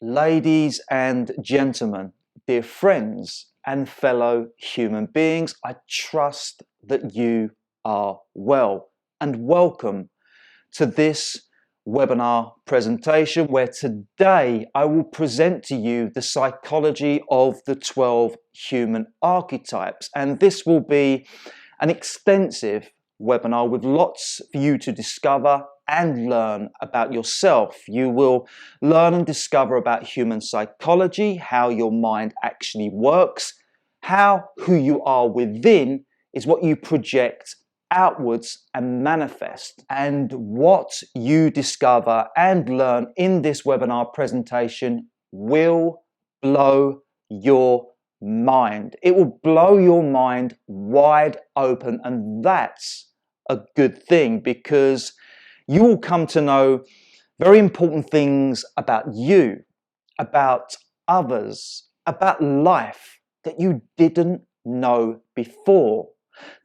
Ladies and gentlemen, dear friends and fellow human beings, I trust that you are well and welcome to this webinar presentation where today I will present to you the psychology of the 12 human archetypes, and this will be an extensive webinar with lots for you to discover and learn about yourself. You will learn and discover about human psychology, how your mind actually works, how who you are within is what you project outwards and manifest, and what you discover and learn in this webinar presentation will blow your mind. It will blow your mind wide open, and that's a good thing because you will come to know very important things about you, about others, about life that you didn't know before.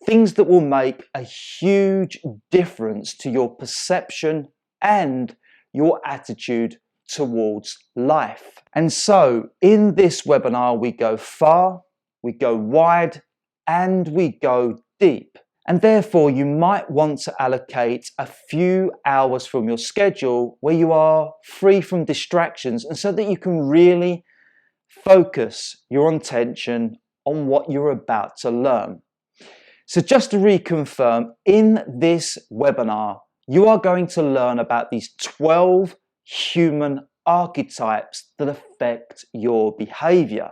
Things that will make a huge difference to your perception and your attitude towards life. And so in this webinar, we go far, we go wide, and we go deep. And therefore, you might want to allocate a few hours from your schedule where you are free from distractions, and so that you can really focus your attention on what you're about to learn. So just to reconfirm, in this webinar, you are going to learn about these 12 human archetypes that affect your behavior.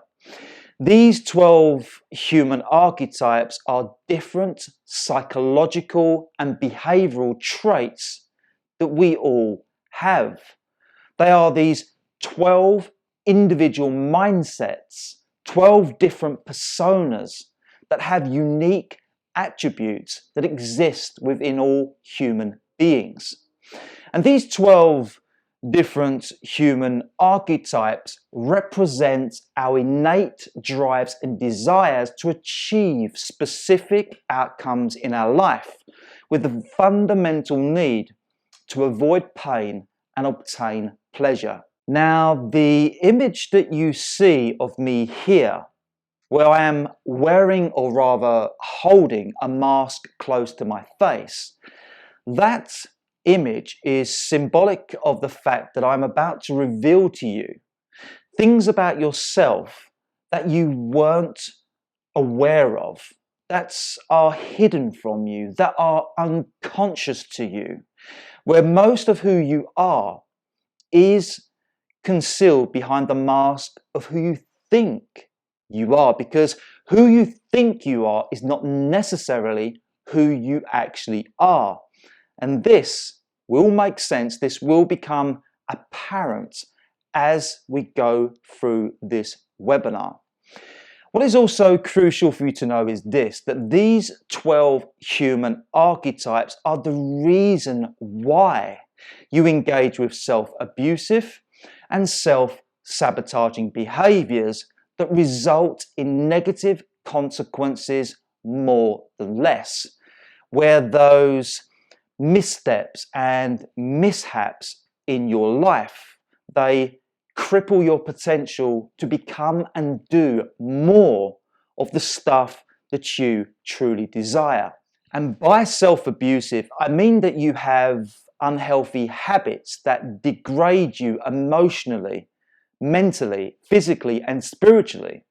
These 12 human archetypes are different psychological and behavioral traits that we all have. They are these 12 individual mindsets, 12 different personas that have unique attributes that exist within all human beings. And these 12 different human archetypes represent our innate drives and desires to achieve specific outcomes in our life, with the fundamental need to avoid pain and obtain pleasure. Now, the image that you see of me here, where I am wearing, or rather holding, a mask close to my face, that image is symbolic of the fact that I'm about to reveal to you things about yourself that you weren't aware of, that are hidden from you, that are unconscious to you, where most of who you are is concealed behind the mask of who you think you are, because who you think you are is not necessarily who you actually are. And this will make sense, this will become apparent as we go through this webinar. What is also crucial for you to know is this, that these 12 human archetypes are the reason why you engage with self-abusive and self-sabotaging behaviours that result in negative consequences more than less, where those missteps and mishaps in your life, they cripple your potential to become and do more of the stuff that you truly desire. And by self-abusive, I mean that you have unhealthy habits that degrade you emotionally, mentally, physically, and spiritually.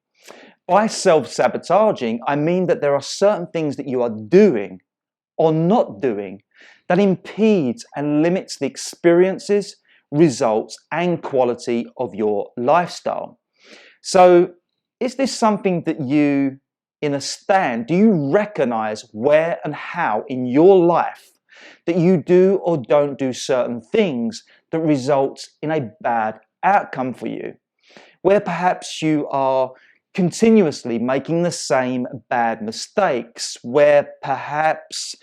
By self-sabotaging, I mean that there are certain things that you are doing or not doing that impedes and limits the experiences, results, and quality of your lifestyle. So, is this something that you understand? Do you recognize where and how in your life that you do or don't do certain things that result in a bad outcome for you, where perhaps you are continuously making the same bad mistakes, where perhaps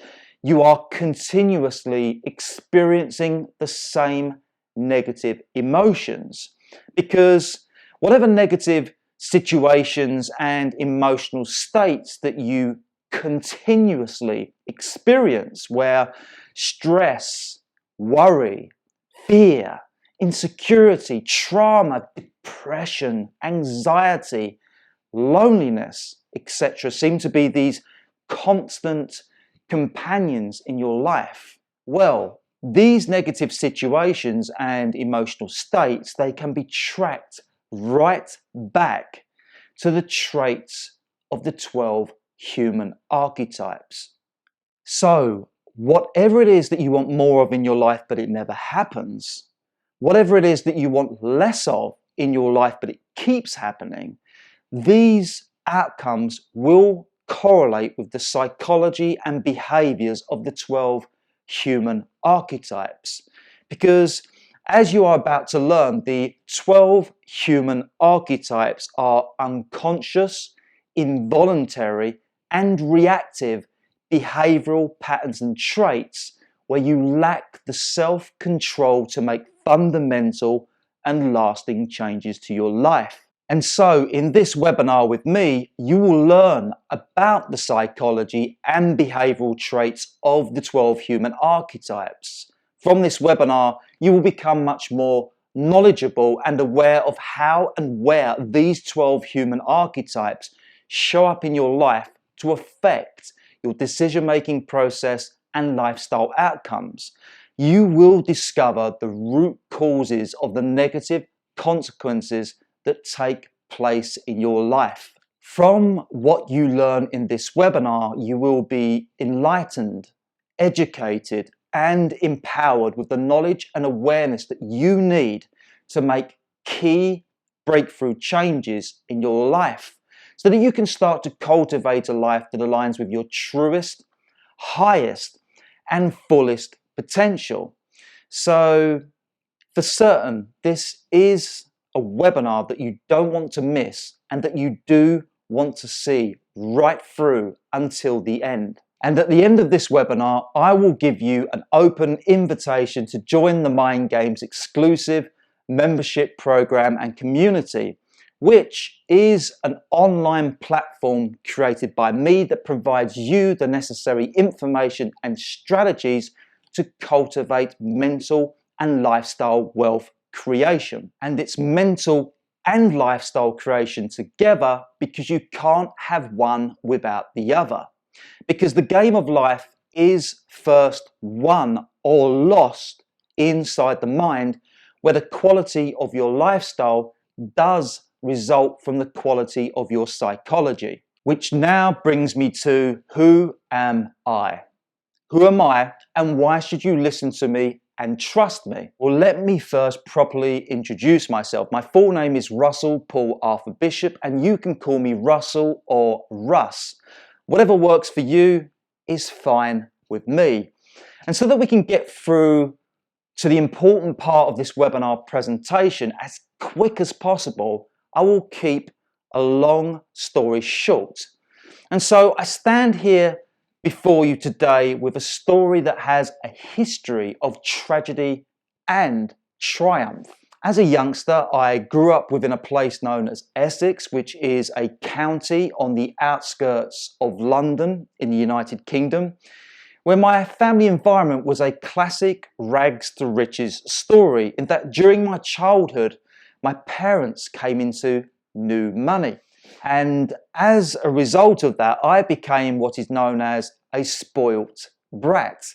you are continuously experiencing the same negative emotions? Because whatever negative situations and emotional states that you continuously experience, where stress, worry, fear, insecurity, trauma, depression, anxiety, loneliness, etc. seem to be these constant companions in your life. Well, these negative situations and emotional states, they can be tracked right back to the traits of the 12 human archetypes. So, whatever it is that you want more of in your life but it never happens, whatever it is that you want less of in your life but it keeps happening, these outcomes will correlate with the psychology and behaviours of the 12 human archetypes. Because as you are about to learn, the 12 human archetypes are unconscious, involuntary, and reactive behavioural patterns and traits where you lack the self-control to make fundamental and lasting changes to your life. And so in this webinar with me, you will learn about the psychology and behavioural traits of the 12 human archetypes. From this webinar, you will become much more knowledgeable and aware of how and where these 12 human archetypes show up in your life to affect your decision-making process and lifestyle outcomes. You will discover the root causes of the negative consequences that take place in your life. From what you learn in this webinar, you will be enlightened, educated, and empowered with the knowledge and awareness that you need to make key breakthrough changes in your life so that you can start to cultivate a life that aligns with your truest, highest, and fullest potential. So, for certain, this is a webinar that you don't want to miss and that you do want to see right through until the end. And at the end of this webinar, I will give you an open invitation to join the Mind Games exclusive membership program and community, which is an online platform created by me that provides you the necessary information and strategies to cultivate mental and lifestyle wealth creation. And it's mental and lifestyle creation together because you can't have one without the other. Because the game of life is first won or lost inside the mind, where the quality of your lifestyle does result from the quality of your psychology. Which now brings me to, who am I? Who am I, and why should you listen to me and trust me? Well, let me first properly introduce myself. My full name is Russell Paul Arthur Bishop, and you can call me Russell or Russ. Whatever works for you is fine with me. And so that we can get through to the important part of this webinar presentation as quick as possible, I will keep a long story short. And so I stand here before you today with a story that has a history of tragedy and triumph. As a youngster, I grew up within a place known as Essex, which is a county on the outskirts of London in the United Kingdom, where my family environment was a classic rags to riches story, in that during my childhood, my parents came into new money. And as a result of that, I became what is known as a spoilt brat.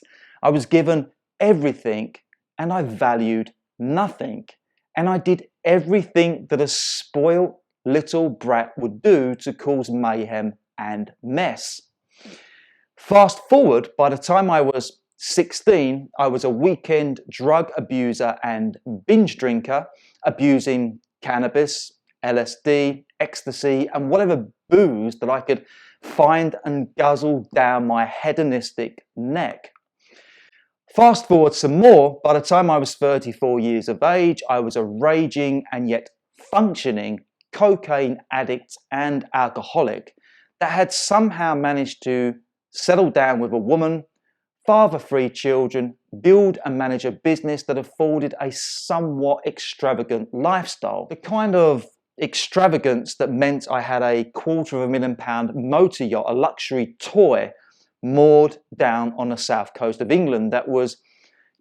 I was given everything and I valued nothing. And I did everything that a spoilt little brat would do to cause mayhem and mess. Fast forward, by the time I was 16, I was a weekend drug abuser and binge drinker, abusing cannabis, LSD, ecstasy, and whatever booze that I could find and guzzle down my hedonistic neck. Fast forward some more, by the time I was 34 years of age, I was a raging and yet functioning cocaine addict and alcoholic that had somehow managed to settle down with a woman, father 3 children, build and manage a business that afforded a somewhat extravagant lifestyle. The kind of extravagance that meant I had a £250,000 motor yacht, a luxury toy, moored down on the south coast of England that was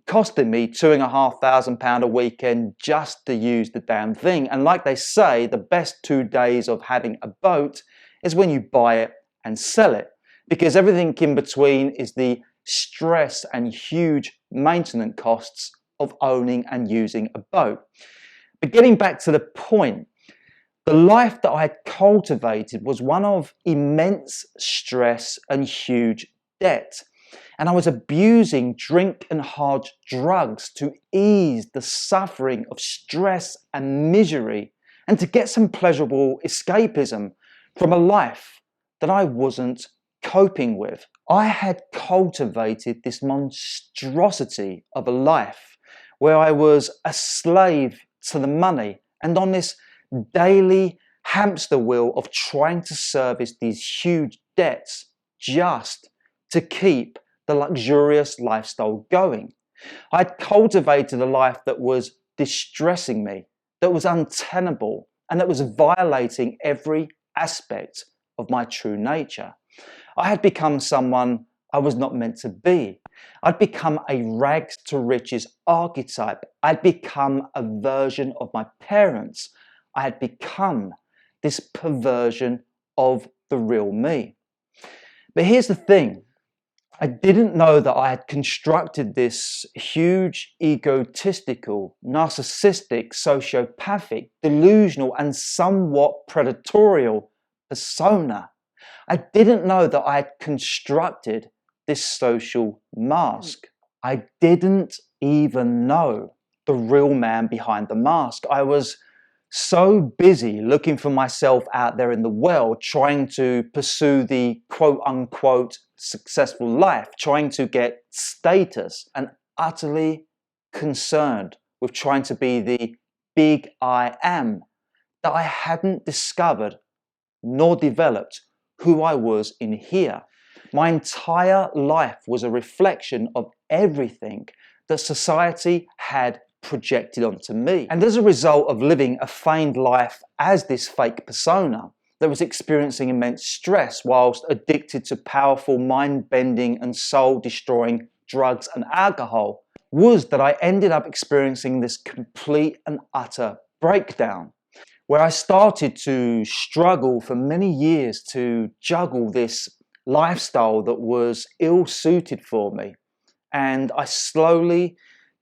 costing me £2,500 a weekend just to use the damn thing. And like they say, the best 2 days of having a boat is when you buy it and sell it, because everything in between is the stress and huge maintenance costs of owning and using a boat. But getting back to the point, the life that I had cultivated was one of immense stress and huge debt. And I was abusing drink and hard drugs to ease the suffering of stress and misery and to get some pleasurable escapism from a life that I wasn't coping with. I had cultivated this monstrosity of a life where I was a slave to the money and on this daily hamster wheel of trying to service these huge debts just to keep the luxurious lifestyle going. I had cultivated a life that was distressing me, that was untenable, and that was violating every aspect of my true nature. I had become someone I was not meant to be. I'd become a rags to riches archetype. I'd become a version of my parents. I had become this perversion of the real me. But here's the thing. I didn't know that I had constructed this huge, egotistical, narcissistic, sociopathic, delusional, and somewhat predatory persona. I didn't know that I had constructed this social mask. I didn't even know the real man behind the mask. I was so busy looking for myself out there in the world, trying to pursue the quote-unquote successful life, trying to get status, and utterly concerned with trying to be the big I am, that I hadn't discovered nor developed who I was in here. My entire life was a reflection of everything that society had projected onto me. And as a result of living a feigned life as this fake persona that was experiencing immense stress whilst addicted to powerful mind-bending and soul-destroying drugs and alcohol, was that I ended up experiencing this complete and utter breakdown, where I started to struggle for many years to juggle this lifestyle that was ill-suited for me. And I slowly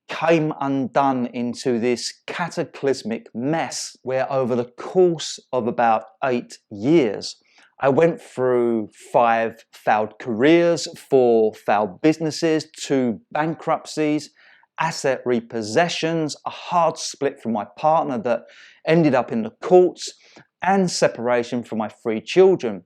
came undone into this cataclysmic mess where over the course of about 8 years, I went through 5 failed careers, 4 failed businesses, 2 bankruptcies, asset repossessions, a hard split from my partner that ended up in the courts, and separation from my 3 children,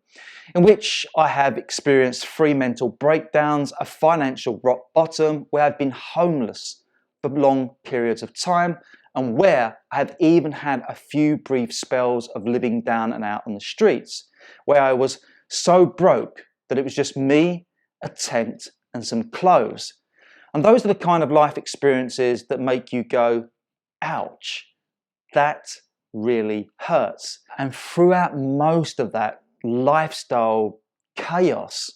in which I have experienced 3 mental breakdowns, a financial rock bottom, where I've been homeless for long periods of time, and where I have even had a few brief spells of living down and out on the streets, where I was so broke that it was just me, a tent, and some clothes. And those are the kind of life experiences that make you go, ouch, that really hurts. And throughout most of that lifestyle chaos,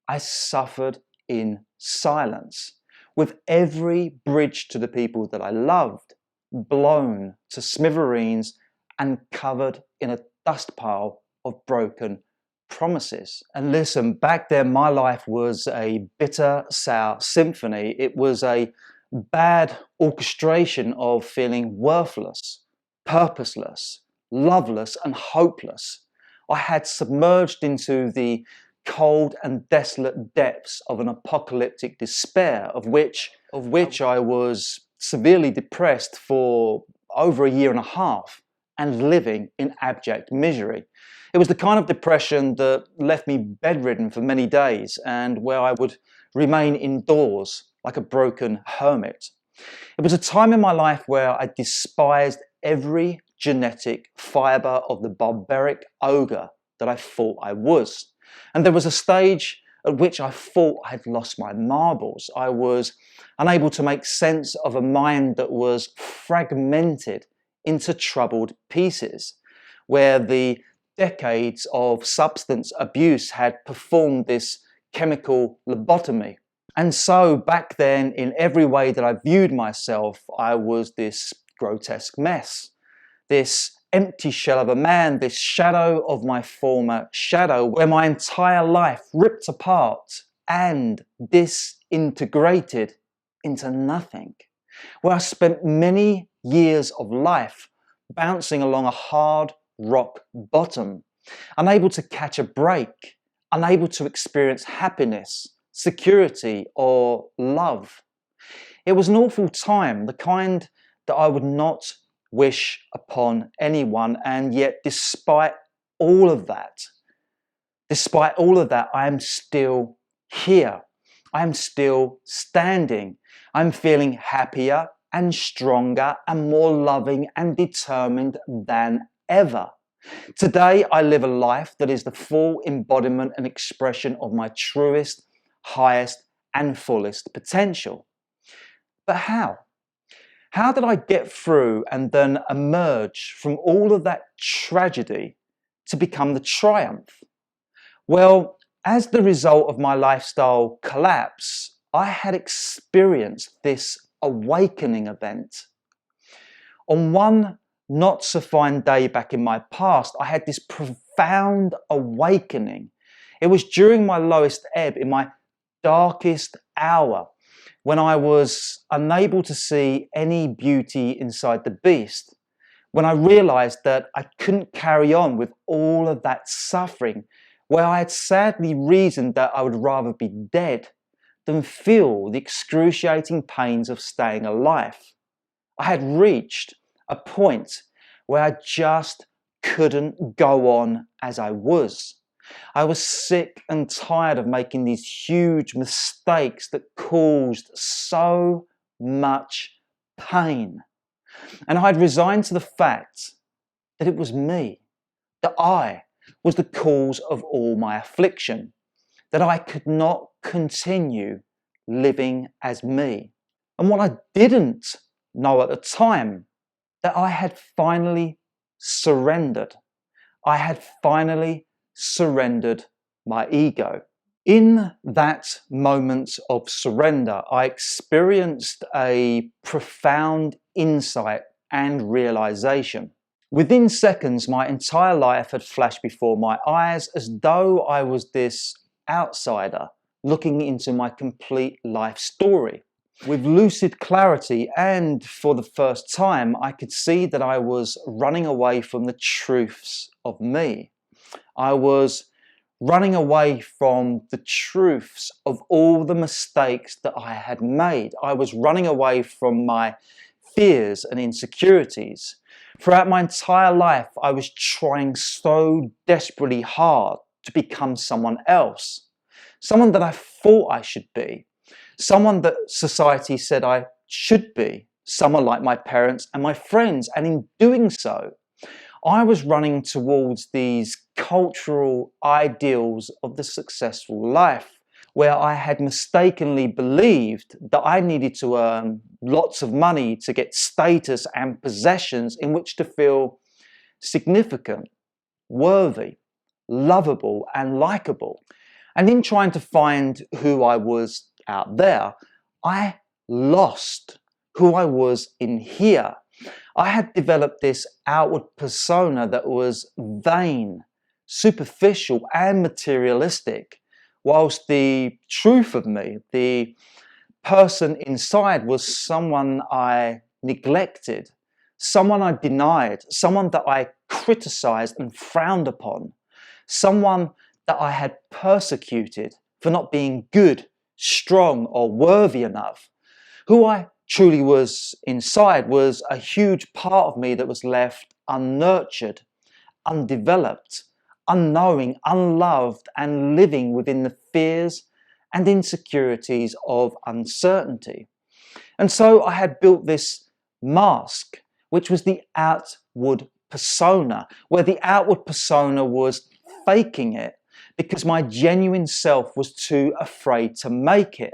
I suffered in silence, with every bridge to the people that I loved blown to smithereens and covered in a dust pile of broken promises. And listen, back then my life was a bitter, sour symphony. It was a bad orchestration of feeling worthless, purposeless, loveless, and hopeless. I had submerged into the cold and desolate depths of an apocalyptic despair, of which I was severely depressed for over 1.5 years and living in abject misery. It was the kind of depression that left me bedridden for many days and where I would remain indoors like a broken hermit. It was a time in my life where I despised every genetic fibre of the barbaric ogre that I thought I was. And there was a stage at which I thought I had lost my marbles. I was unable to make sense of a mind that was fragmented into troubled pieces, where the decades of substance abuse had performed this chemical lobotomy And so back then, in every way that I viewed myself, I was this grotesque mess, this empty shell of a man, this shadow of my former shadow, where my entire life ripped apart and disintegrated into nothing, where I spent many years of life bouncing along a hard rock bottom, unable to catch a break, unable to experience happiness, security, or love. It was an awful time, the kind that I would not wish upon anyone, and yet despite all of that, I am still here. I am still standing. I'm feeling happier and stronger and more loving and determined than ever. Today, I live a life that is the full embodiment and expression of my truest, highest, and fullest potential. But how? How did I get through and then emerge from all of that tragedy to become the triumph? Well, as the result of my lifestyle collapse, I had experienced this awakening event. On one not so fine day back in my past, I had this profound awakening. It was during my lowest ebb, in my darkest hour, when I was unable to see any beauty inside the beast, when I realized that I couldn't carry on with all of that suffering, where I had sadly reasoned that I would rather be dead than feel the excruciating pains of staying alive. I had reached a point where I just couldn't go on as I was. I was sick and tired of making these huge mistakes that caused so much pain. And I had resigned to the fact that it was me, that I was the cause of all my affliction, that I could not continue living as me. And what I didn't know at the time, that I had finally surrendered. I had finally surrendered my ego. In that moment of surrender, I experienced a profound insight and realization. Within seconds, my entire life had flashed before my eyes as though I was this outsider looking into my complete life story. With lucid clarity, and for the first time, I could see that I was running away from the truths of me. I was running away from the truths of all the mistakes that I had made. I was running away from my fears and insecurities. Throughout my entire life, I was trying so desperately hard to become someone else, someone that I thought I should be, someone that society said I should be, someone like my parents and my friends. And in doing so, I was running towards these cultural ideals of the successful life, where I had mistakenly believed that I needed to earn lots of money to get status and possessions in which to feel significant, worthy, lovable, and likable. And in trying to find who I was out there, I lost who I was in here. I had developed this outward persona that was vain, superficial, and materialistic, whilst the truth of me, the person inside, was someone I neglected, someone I denied, someone that I criticized and frowned upon, someone that I had persecuted for not being good, strong, or worthy enough. Who I truly was inside was a huge part of me that was left unnurtured, undeveloped, unknowing, unloved, and living within the fears and insecurities of uncertainty. And so I had built this mask, which was the outward persona, where the outward persona was faking it because my genuine self was too afraid to make it.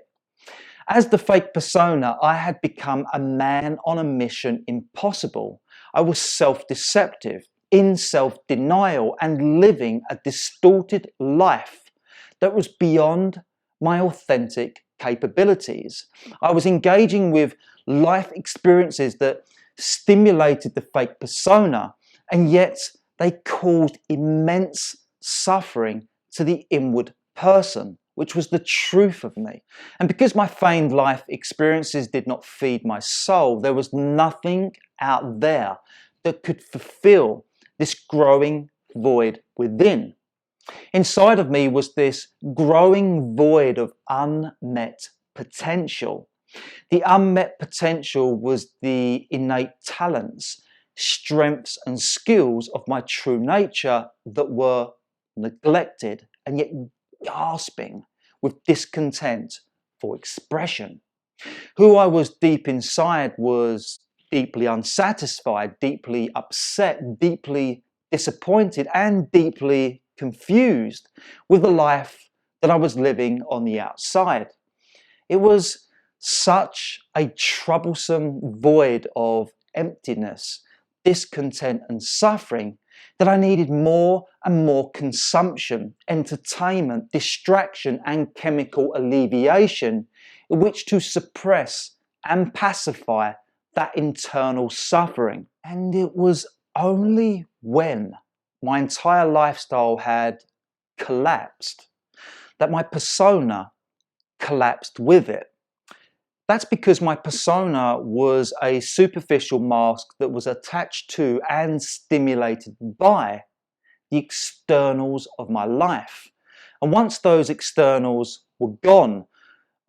As the fake persona, I had become a man on a mission impossible. I was self-deceptive, in self-denial, and living a distorted life that was beyond my authentic capabilities. I was engaging with life experiences that stimulated the fake persona, and yet they caused immense suffering to the inward person, which was the truth of me. And because my feigned life experiences did not feed my soul, there was nothing out there that could fulfill this growing void within. Inside of me was this growing void of unmet potential. The unmet potential was the innate talents, strengths, and skills of my true nature that were neglected and yet gasping with discontent for expression. Who I was deep inside was deeply unsatisfied, deeply upset, deeply disappointed, and deeply confused with the life that I was living on the outside. It was such a troublesome void of emptiness, discontent, and suffering that I needed more and more consumption, entertainment, distraction, and chemical alleviation in which to suppress and pacify that internal suffering. And it was only when my entire lifestyle had collapsed that my persona collapsed with it. That's because my persona was a superficial mask that was attached to and stimulated by the externals of my life. And once those externals were gone,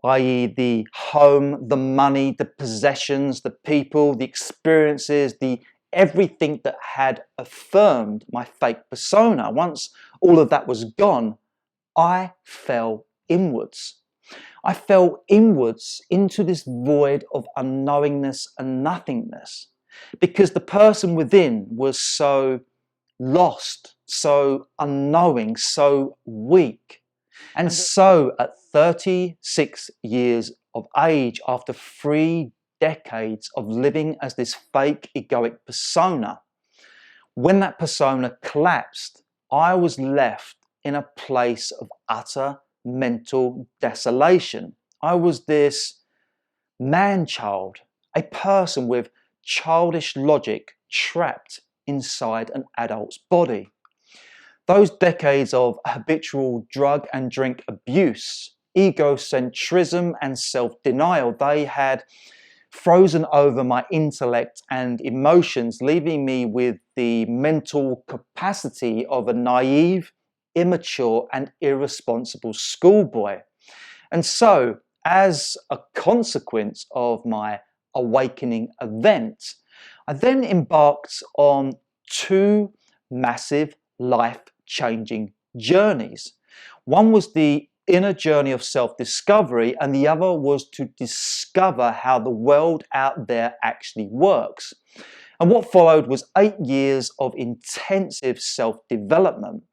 i.e. the home, the money, the possessions, the people, the experiences, the everything that had affirmed my fake persona, once all of that was gone, I fell inwards. I fell inwards into this void of unknowingness and nothingness because the person within was so lost, so unknowing, so weak. And so at 36 years of age, after 3 decades of living as this fake egoic persona, when that persona collapsed, I was left in a place of utter mental desolation. I was this man-child, a person with childish logic trapped inside an adult's body. Those decades of habitual drug and drink abuse, egocentrism and self-denial, they had frozen over my intellect and emotions, leaving me with the mental capacity of a naive, immature and irresponsible schoolboy. And so, as a consequence of my awakening event, I then embarked on 2 massive life-changing journeys. One was the inner journey of self-discovery, and the other was to discover how the world out there actually works. And what followed was 8 years of intensive self-development,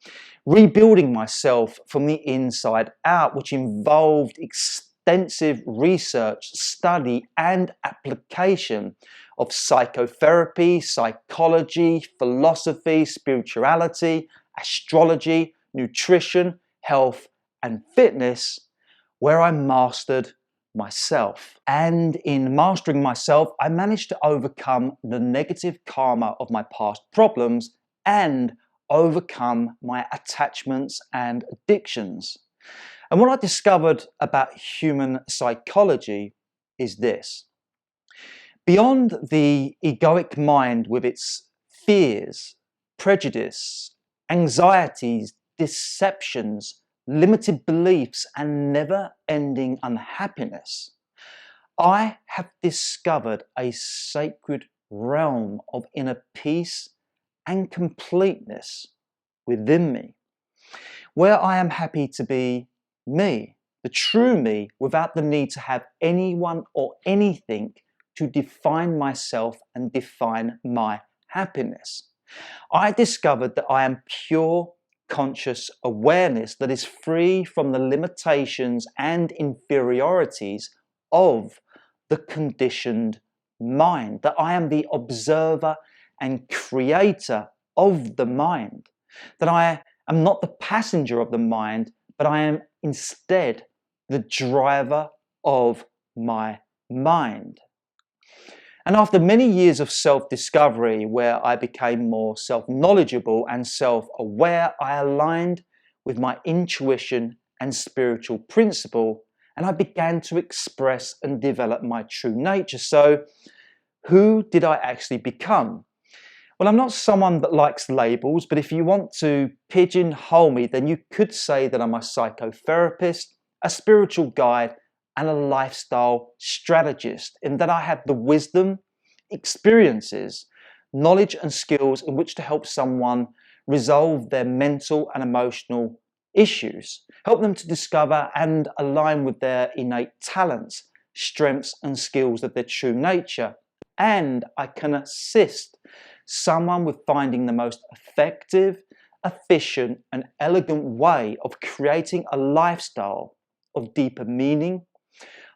rebuilding myself from the inside out, which involved extensive research, study, and application of psychotherapy, psychology, philosophy, spirituality, astrology, nutrition, health, and fitness, where I mastered myself. And in mastering myself, I managed to overcome the negative karma of my past problems and overcome my attachments and addictions. And what I discovered about human psychology is this. Beyond the egoic mind with its fears, prejudice, anxieties, deceptions, limited beliefs, and never-ending unhappiness, I have discovered a sacred realm of inner peace and completeness within me, where I am happy to be me, the true me, without the need to have anyone or anything to define myself and define my happiness. I discovered that I am pure conscious awareness that is free from the limitations and inferiorities of the conditioned mind, that I am the observer and creator of the mind, that I am not the passenger of the mind, but I am instead the driver of my mind. And after many years of self-discovery, where I became more self-knowledgeable and self-aware, I aligned with my intuition and spiritual principle, and I began to express and develop my true nature. So, who did I actually become? Well, I'm not someone that likes labels, but if you want to pigeonhole me, then you could say that I'm a psychotherapist, a spiritual guide, and a lifestyle strategist, in that I have the wisdom, experiences, knowledge, and skills in which to help someone resolve their mental and emotional issues, help them to discover and align with their innate talents, strengths, and skills of their true nature. And I can assist someone with finding the most effective, efficient, and elegant way of creating a lifestyle of deeper meaning,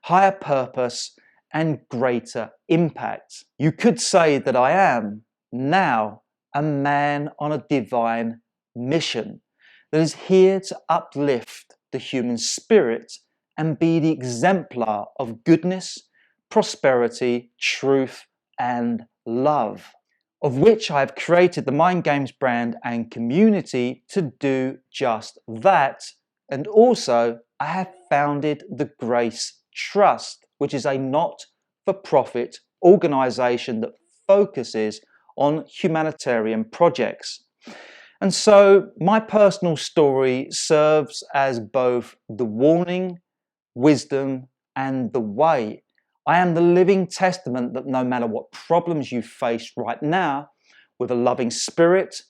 higher purpose, and greater impact. You could say that I am now a man on a divine mission that is here to uplift the human spirit and be the exemplar of goodness, prosperity, truth, and love, of which I have created the Mind Games brand and community to do just that. And also, I have founded the Grace Trust, which is a not-for-profit organization that focuses on humanitarian projects. And so my personal story serves as both the warning, wisdom, and the way. I am the living testament that no matter what problems you face right now, with a loving spirit,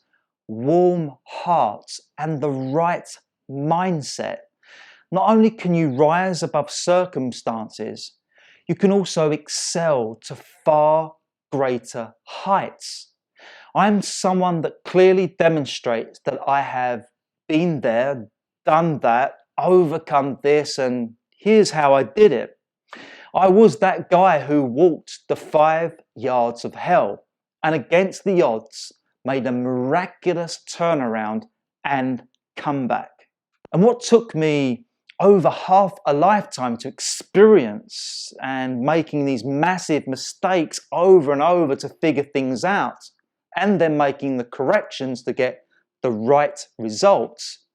warm heart, and the right mindset, not only can you rise above circumstances, you can also excel to far greater heights. I am someone that clearly demonstrates that I have been there, done that, overcome this, and here's how I did it. I was that guy who walked the 5 yards of hell and against the odds made a miraculous turnaround and comeback. And what took me over half a lifetime to experience, and making these massive mistakes over and over to figure things out, and then making the corrections to get the right results.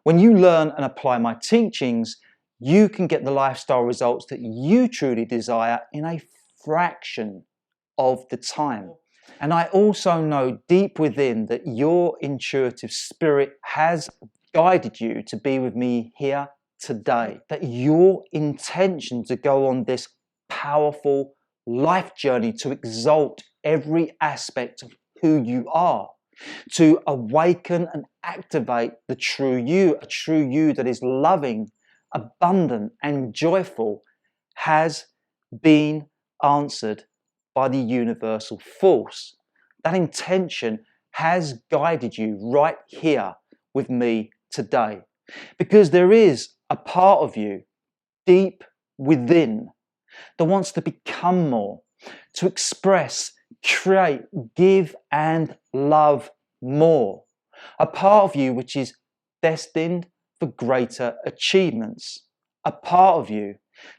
When you learn and apply my teachings, you can get the lifestyle results that you truly desire in a fraction of the time. And I also know deep within that your intuitive spirit has guided you to be with me here today, that your intention to go on this powerful life journey to exalt every aspect of who you are, to awaken and activate the true you, a true you that is loving, abundant, and joyful, has been answered by the universal force. That intention has guided you right here with me today, because there is a part of you deep within that wants to become more, to express, create, give, and love more. A part of you which is destined for greater achievements. A part of you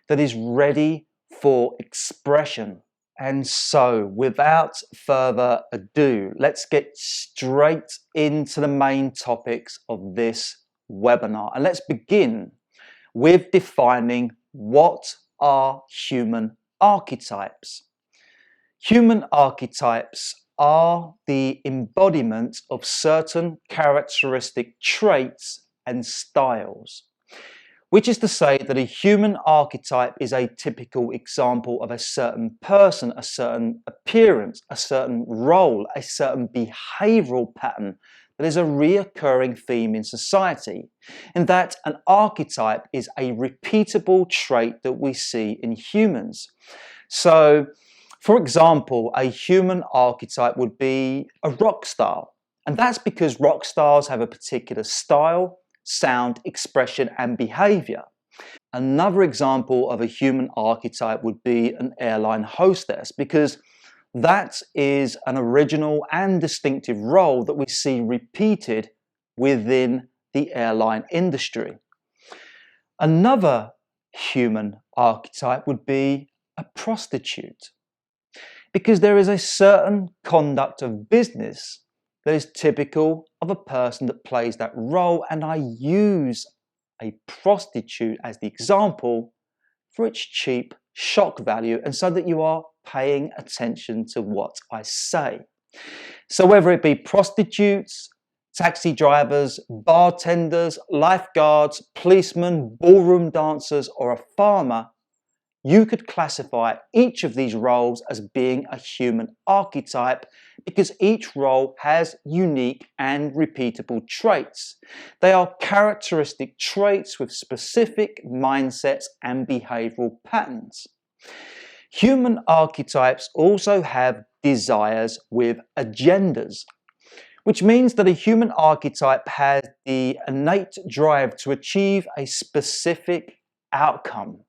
that is ready for expression. And so, without further ado, let's get straight into the main topics of this webinar. And let's begin with defining what are human archetypes. Human archetypes are the embodiment of certain characteristic traits and styles, which is to say that a human archetype is a typical example of a certain person, a certain appearance, a certain role, a certain behavioral pattern that is a reoccurring theme in society, in that an archetype is a repeatable trait that we see in humans. So, for example, a human archetype would be a rock star, and that's because rock stars have a particular style, sound, expression, and behavior. Another example of a human archetype would be an airline hostess, because that is an original and distinctive role that we see repeated within the airline industry. Another human archetype would be a prostitute, because there is a certain conduct of business that is typical of a person that plays that role, and I use a prostitute as the example for its cheap shock value, and so that you are paying attention to what I say. So whether it be prostitutes, taxi drivers, bartenders, lifeguards, policemen, ballroom dancers, or a farmer, you could classify each of these roles as being a human archetype, because each role has unique and repeatable traits. They are characteristic traits with specific mindsets and behavioral patterns. Human archetypes also have desires with agendas, which means that a human archetype has the innate drive to achieve a specific outcome.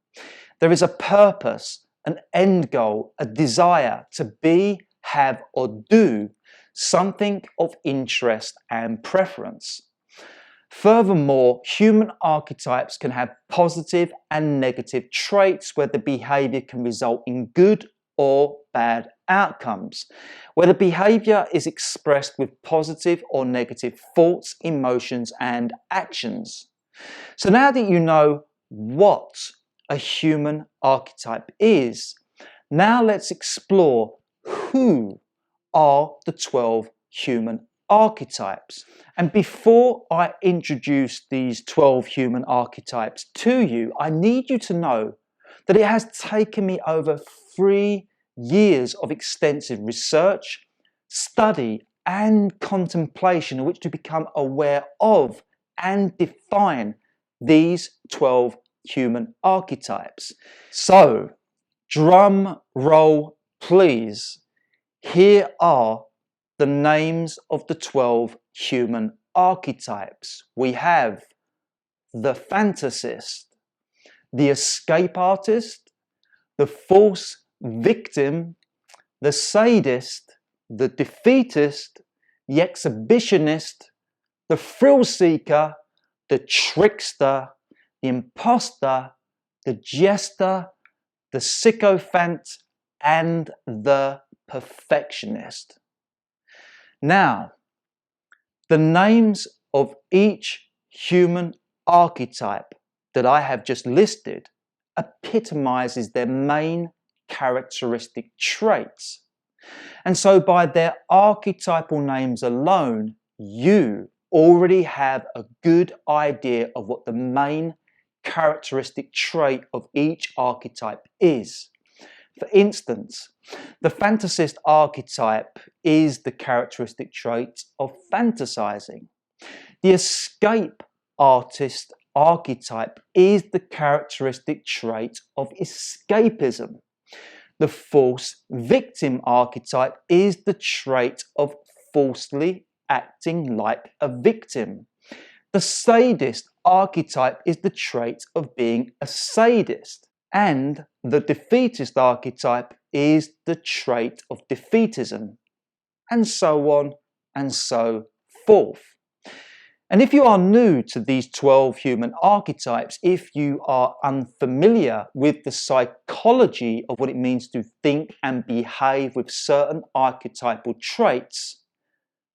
There is a purpose, an end goal, a desire to be, have, or do something of interest and preference. Furthermore, human archetypes can have positive and negative traits where the behavior can result in good or bad outcomes, where the behavior is expressed with positive or negative thoughts, emotions, and actions. So now that you know what a human archetype is, now let's explore who are the 12 human archetypes. And before I introduce these 12 human archetypes to you, I need you to know that it has taken me over 3 years of extensive research, study, and contemplation in which to become aware of and define these 12 human archetypes. So, drum roll please. Here are the names of the 12 human archetypes. We have the fantasist, the escape artist, the false victim, the sadist, the defeatist, the exhibitionist, the thrill seeker, the trickster, the imposter, the jester, the sycophant, and the perfectionist. Now, the names of each human archetype that I have just listed epitomizes their main characteristic traits. And so by their archetypal names alone, you already have a good idea of what the main characteristic trait of each archetype is. For instance, the fantasist archetype is the characteristic trait of fantasizing. The escape artist archetype is the characteristic trait of escapism. The false victim archetype is the trait of falsely acting like a victim. The sadist archetype is the trait of being a sadist. And the defeatist archetype is the trait of defeatism. And so on and so forth. And if you are new to these 12 human archetypes, if you are unfamiliar with the psychology of what it means to think and behave with certain archetypal traits,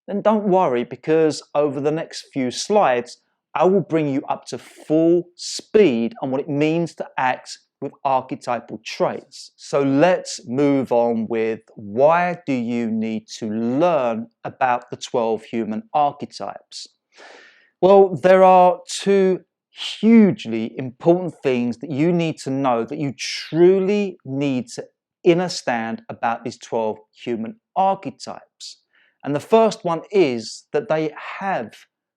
then don't worry, because over the next few slides, I will bring you up to full speed on what it means to act with archetypal traits. So let's move on with, why do you need to learn about the 12 human archetypes? Well, there are 2 hugely important things that you need to know, that you truly need to understand about these 12 human archetypes. And the first one is that they have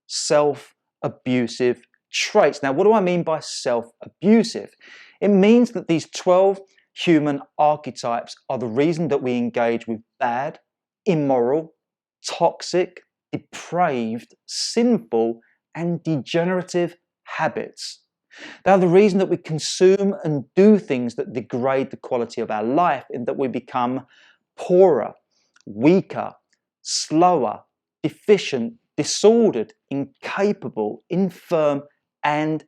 self-abusive traits. Now, what do I mean by self-abusive? It means that these 12 human archetypes are the reason that we engage with bad, immoral, toxic, depraved, sinful, and degenerative habits. They are the reason that we consume and do things that degrade the quality of our life, in that we become poorer, weaker, slower, deficient, disordered, incapable, infirm, and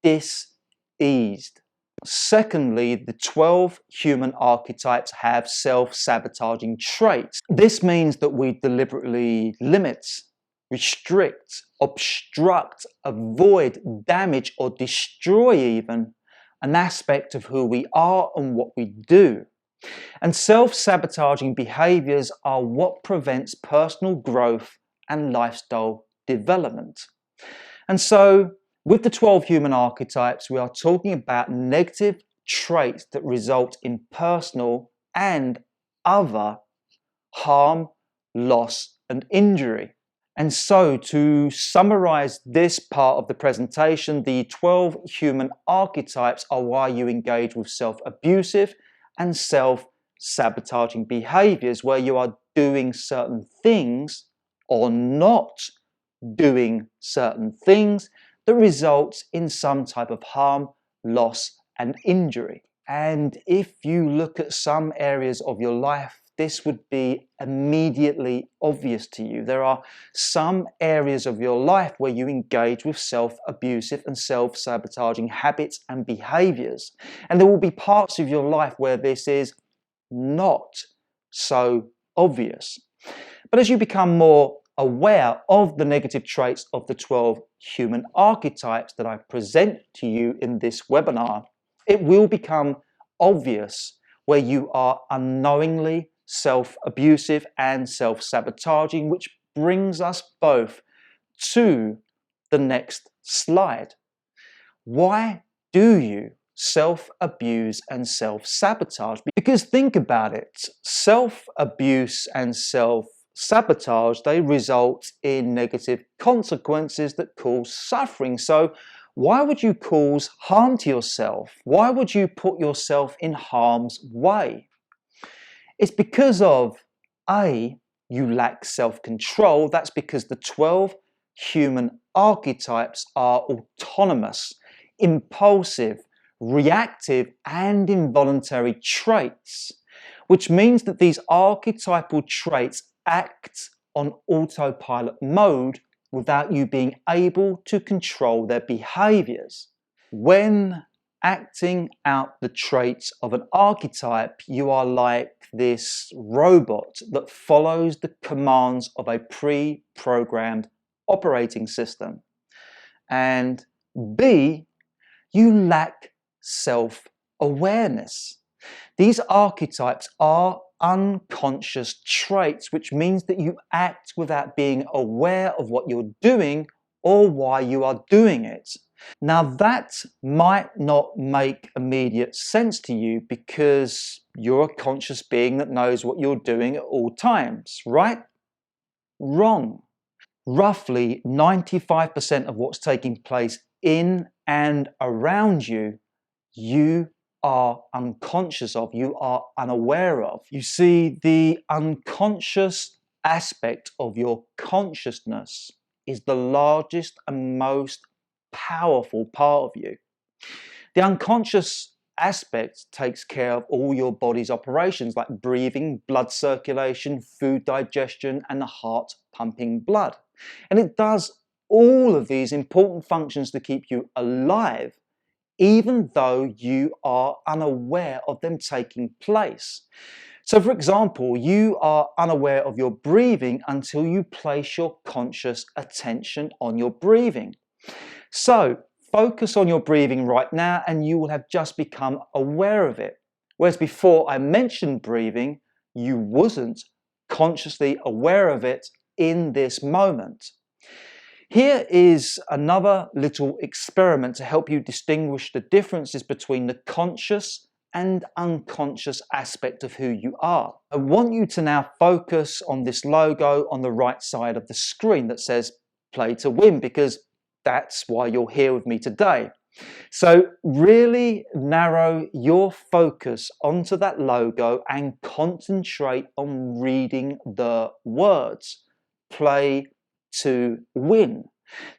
diseased. Secondly, the 12 human archetypes have self-sabotaging traits. This means that we deliberately limit, restrict, obstruct, avoid, damage, or destroy even an aspect of who we are and what we do. And self-sabotaging behaviours are what prevents personal growth and lifestyle development. And so, with the 12 human archetypes, we are talking about negative traits that result in personal and other harm, loss, and injury. And so, to summarize this part of the presentation, the 12 human archetypes are why you engage with self-abusive and self-sabotaging behaviors, where you are doing certain things or not doing certain things that results in some type of harm, loss, and injury. And if you look at some areas of your life, this would be immediately obvious to you. There are some areas of your life where you engage with self-abusive and self-sabotaging habits and behaviors. And there will be parts of your life where this is not so obvious. But as you become more aware of the negative traits of the 12 human archetypes that I present to you in this webinar, it will become obvious where you are unknowingly self-abusive and self-sabotaging, which brings us both to the next slide. Why do you self-abuse and self-sabotage? Because think about it, self-abuse and self-sabotage, they result in negative consequences that cause suffering. So why would you cause harm to yourself? Why would you put yourself in harm's way? It's because of A, you lack self-control. That's because the 12 human archetypes are autonomous, impulsive, reactive, and involuntary traits, which means that these archetypal traits act on autopilot mode without you being able to control their behaviors. When acting out the traits of an archetype, you are like this robot that follows the commands of a pre-programmed operating system. And B, you lack self-awareness. These archetypes are unconscious traits, which means that you act without being aware of what you're doing or why you are doing it. Now that might not make immediate sense to you because you're a conscious being that knows what you're doing at all times, right? Wrong. Roughly 95% of what's taking place in and around you, you are unconscious of, you are unaware of. You see, the unconscious aspect of your consciousness is the largest and most powerful part of you. The unconscious aspect takes care of all your body's operations like breathing, blood circulation, food digestion, and the heart pumping blood. And it does all of these important functions to keep you alive, even though you are unaware of them taking place. So for example, you are unaware of your breathing until you place your conscious attention on your breathing. So focus on your breathing right now and you will have just become aware of it. Whereas before I mentioned breathing, you wasn't consciously aware of it in this moment. Here is another little experiment to help you distinguish the differences between the conscious and unconscious aspect of who you are. I want you to now focus on this logo on the right side of the screen that says play to win, because that's why you're here with me today. So really narrow your focus onto that logo and concentrate on reading the words play to win.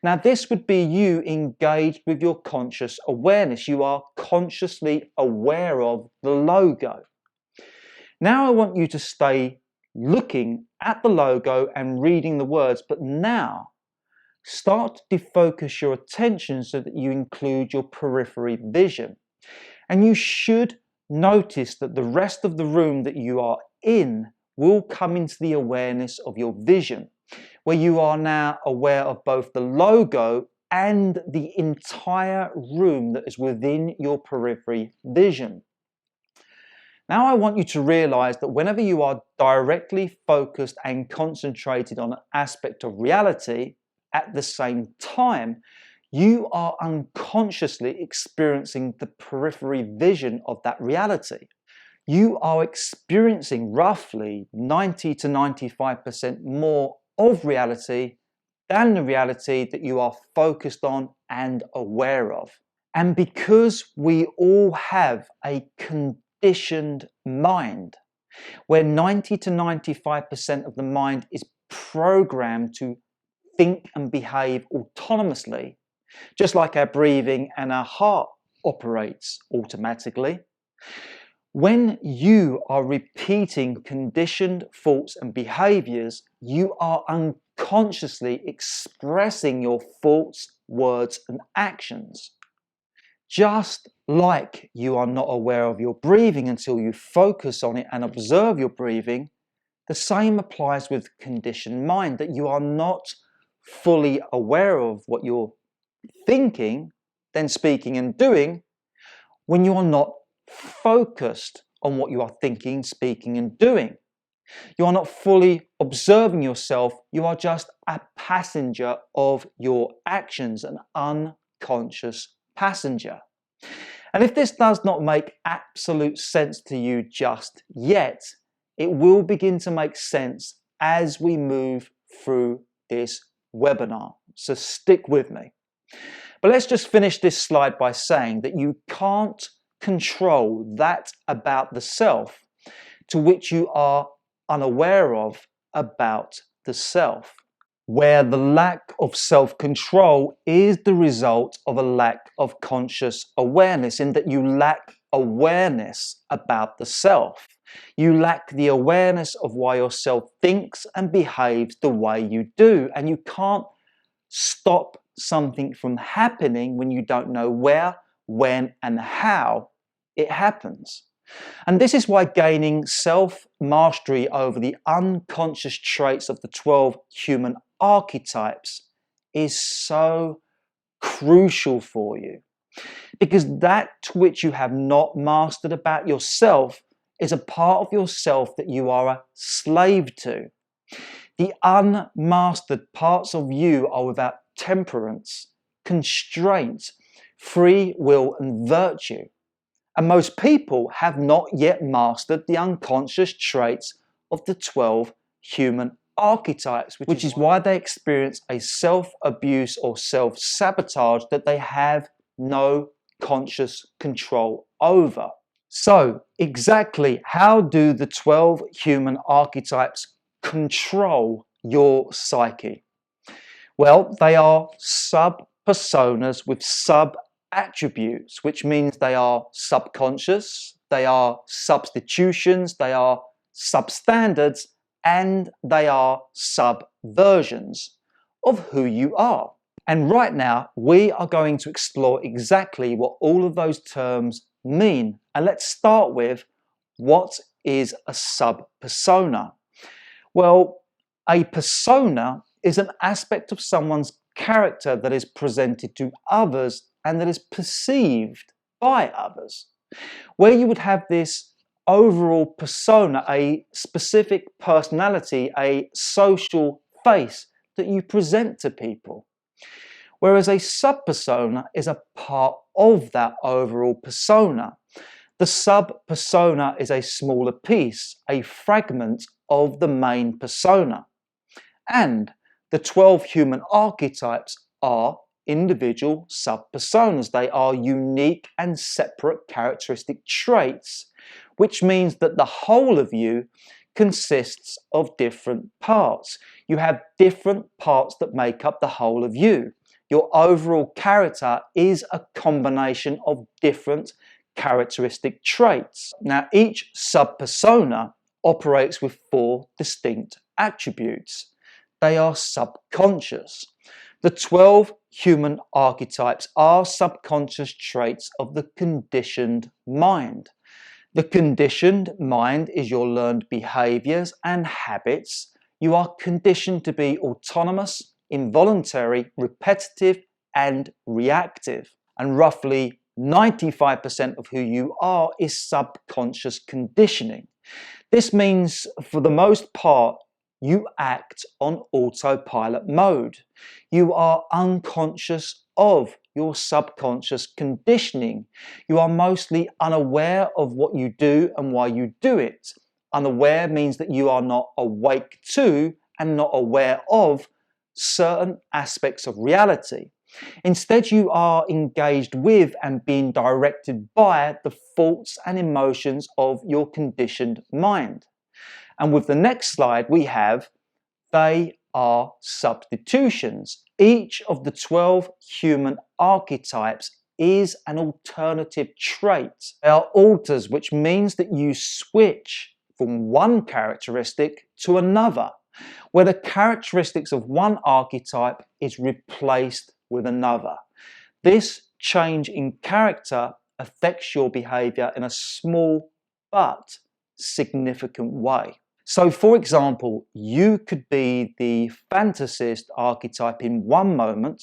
Now this would be you engaged with your conscious awareness. You are consciously aware of the logo. Now I want you to stay looking at the logo and reading the words, but now start to defocus your attention so that you include your periphery vision. And you should notice that the rest of the room that you are in will come into the awareness of your vision, where you are now aware of both the logo and the entire room that is within your periphery vision. Now I want you to realize that whenever you are directly focused and concentrated on an aspect of reality, at the same time, you are unconsciously experiencing the periphery vision of that reality. You are experiencing roughly 90 to 95% more of reality than the reality that you are focused on and aware of. And because we all have a conditioned mind, where 90 to 95% of the mind is programmed to think and behave autonomously, just like our breathing and our heart operates automatically. When you are repeating conditioned thoughts and behaviors, you are unconsciously expressing your thoughts, words, and actions. Just like you are not aware of your breathing until you focus on it and observe your breathing, the same applies with conditioned mind, that you are not fully aware of what you're thinking, then speaking and doing, when you are not focused on what you are thinking, speaking and doing. You are not fully observing yourself, you are just a passenger of your actions, an unconscious passenger. And if this does not make absolute sense to you just yet, it will begin to make sense as we move through this webinar. So stick with me. But let's just finish this slide by saying that you can't control that about the self to which you are unaware of about the self, where the lack of self-control is the result of a lack of conscious awareness, in that you lack awareness about the self. You lack the awareness of why yourself thinks and behaves the way you do, and you can't stop something from happening when you don't know where, when, and how it happens. And this is why gaining self-mastery over the unconscious traits of the 12 human archetypes is so crucial for you. Because that which you have not mastered about yourself is a part of yourself that you are a slave to. The unmastered parts of you are without temperance, constraint, free will, and virtue. And most people have not yet mastered the unconscious traits of the 12 human archetypes, which is why they experience a self-abuse or self-sabotage that they have no conscious control over. So, exactly how do the 12 human archetypes control your psyche? Well, they are sub-personas with sub-attributes, which means they are subconscious, they are substitutions, they are substandards, and they are subversions of who you are. And right now, we are going to explore exactly what all of those terms mean. And let's start with, what is a sub-persona? Well, a persona is an aspect of someone's character that is presented to others and that is perceived by others, where you would have this overall persona, a specific personality, a social face that you present to people. Whereas a sub-persona is a part of that overall persona. The sub-persona is a smaller piece, a fragment of the main persona. And the 12 human archetypes are individual sub-personas. They are unique and separate characteristic traits, which means that the whole of you consists of different parts. You have different parts that make up the whole of you. Your overall character is a combination of different characteristic traits. Now, each sub-persona operates with 4 distinct attributes. They are subconscious. The 12 human archetypes are subconscious traits of the conditioned mind. The conditioned mind is your learned behaviours and habits. You are conditioned to be autonomous, involuntary, repetitive, and reactive. And roughly 95% of who you are is subconscious conditioning. This means, for the most part, you act on autopilot mode. You are unconscious of your subconscious conditioning. You are mostly unaware of what you do and why you do it. Unaware means that you are not awake to and not aware of certain aspects of reality. Instead, you are engaged with and being directed by the thoughts and emotions of your conditioned mind. And with the next slide, we have they are substitutions. Each of the 12 human archetypes is an alternative trait. They are alters, which means that you switch from one characteristic to another, where the characteristics of one archetype is replaced with another. This change in character affects your behavior in a small but significant way. So, for example, you could be the fantasist archetype in one moment,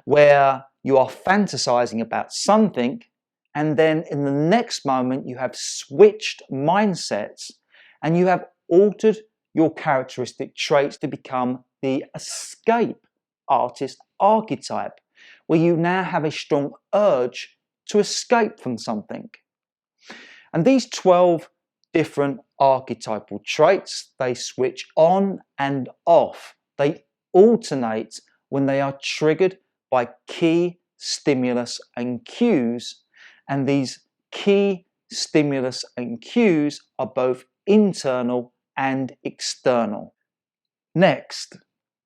where you are fantasizing about something, and then in the next moment you have switched mindsets and you have altered your characteristic traits to become the escape artist archetype, where you now have a strong urge to escape from something. And these 12 different archetypal traits, they switch on and off. They alternate when they are triggered by key stimulus and cues, and these key stimulus and cues are both internal and external. Next,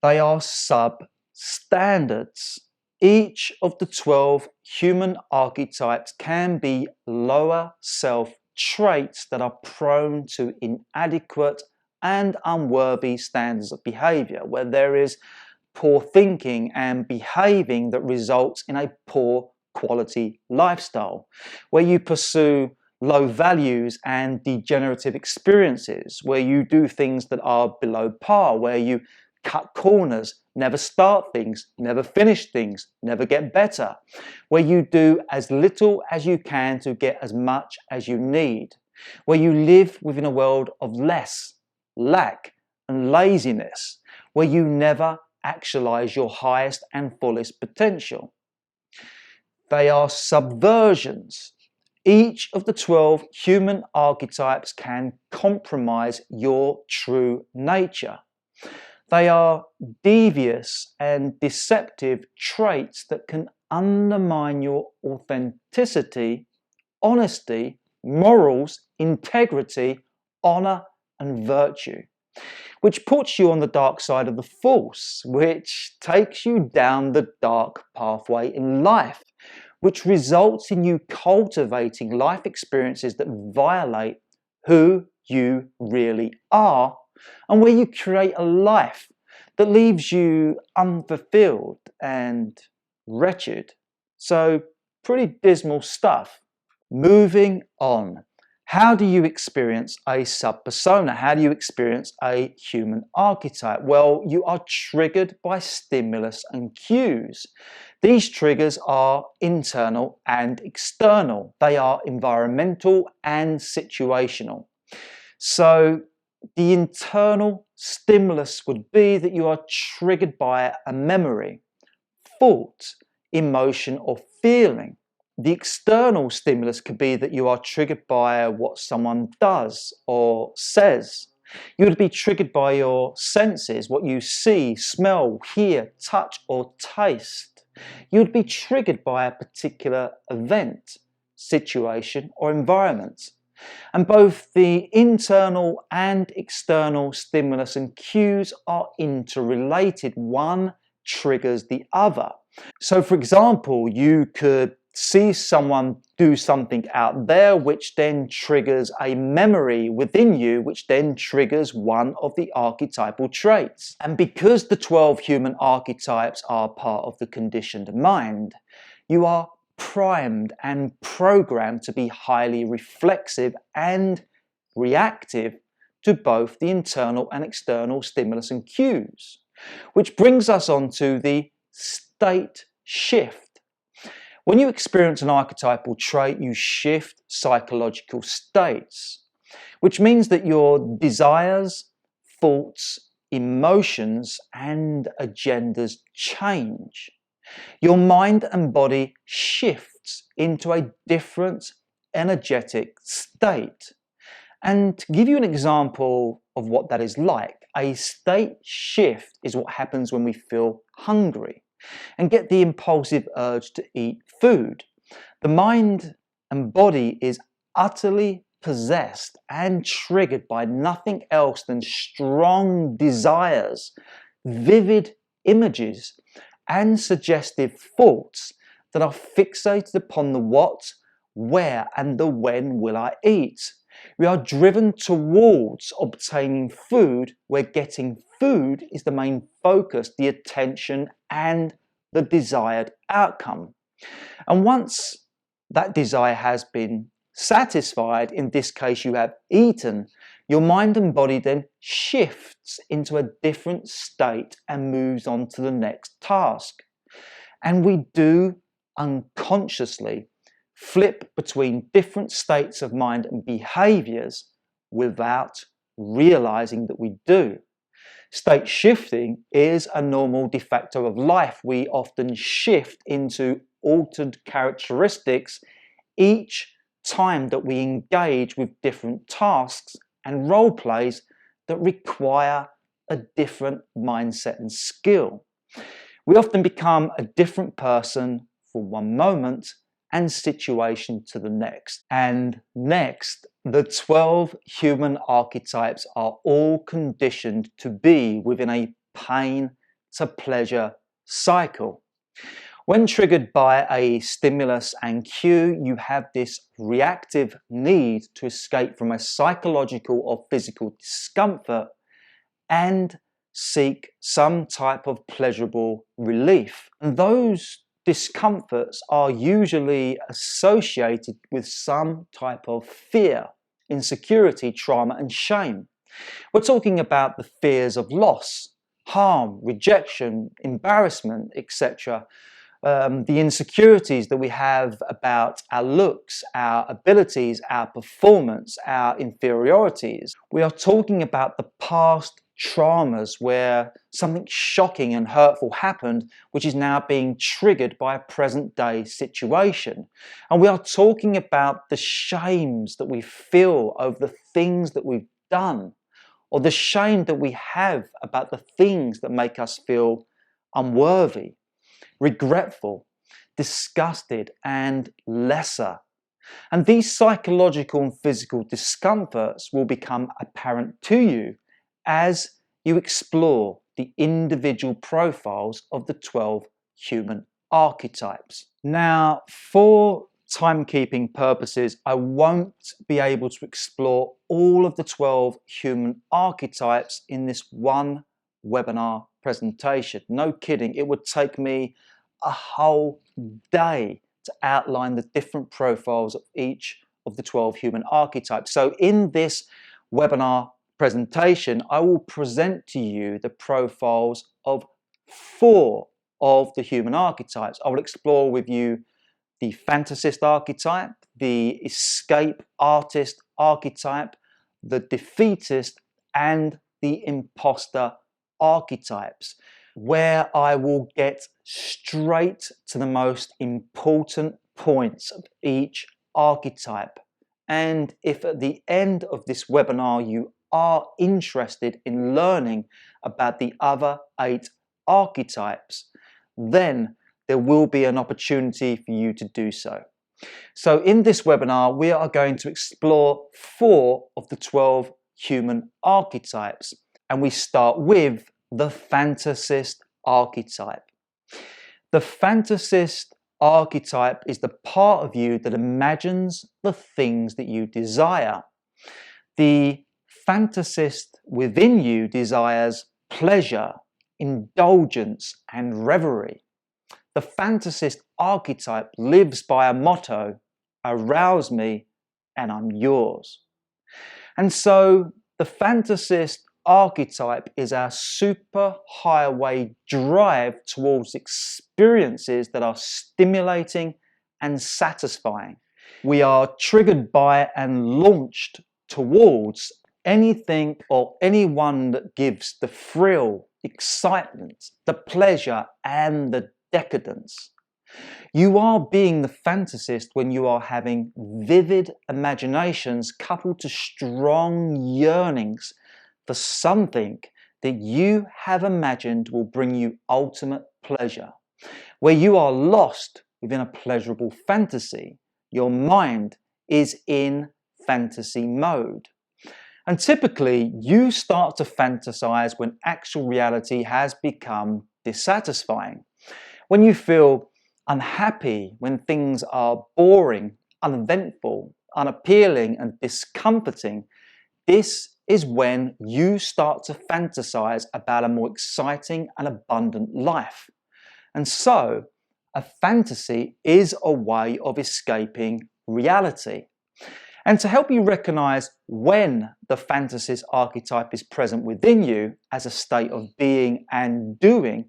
they are substandards. Each of the 12 human archetypes can be lower self traits that are prone to inadequate and unworthy standards of behavior, where there is poor thinking and behaving that results in a poor quality lifestyle, where you pursue low values and degenerative experiences, where you do things that are below par, where you cut corners, never start things, never finish things, never get better, where you do as little as you can to get as much as you need, where you live within a world of less, lack, and laziness, where you never actualize your highest and fullest potential. They are subversions. Each of the 12 human archetypes can compromise your true nature. They are devious and deceptive traits that can undermine your authenticity, honesty, morals, integrity, honor, and virtue, which puts you on the dark side of the force, which takes you down the dark pathway in life, which results in you cultivating life experiences that violate who you really are, and where you create a life that leaves you unfulfilled and wretched. So, pretty dismal stuff. Moving on. How do you experience a sub-persona? How do you experience a human archetype? Well, you are triggered by stimulus and cues. These triggers are internal and external. They are environmental and situational. So, the internal stimulus would be that you are triggered by a memory, thought, emotion, or feeling. The external stimulus could be that you are triggered by what someone does or says. You would be triggered by your senses, what you see, smell, hear, touch, or taste. You would be triggered by a particular event, situation, or environment. And both the internal and external stimulus and cues are interrelated. One triggers the other. So, for example, you could see someone do something out there, which then triggers a memory within you, which then triggers one of the archetypal traits. And because the 12 human archetypes are part of the conditioned mind, you are primed and programmed to be highly reflexive and reactive to both the internal and external stimulus and cues. Which brings us on to the state shift. When you experience an archetypal trait, you shift psychological states, which means that your desires, thoughts, emotions, and agendas change. Your mind and body shifts into a different energetic state. And to give you an example of what that is like, a state shift is what happens when we feel hungry and get the impulsive urge to eat food. The mind and body is utterly possessed and triggered by nothing else than strong desires, vivid images, and suggestive thoughts that are fixated upon the what, where, and the when will I eat. We are driven towards obtaining food, where getting food is the main focus, the attention, and the desired outcome. And once that desire has been satisfied, in this case you have eaten, your mind and body then shifts into a different state and moves on to the next task. And we do unconsciously flip between different states of mind and behaviors without realizing that we do. State shifting is a normal de facto of life. We often shift into altered characteristics each time that we engage with different tasks and role plays that require a different mindset and skill. We often become a different person for one moment and situation to the next. And next, the 12 human archetypes are all conditioned to be within a pain to pleasure cycle. When triggered by a stimulus and cue, you have this reactive need to escape from a psychological or physical discomfort and seek some type of pleasurable relief. And those discomforts are usually associated with some type of fear, insecurity, trauma, and shame. We're talking about the fears of loss, harm, rejection, embarrassment, etc. The insecurities that we have about our looks, our abilities, our performance, our inferiorities. We are talking about the past traumas where something shocking and hurtful happened, which is now being triggered by a present day situation. And we are talking about the shames that we feel over the things that we've done, or the shame that we have about the things that make us feel unworthy, regretful, disgusted, and lesser. And these psychological and physical discomforts will become apparent to you as you explore the individual profiles of the 12 human archetypes. Now, for timekeeping purposes, I won't be able to explore all of the 12 human archetypes in this one webinar presentation. No kidding, it would take me a whole day to outline the different profiles of each of the 12 human archetypes. So in this webinar presentation, I will present to you the profiles of 4 of the human archetypes. I will explore with you the FANTASIST archetype, the escape artist archetype, the defeatist, and the imposter archetypes, where I will get straight to the most important points of each archetype. And if at the end of this webinar you are interested in learning about the other 8 archetypes, then there will be an opportunity for you to do so. So in this webinar, we are going to explore 4 of the 12 human archetypes, and we start with the FANTASIST archetype. The FANTASIST archetype is the part of you that imagines the things that you desire. The fantasist within you desires pleasure, indulgence, and reverie. The fantasist archetype lives by a motto, arouse me and I'm yours. And so the fantasist archetype is our super highway drive towards experiences that are stimulating and satisfying. We are triggered by and launched towards anything or anyone that gives the thrill, excitement, the pleasure, and the decadence. You are being the fantasist when you are having vivid imaginations coupled to strong yearnings for something that you have imagined will bring you ultimate pleasure. Where you are lost within a pleasurable fantasy, your mind is in fantasy mode. And typically, you start to fantasize when actual reality has become dissatisfying. When you feel unhappy, when things are boring, uneventful, unappealing, and discomforting, this is when you start to fantasize about a more exciting and abundant life. And so, a fantasy is a way of escaping reality. And to help you recognize when the fantasist archetype is present within you as a state of being and doing,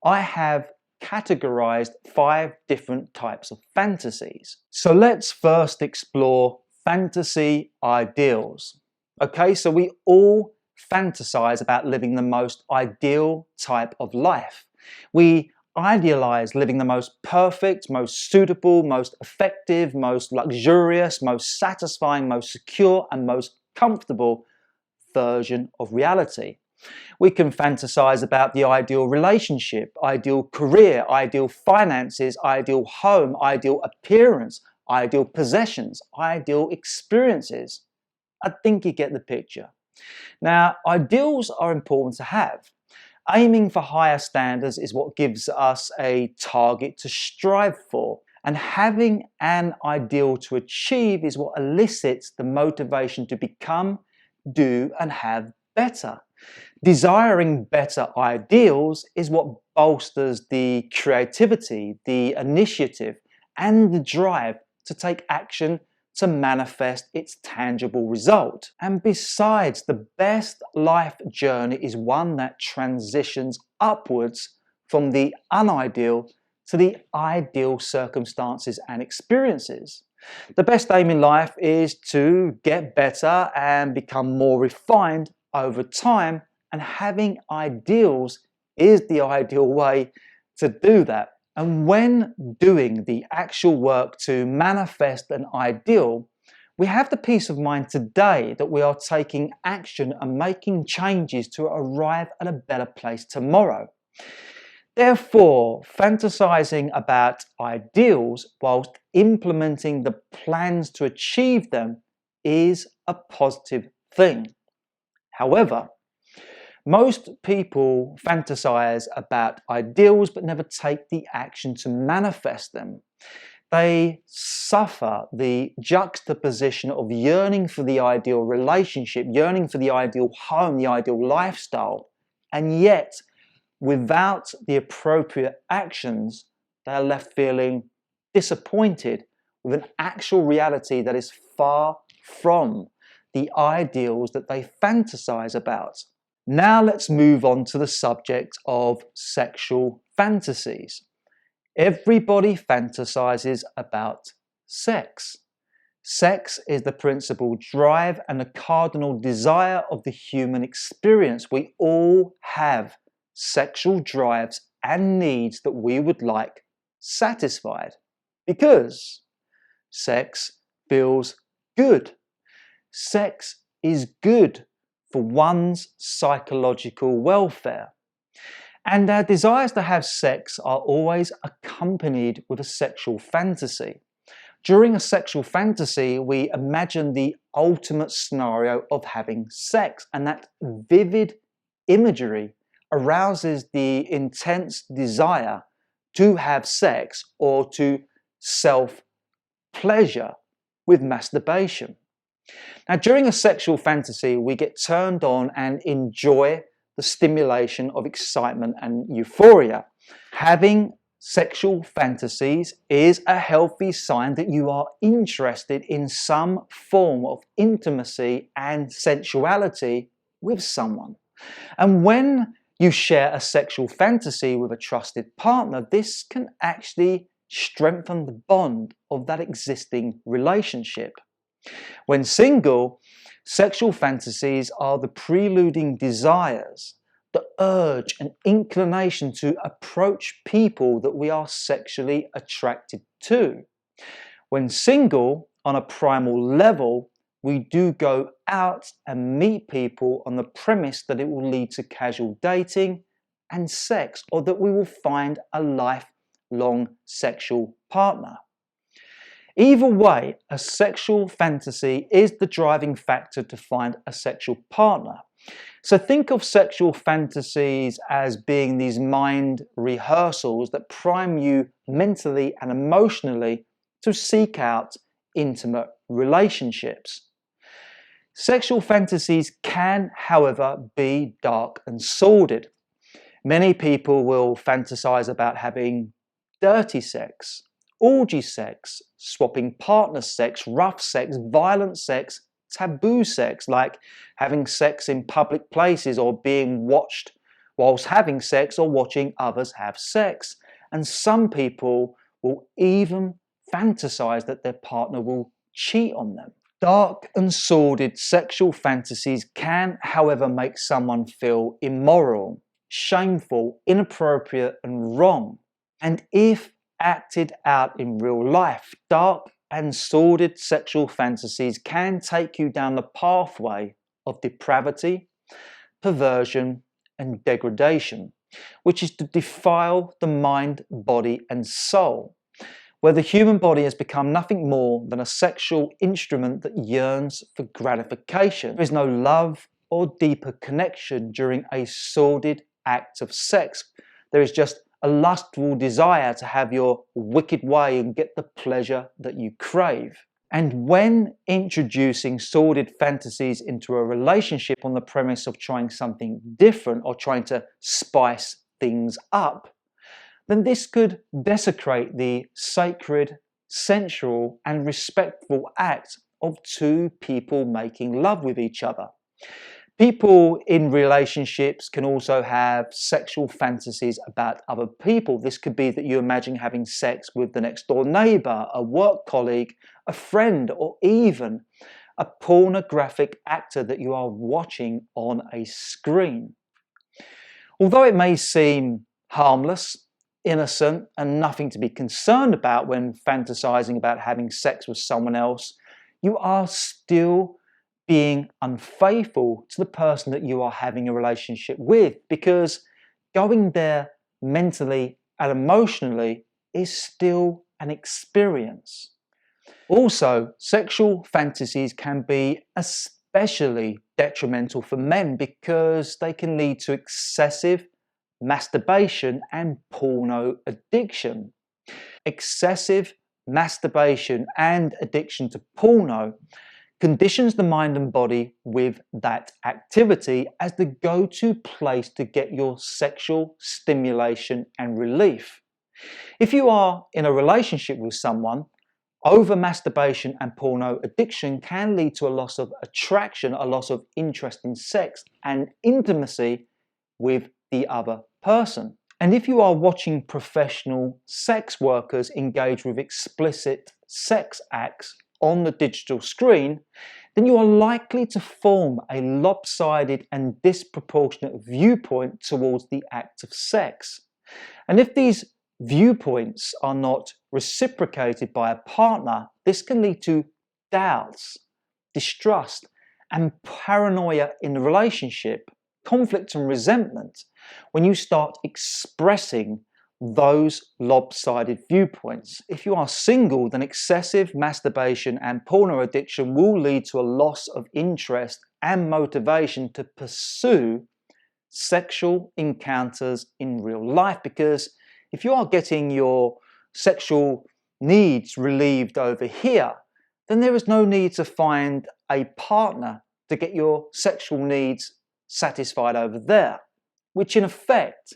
I have categorized 5 different types of fantasies. So let's first explore fantasy ideals. Okay, so we all fantasize about living the most ideal type of life. We idealize living the most perfect, most suitable, most effective, most luxurious, most satisfying, most secure, and most comfortable version of reality. We can fantasize about the ideal relationship, ideal career, ideal finances, ideal home, ideal appearance, ideal possessions, ideal experiences. I think you get the picture. Now, ideals are important to have. Aiming for higher standards is what gives us a target to strive for. And having an ideal to achieve is what elicits the motivation to become, do, and have better. Desiring better ideals is what bolsters the creativity, the initiative, and the drive to take action to manifest its tangible result. And besides, the best life journey is one that transitions upwards from the unideal to the ideal circumstances and experiences. The best aim in life is to get better and become more refined over time, and having ideals is the ideal way to do that. And when doing the actual work to manifest an ideal, we have the peace of mind today that we are taking action and making changes to arrive at a better place tomorrow. Therefore, fantasizing about ideals whilst implementing the plans to achieve them is a positive thing. However, most people fantasize about ideals but never take the action to manifest them. They suffer the juxtaposition of yearning for the ideal relationship, yearning for the ideal home, the ideal lifestyle, and yet without the appropriate actions, they are left feeling disappointed with an actual reality that is far from the ideals that they fantasize about. Now let's move on to the subject of sexual fantasies. Everybody fantasizes about sex. Sex is the principal drive and the cardinal desire of the human experience. We all have sexual drives and needs that we would like satisfied because sex feels good. Sex is good for one's psychological welfare. And our desires to have sex are always accompanied with a sexual fantasy. During a sexual fantasy, we imagine the ultimate scenario of having sex, and that vivid imagery arouses the intense desire to have sex or to self-pleasure with masturbation. Now, during a sexual fantasy, we get turned on and enjoy the stimulation of excitement and euphoria. Having sexual fantasies is a healthy sign that you are interested in some form of intimacy and sensuality with someone. And when you share a sexual fantasy with a trusted partner, this can actually strengthen the bond of that existing relationship. When single, sexual fantasies are the preluding desires, the urge and inclination to approach people that we are sexually attracted to. When single, on a primal level, we do go out and meet people on the premise that it will lead to casual dating and sex, or that we will find a lifelong sexual partner. Either way, a sexual fantasy is the driving factor to find a sexual partner. So think of sexual fantasies as being these mind rehearsals that prime you mentally and emotionally to seek out intimate relationships. Sexual fantasies can, however, be dark and sordid. Many people will fantasize about having dirty sex, orgy sex, swapping partner sex, rough sex, violent sex, taboo sex, like having sex in public places or being watched whilst having sex or watching others have sex. And some people will even fantasize that their partner will cheat on them. Dark and sordid sexual fantasies can, however, make someone feel immoral, shameful, inappropriate, and wrong. And if acted out in real life, dark and sordid sexual fantasies can take you down the pathway of depravity, perversion, and degradation, which is to defile the mind, body, and soul, where the human body has become nothing more than a sexual instrument that yearns for gratification. There is no love or deeper connection during a sordid act of sex. There is just a lustful desire to have your wicked way and get the pleasure that you crave. And when introducing sordid fantasies into a relationship on the premise of trying something different or trying to spice things up, then this could desecrate the sacred, sensual, and respectful act of two people making love with each other. People in relationships can also have sexual fantasies about other people. This could be that you imagine having sex with the next door neighbor, a work colleague, a friend, or even a pornographic actor that you are watching on a screen. Although it may seem harmless, innocent, and nothing to be concerned about when fantasizing about having sex with someone else, you are still being unfaithful to the person that you are having a relationship with, because going there mentally and emotionally is still an experience. Also, sexual fantasies can be especially detrimental for men because they can lead to excessive masturbation and porno addiction. Excessive masturbation and addiction to porno conditions the mind and body with that activity as the go-to place to get your sexual stimulation and relief. If you are in a relationship with someone, over masturbation and porno addiction can lead to a loss of attraction, a loss of interest in sex and intimacy with the other person. And if you are watching professional sex workers engage with explicit sex acts on the digital screen, then you are likely to form a lopsided and disproportionate viewpoint towards the act of sex. And if these viewpoints are not reciprocated by a partner, this can lead to doubts, distrust, and paranoia in the relationship, conflict and resentment when you start expressing those lopsided viewpoints. If you are single, then excessive masturbation and porno addiction will lead to a loss of interest and motivation to pursue sexual encounters in real life, because If you are getting your sexual needs relieved over here, then there is no need to find a partner to get your sexual needs satisfied over there, which in effect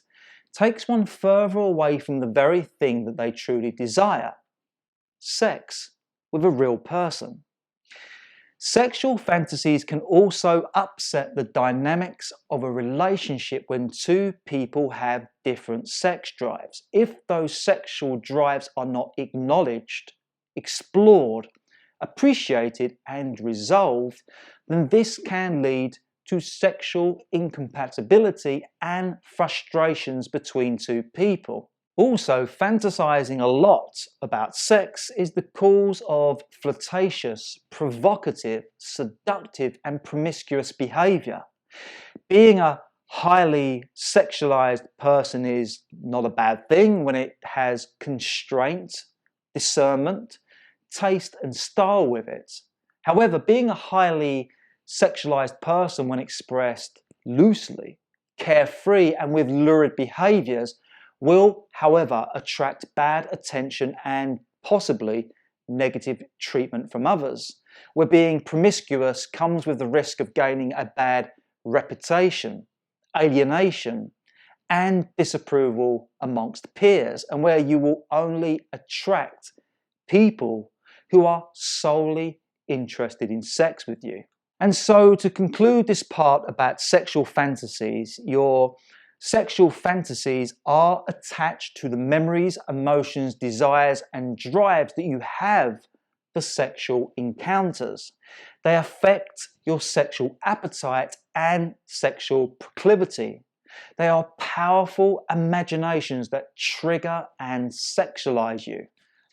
takes one further away from the very thing that they truly desire: sex with a real person. Sexual fantasies can also upset the dynamics of a relationship when two people have different sex drives. If those sexual drives are not acknowledged, explored, appreciated, and resolved, then this can lead to sexual incompatibility and frustrations between two people. Also, fantasizing a lot about sex is the cause of flirtatious, provocative, seductive, and promiscuous behavior. Being a highly sexualized person is not a bad thing when it has constraint, discernment, taste, and style with it. However, being a highly sexualized person when expressed loosely, carefree, and with lurid behaviors will, however, attract bad attention and possibly negative treatment from others, where being promiscuous comes with the risk of gaining a bad reputation, alienation, and disapproval amongst peers, and where you will only attract people who are solely interested in sex with you. And so, to conclude this part about sexual fantasies, your sexual fantasies are attached to the memories, emotions, desires, and drives that you have for sexual encounters. They affect your sexual appetite and sexual proclivity. They are powerful imaginations that trigger and sexualize you.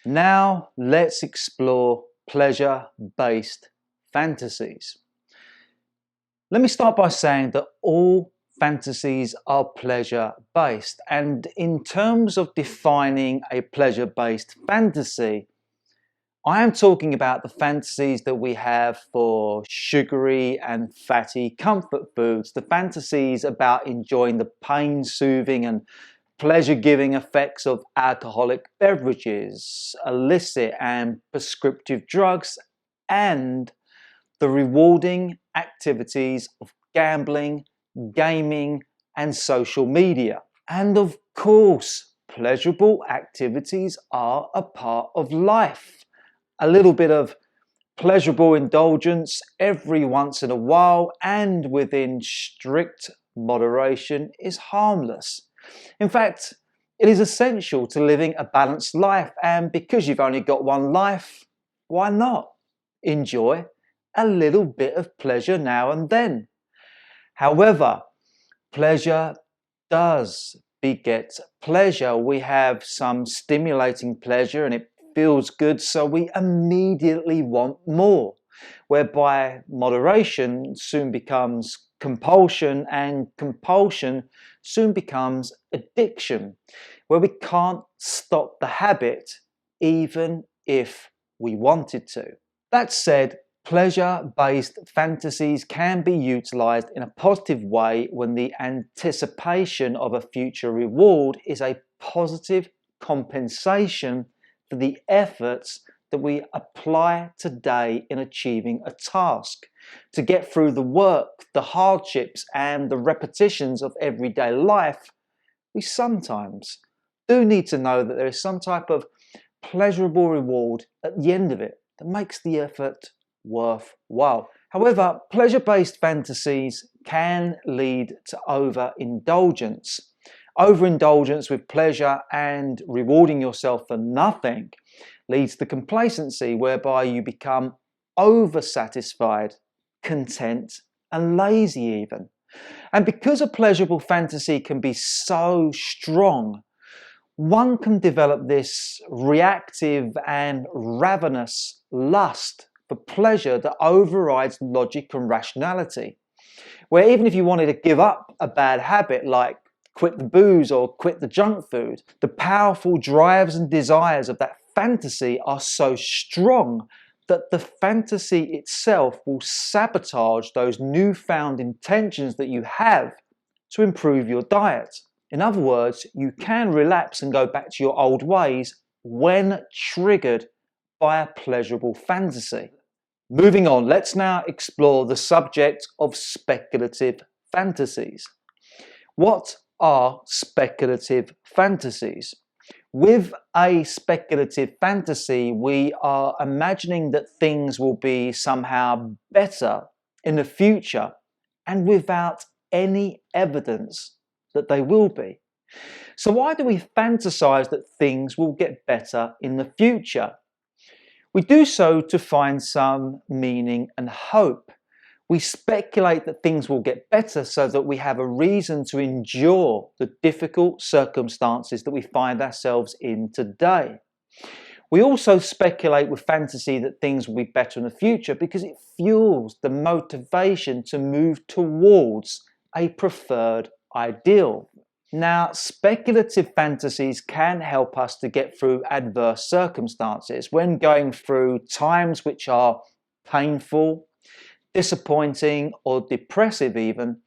Now, let's explore pleasure-based fantasies. Let me start by saying that all fantasies are pleasure-based, and in terms of defining a pleasure-based fantasy, I am talking about the fantasies that we have for sugary and fatty comfort foods, the fantasies about enjoying the pain-soothing and pleasure-giving effects of alcoholic beverages, illicit and prescriptive drugs, and the rewarding activities of gambling, gaming, and social media. And of course, pleasurable activities are a part of life. A little bit of pleasurable indulgence every once in a while and within strict moderation is harmless. In fact, it is essential to living a balanced life, and because you've only got one life, why not enjoy a little bit of pleasure now and then? However, pleasure does beget pleasure. We have some stimulating pleasure and it feels good, so we immediately want more, whereby moderation soon becomes compulsion, and compulsion soon becomes addiction, where we can't stop the habit even if we wanted to. That said, pleasure-based fantasies can be utilized in a positive way when the anticipation of a future reward is a positive compensation for the efforts that we apply today in achieving a task. To get through the work, the hardships, and the repetitions of everyday life, we sometimes do need to know that there is some type of pleasurable reward at the end of it that makes the effort worthwhile. However, pleasure-based fantasies can lead to overindulgence. Overindulgence with pleasure and rewarding yourself for nothing leads to complacency, whereby you become oversatisfied, content, and lazy even. And because a pleasurable fantasy can be so strong, one can develop this reactive and ravenous lust for pleasure that overrides logic and rationality, where even if you wanted to give up a bad habit like quit the booze or quit the junk food, the powerful drives and desires of that fantasy are so strong that the fantasy itself will sabotage those newfound intentions that you have to improve your diet. In other words, you can relapse and go back to your old ways when triggered by a pleasurable fantasy. Moving on, let's now explore the subject of speculative fantasies. What are speculative fantasies? With a speculative fantasy, we are imagining that things will be somehow better in the future and without any evidence that they will be. So why do we fantasize that things will get better in the future? We do so to find some meaning and hope. We speculate that things will get better so that we have a reason to endure the difficult circumstances that we find ourselves in today. We also speculate with fantasy that things will be better in the future because it fuels the motivation to move towards a preferred ideal. Now, speculative fantasies can help us to get through adverse circumstances when going through times which are painful, disappointing, or depressive even.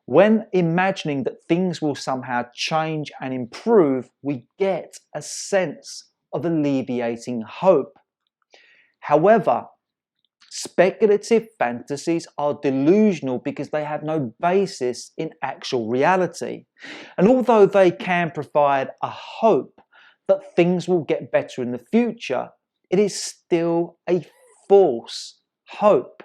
When imagining that things will somehow change and improve, we get a sense of alleviating hope. However, speculative fantasies are delusional because they have no basis in actual reality. And although they can provide a hope that things will get better in the future, it is still a false hope.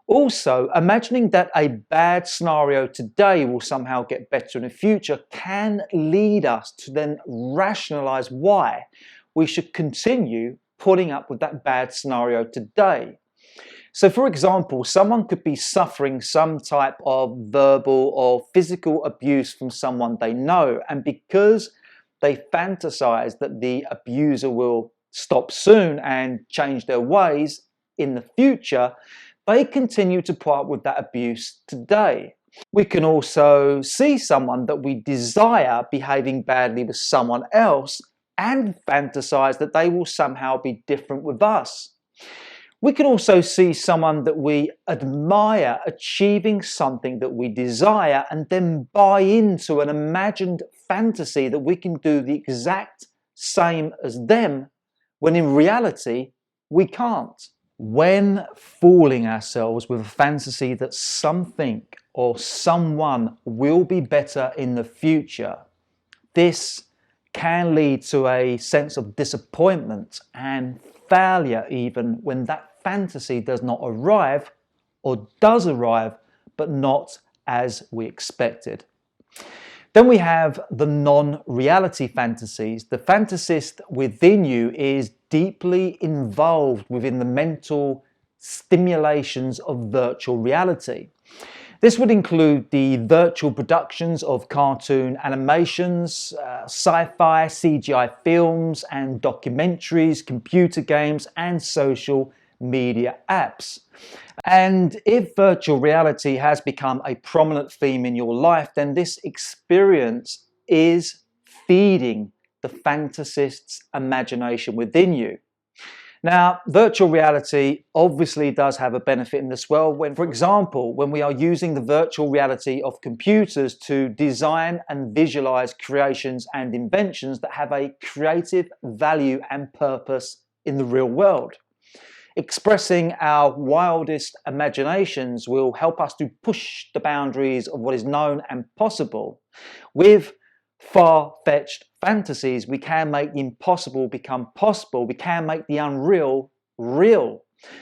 Also, imagining that a bad scenario today will somehow get better in the future can lead us to then rationalize why we should continue putting up with that bad scenario today. So, for example, someone could be suffering some type of verbal or physical abuse from someone they know, and because they fantasize that the abuser will stop soon and change their ways in the future, they continue to put up with that abuse today. We can also see someone that we desire behaving badly with someone else and fantasize that they will somehow be different with us. We can also see someone that we admire achieving something that we desire and then buy into an imagined fantasy that we can do the exact same as them, when in reality we can't. When fooling ourselves with a fantasy that something or someone will be better in the future, this can lead to a sense of disappointment and failure even when that fantasy does not arrive, or does arrive but not as we expected. Then we have the non-reality fantasies. The fantasist within you is deeply involved within the mental stimulations of virtual reality. This would include the virtual productions of cartoon animations, sci-fi, CGI films and documentaries, computer games and social media apps. And if virtual reality has become a prominent theme in your life, then this experience is feeding the fantasist's imagination within you. Now, virtual reality obviously does have a benefit in this world when, for example, when we are using the virtual reality of computers to design and visualize creations and inventions that have a creative value and purpose in the real world. Expressing our wildest imaginations will help us to push the boundaries of what is known and possible. With far-fetched fantasies, we can make the impossible become possible. We can make the unreal real.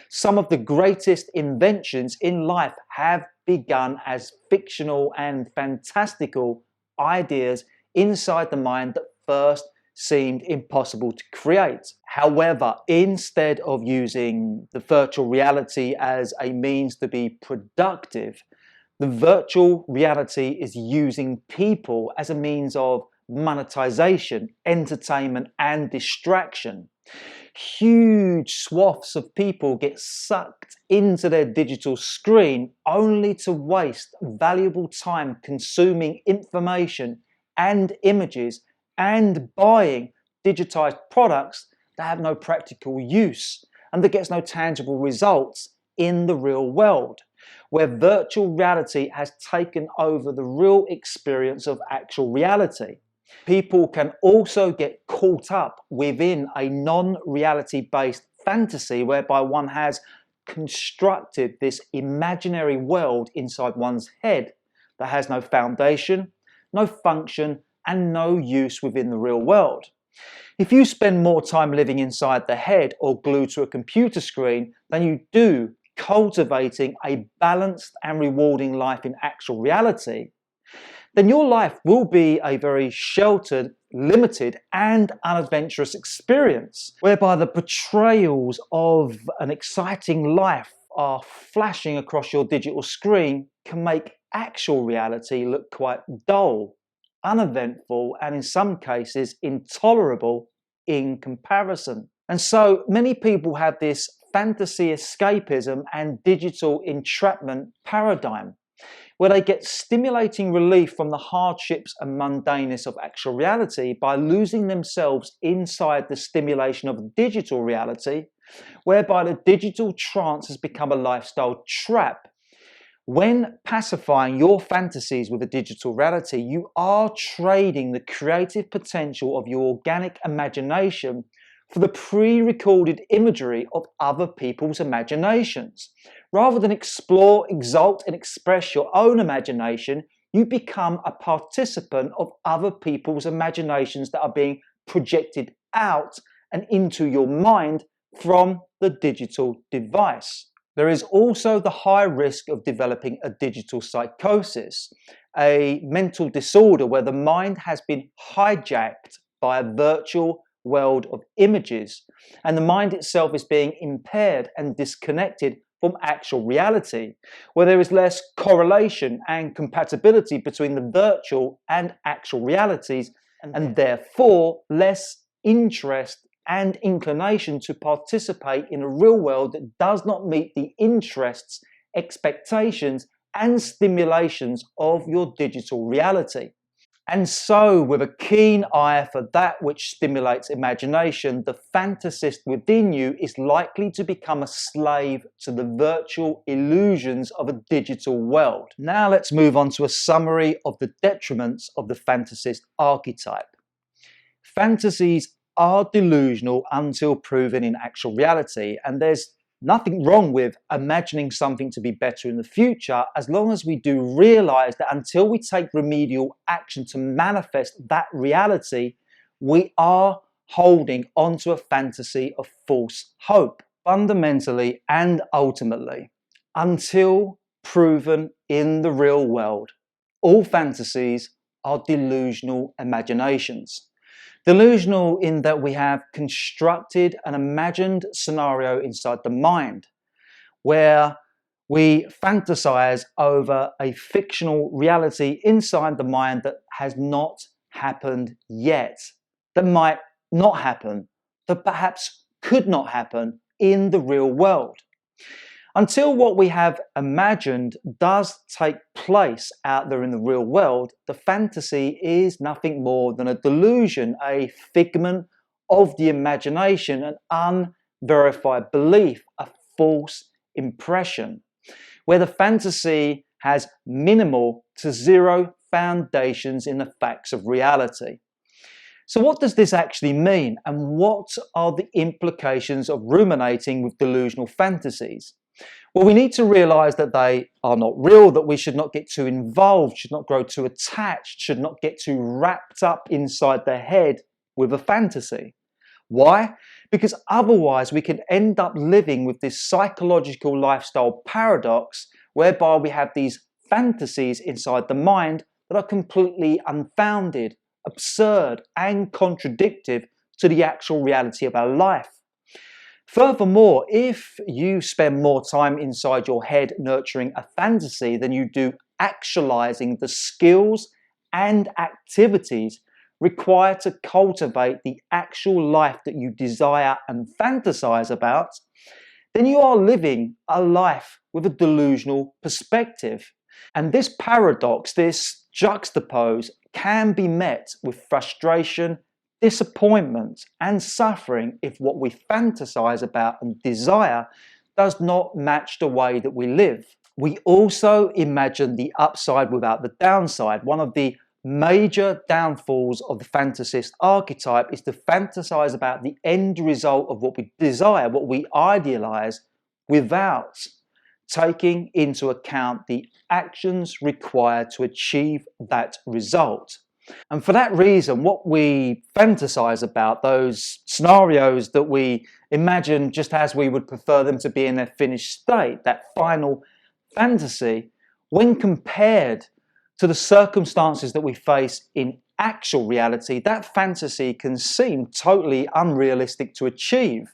Some of the greatest inventions in life have begun as fictional and fantastical ideas inside the mind that first seemed impossible to create. However, instead of using the virtual reality as a means to be productive, the virtual reality is using people as a means of monetization, entertainment, and distraction. Huge swaths of people get sucked into their digital screen only to waste valuable time consuming information and images and buying digitized products that have no practical use and that gets no tangible results in the real world. where virtual reality has taken over the real experience of actual reality. People can also get caught up within a non-reality based fantasy whereby one has constructed this imaginary world inside one's head that has no foundation, no function, and no use within the real world. If you spend more time living inside the head or glued to a computer screen than you do cultivating a balanced and rewarding life in actual reality, then your life will be a very sheltered, limited, and unadventurous experience, whereby the portrayals of an exciting life are flashing across your digital screen can make actual reality look quite dull, uneventful, and in some cases intolerable in comparison. And so many people have this fantasy escapism and digital entrapment paradigm, where they get stimulating relief from the hardships and mundaneness of actual reality by losing themselves inside the stimulation of digital reality, whereby the digital trance has become a lifestyle trap. When pacifying your fantasies with a digital reality, you are trading the creative potential of your organic imagination for the pre-recorded imagery of other people's imaginations. Rather than explore, exalt, and express your own imagination, you become a participant of other people's imaginations that are being projected out and into your mind from the digital device. There is also the high risk of developing a digital psychosis, a mental disorder where the mind has been hijacked by a virtual world of images, and the mind itself is being impaired and disconnected from actual reality, where there is less correlation and compatibility between the virtual and actual realities, and therefore less interest and inclination to participate in a real world that does not meet the interests, expectations, and stimulations of your digital reality. And so, with a keen eye for that which stimulates imagination, the fantasist within you is likely to become a slave to the virtual illusions of a digital world. Now let's move on to a summary of the detriments of the fantasist archetype. Fantasies are delusional until proven in actual reality, and there's nothing wrong with imagining something to be better in the future, as long as we do realize that until we take remedial action to manifest that reality, we are holding onto a fantasy of false hope. Fundamentally and ultimately, until proven in the real world, all fantasies are delusional imaginations. Delusional in that we have constructed an imagined scenario inside the mind where we fantasize over a fictional reality inside the mind that has not happened yet, that might not happen, that perhaps could not happen in the real world. Until what we have imagined does take place out there in the real world, the fantasy is nothing more than a delusion, a figment of the imagination, an unverified belief, a false impression, where the fantasy has minimal to zero foundations in the facts of reality. So what does this actually mean, and what are the implications of ruminating with delusional fantasies? Well, we need to realize that they are not real, that we should not get too involved, should not grow too attached, should not get too wrapped up inside the head with a fantasy. Why? Because otherwise we can end up living with this psychological lifestyle paradox whereby we have these fantasies inside the mind that are completely unfounded, absurd, and contradictory to the actual reality of our life. Furthermore, if you spend more time inside your head nurturing a fantasy than you do actualizing the skills and activities required to cultivate the actual life that you desire and fantasize about, then you are living a life with a delusional perspective. And this paradox, this juxtapose, can be met with frustration, disappointment, and suffering if what we fantasize about and desire does not match the way that we live. We also imagine the upside without the downside. One of the major downfalls of the fantasist archetype is to fantasize about the end result of what we desire, what we idealize, without taking into account the actions required to achieve that result. And for that reason, what we fantasize about, those scenarios that we imagine just as we would prefer them to be in their finished state, that final fantasy, when compared to the circumstances that we face in actual reality, that fantasy can seem totally unrealistic to achieve,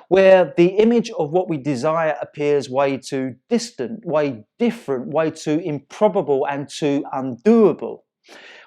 where the image of what we desire appears way too distant, way different, way too improbable and too undoable.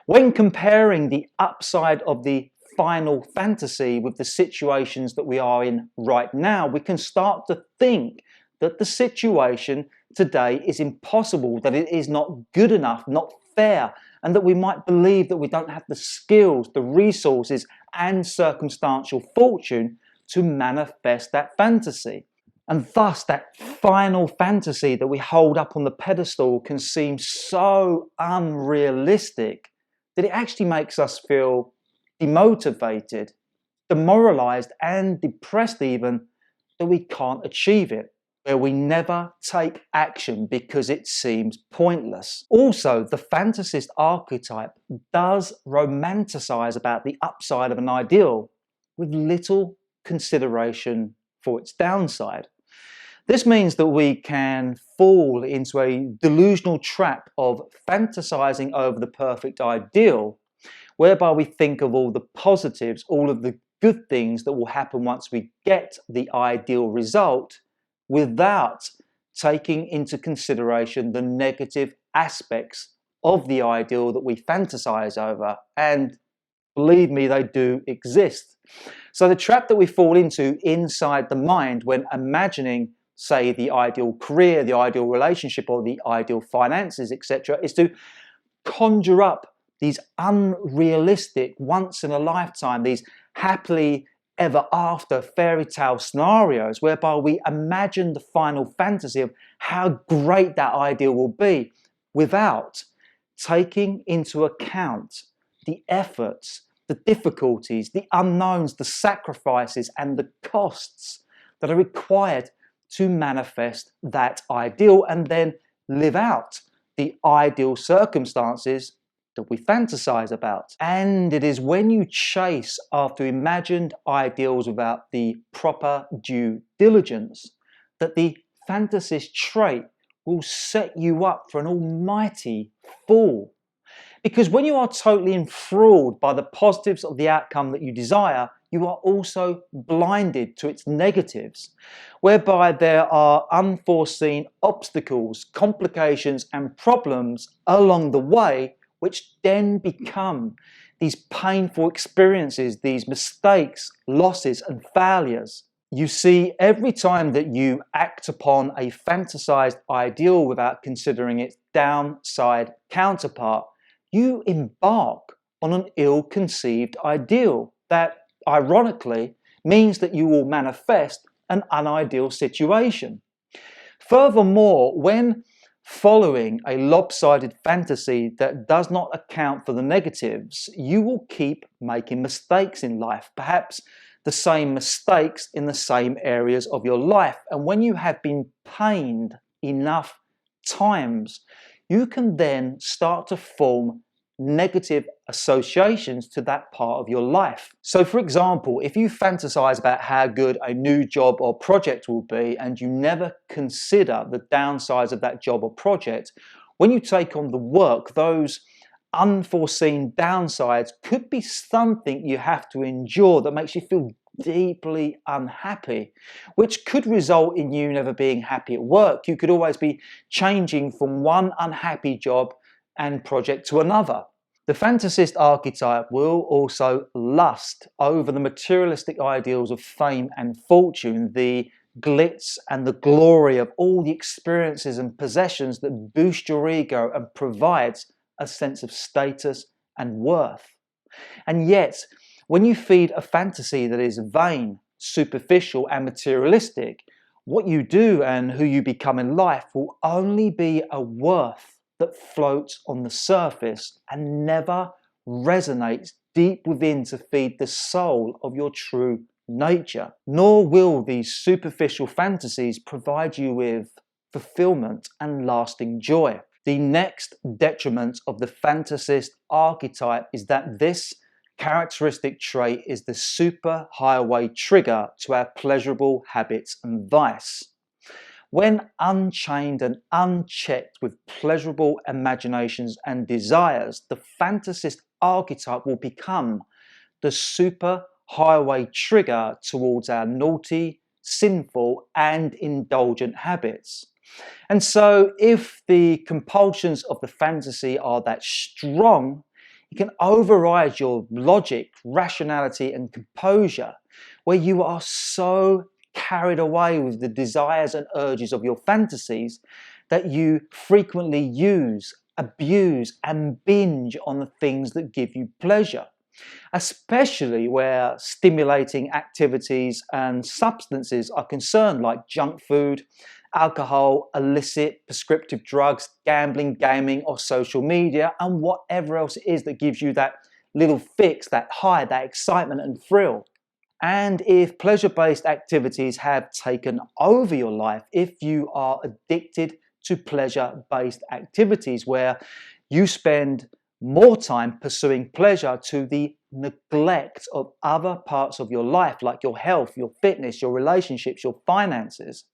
When comparing the upside of the final fantasy with the situations that we are in right now, we can start to think that the situation today is impossible, that it is not good enough, not fair, and that we might believe that we don't have the skills, the resources, and circumstantial fortune to manifest that fantasy. And thus, that final fantasy that we hold up on the pedestal can seem so unrealistic that it actually makes us feel demotivated, demoralized, and depressed even that we can't achieve it, where we never take action because it seems pointless. Also, the fantasist archetype does romanticize about the upside of an ideal with little consideration for its downside. This means that we can fall into a delusional trap of fantasizing over the perfect ideal, whereby we think of all the positives, all of the good things that will happen once we get the ideal result, without taking into consideration the negative aspects of the ideal that we fantasize over. And believe me, they do exist. So the trap that we fall into inside the mind when imagining, say, the ideal career, the ideal relationship, or the ideal finances, etc., is to conjure up these unrealistic, once in a lifetime, these happily ever after fairy tale scenarios whereby we imagine the final fantasy of how great that ideal will be without taking into account the efforts, the difficulties, the unknowns, the sacrifices, and the costs that are required to manifest that ideal and then live out the ideal circumstances that we fantasize about. And it is when you chase after imagined ideals without the proper due diligence that the fantasist trait will set you up for an almighty fall. Because when you are totally enthralled by the positives of the outcome that you desire, you are also blinded to its negatives, whereby there are unforeseen obstacles, complications, and problems along the way, which then become these painful experiences, these mistakes, losses, and failures. You see, every time that you act upon a fantasized ideal without considering its downside counterpart, you embark on an ill-conceived ideal that, ironically, means that you will manifest an unideal situation. Furthermore, when following a lopsided fantasy that does not account for the negatives, you will keep making mistakes in life, perhaps the same mistakes in the same areas of your life. And when you have been pained enough times, you can then start to form negative associations to that part of your life. So for example, if you fantasize about how good a new job or project will be and you never consider the downsides of that job or project, when you take on the work, those unforeseen downsides could be something you have to endure that makes you feel deeply unhappy, which could result in you never being happy at work. You could always be changing from one unhappy job and project to another. The fantasist archetype will also lust over the materialistic ideals of fame and fortune, the glitz and the glory of all the experiences and possessions that boost your ego and provides a sense of status and worth. And yet, when you feed a fantasy that is vain, superficial, and materialistic, What you do and who you become in life will only be a worth that floats on the surface and never resonates deep within to feed the soul of your true nature. Nor will these superficial fantasies provide you with fulfillment and lasting joy. The next detriment of the fantasist archetype is that this characteristic trait is the superhighway trigger to our pleasurable habits and vice. When unchained and unchecked with pleasurable imaginations and desires, the fantasist archetype will become the superhighway trigger towards our naughty, sinful, and indulgent habits. And so, if the compulsions of the fantasy are that strong, it can override your logic, rationality, and composure, where you are so carried away with the desires and urges of your fantasies that you frequently use, abuse, and binge on the things that give you pleasure, especially where stimulating activities and substances are concerned, like junk food, alcohol, illicit prescriptive drugs, gambling, gaming, or social media, and whatever else it is that gives you that little fix, that high, that excitement and thrill. And if pleasure-based activities have taken over your life, if you are addicted to pleasure-based activities where you spend more time pursuing pleasure to the neglect of other parts of your life, like your health, your fitness, your relationships, your finances,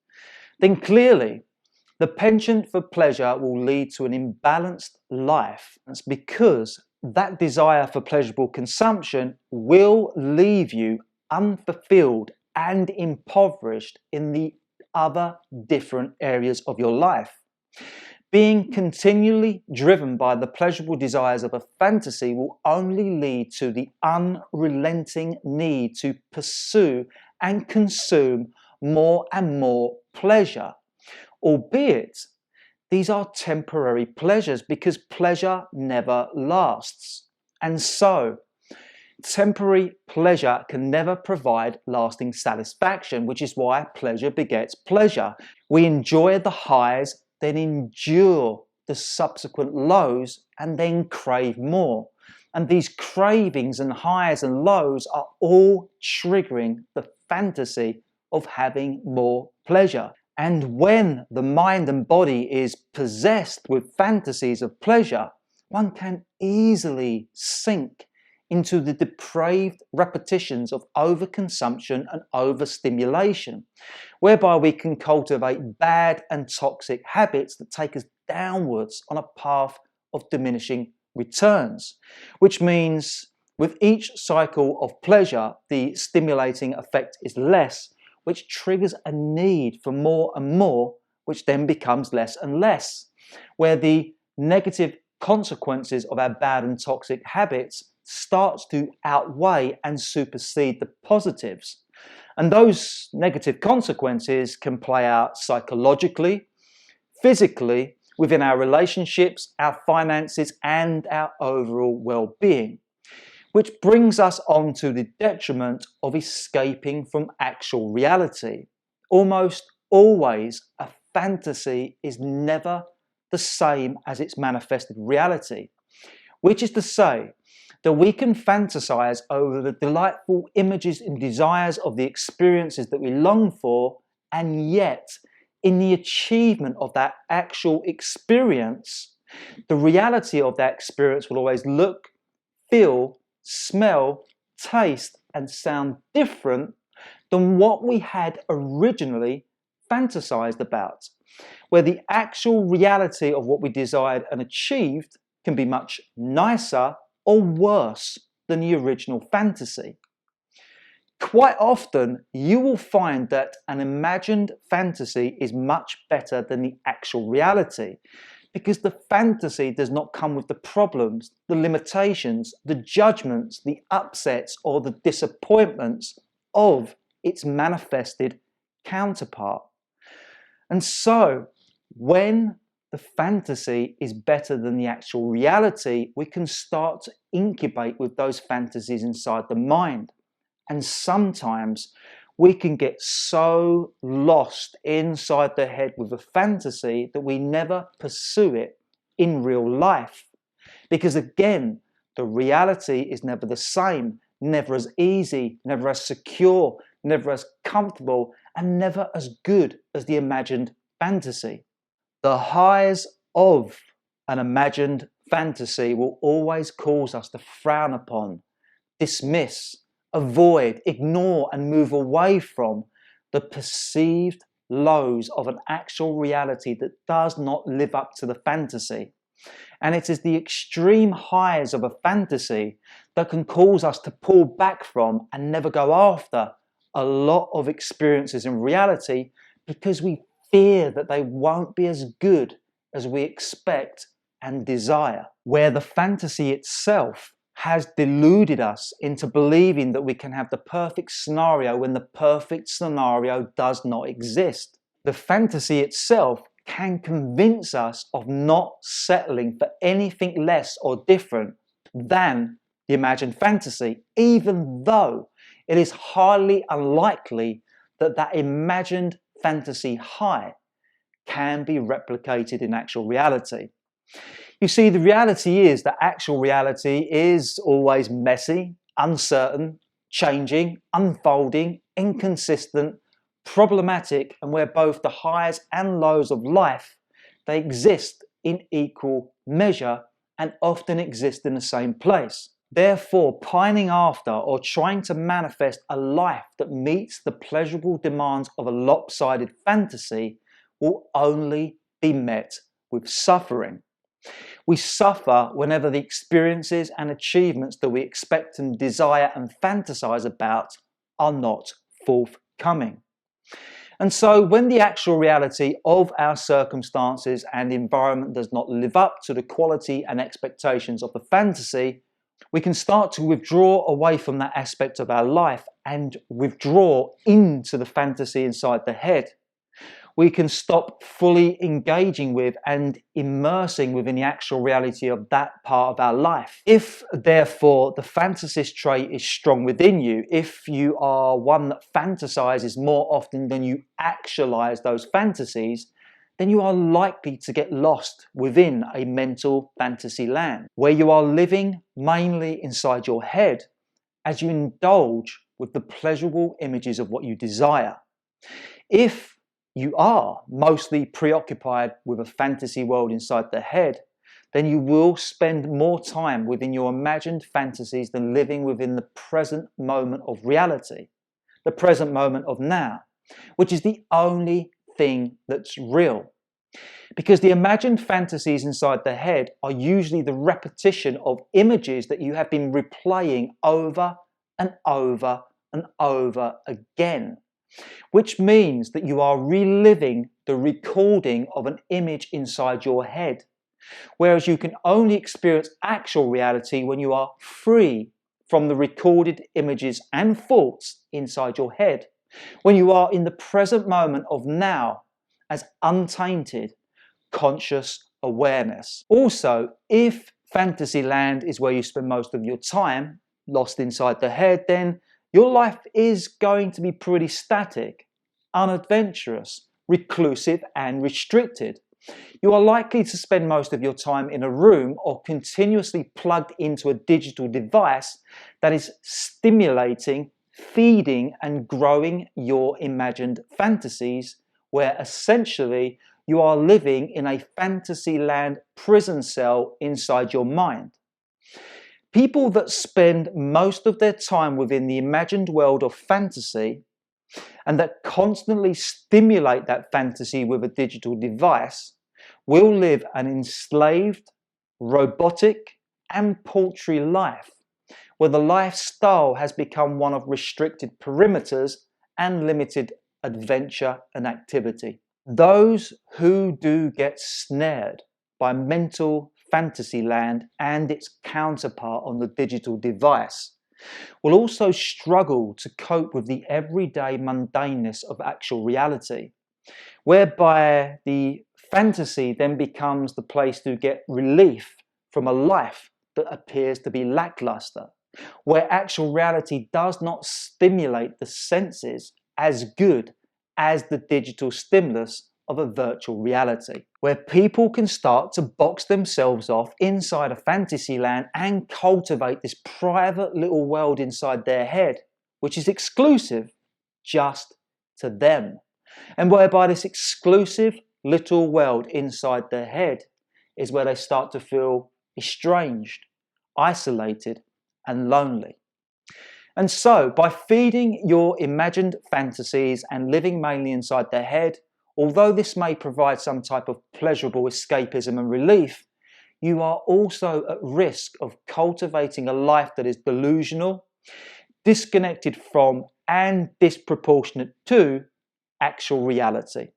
then clearly the penchant for pleasure will lead to an imbalanced life. That's because that desire for pleasurable consumption will leave you unfulfilled and impoverished in the other different areas of your life. Being continually driven by the pleasurable desires of a fantasy will only lead to the unrelenting need to pursue and consume more and more pleasure, albeit these are temporary pleasures, because pleasure never lasts. And so, temporary pleasure can never provide lasting satisfaction, which is why pleasure begets pleasure. We enjoy the highs, then endure the subsequent lows, and then crave more. And these cravings and highs and lows are all triggering the fantasy of having more pleasure. And when the mind and body is possessed with fantasies of pleasure, one can easily sink into the depraved repetitions of overconsumption and overstimulation, whereby we can cultivate bad and toxic habits that take us downwards on a path of diminishing returns, which means with each cycle of pleasure, the stimulating effect is less, which triggers a need for more and more, which then becomes less and less, where the negative consequences of our bad and toxic habits starts to outweigh and supersede the positives. And those negative consequences can play out psychologically, physically, within our relationships, our finances, and our overall well-being. Which brings us on to the detriment of escaping from actual reality. Almost always, a fantasy is never the same as its manifested reality, which is to say that we can fantasize over the delightful images and desires of the experiences that we long for, and yet in the achievement of that actual experience, the reality of that experience will always look, feel, smell, taste, and sound different than what we had originally fantasized about, where the actual reality of what we desired and achieved can be much nicer or worse than the original fantasy. Quite often, you will find that an imagined fantasy is much better than the actual reality, because the fantasy does not come with the problems, the limitations, the judgments, the upsets, or the disappointments of its manifested counterpart. And so, when the fantasy is better than the actual reality, we can start to incubate with those fantasies inside the mind. And sometimes we can get so lost inside the head with a fantasy that we never pursue it in real life. Because again, the reality is never the same, never as easy, never as secure, never as comfortable, and never as good as the imagined fantasy. The highs of an imagined fantasy will always cause us to frown upon, dismiss, avoid, ignore, and move away from the perceived lows of an actual reality that does not live up to the fantasy. And it is the extreme highs of a fantasy that can cause us to pull back from and never go after a lot of experiences in reality, because we fear that they won't be as good as we expect and desire. Where the fantasy itself has deluded us into believing that we can have the perfect scenario when the perfect scenario does not exist. The fantasy itself can convince us of not settling for anything less or different than the imagined fantasy, even though it is highly unlikely that that imagined fantasy high can be replicated in actual reality. You see, the reality is that actual reality is always messy, uncertain, changing, unfolding, inconsistent, problematic, and where both the highs and lows of life, they exist in equal measure and often exist in the same place. Therefore, pining after or trying to manifest a life that meets the pleasurable demands of a lopsided fantasy will only be met with suffering. We suffer whenever the experiences and achievements that we expect and desire and fantasize about are not forthcoming. And so when the actual reality of our circumstances and environment does not live up to the quality and expectations of the fantasy, we can start to withdraw away from that aspect of our life and withdraw into the fantasy inside the head. We can stop fully engaging with and immersing within the actual reality of that part of our life. If, therefore, the fantasist trait is strong within you, if you are one that fantasizes more often than you actualize those fantasies, then you are likely to get lost within a mental fantasy land, where you are living mainly inside your head as you indulge with the pleasurable images of what you desire. If you are mostly preoccupied with a fantasy world inside the head, then you will spend more time within your imagined fantasies than living within the present moment of reality, the present moment of now, which is the only thing that's real. Because the imagined fantasies inside the head are usually the repetition of images that you have been replaying over and over and over again, which means that you are reliving the recording of an image inside your head, whereas you can only experience actual reality when you are free from the recorded images and thoughts inside your head, when you are in the present moment of now as untainted conscious awareness. Also, if fantasy land is where you spend most of your time, lost inside the head, then your life is going to be pretty static, unadventurous, reclusive, and restricted. You are likely to spend most of your time in a room or continuously plugged into a digital device that is stimulating, feeding, and growing your imagined fantasies, where essentially you are living in a fantasy land prison cell inside your mind. People that spend most of their time within the imagined world of fantasy and that constantly stimulate that fantasy with a digital device will live an enslaved, robotic, and paltry life, where the lifestyle has become one of restricted perimeters and limited adventure and activity. Those who do get snared by mental fantasy land and its counterpart on the digital device will also struggle to cope with the everyday mundaneness of actual reality, whereby the fantasy then becomes the place to get relief from a life that appears to be lackluster, where actual reality does not stimulate the senses as good as the digital stimulus of a virtual reality, where people can start to box themselves off inside a fantasy land and cultivate this private little world inside their head, which is exclusive just to them, and whereby this exclusive little world inside their head is where they start to feel estranged, isolated, and lonely. And so, by feeding your imagined fantasies and living mainly inside their head, although this may provide some type of pleasurable escapism and relief, you are also at risk of cultivating a life that is delusional, disconnected from and disproportionate to actual reality.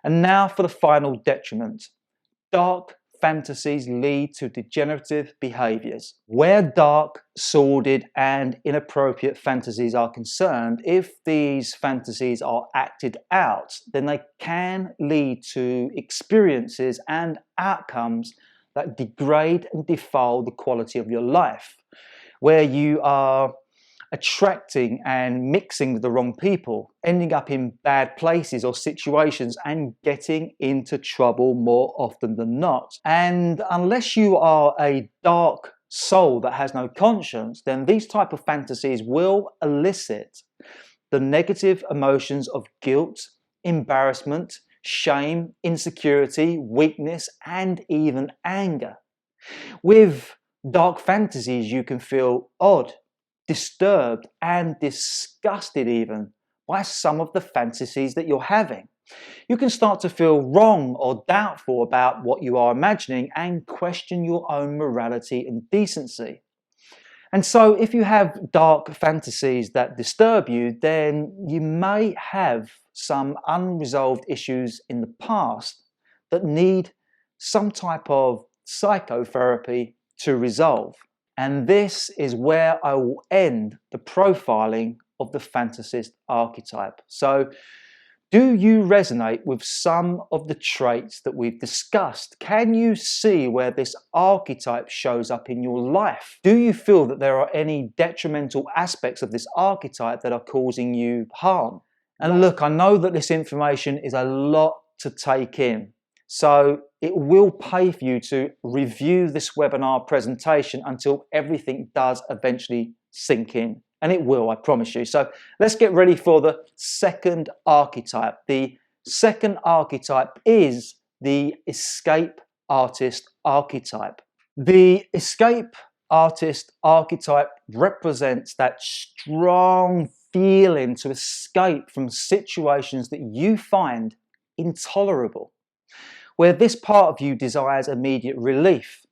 And now for the final detriment. Dark fantasies lead to degenerative behaviours. Where dark, sordid and inappropriate fantasies are concerned, if these fantasies are acted out, then they can lead to experiences and outcomes that degrade and defile the quality of your life, where you are attracting and mixing with the wrong people, ending up in bad places or situations and getting into trouble more often than not. And unless you are a dark soul that has no conscience, then these type of fantasies will elicit the negative emotions of guilt, embarrassment, shame, insecurity, weakness, and even anger. With dark fantasies, you can feel odd, disturbed and disgusted even by some of the fantasies that you're having. You can start to feel wrong or doubtful about what you are imagining and question your own morality and decency. And so if you have dark fantasies that disturb you, then you may have some unresolved issues in the past that need some type of psychotherapy to resolve. And this is where I will end the profiling of the fantasist archetype. So, do you resonate with some of the traits that we've discussed? Can you see where this archetype shows up in your life? Do you feel that there are any detrimental aspects of this archetype that are causing you harm? And look, I know that this information is a lot to take in. So it will pay for you to review this webinar presentation until everything does eventually sink in. And it will, I promise you. So let's get ready for the second archetype. The second archetype is the escape artist archetype. The escape artist archetype represents that strong feeling to escape from situations that you find intolerable, where this part of you desires immediate relief,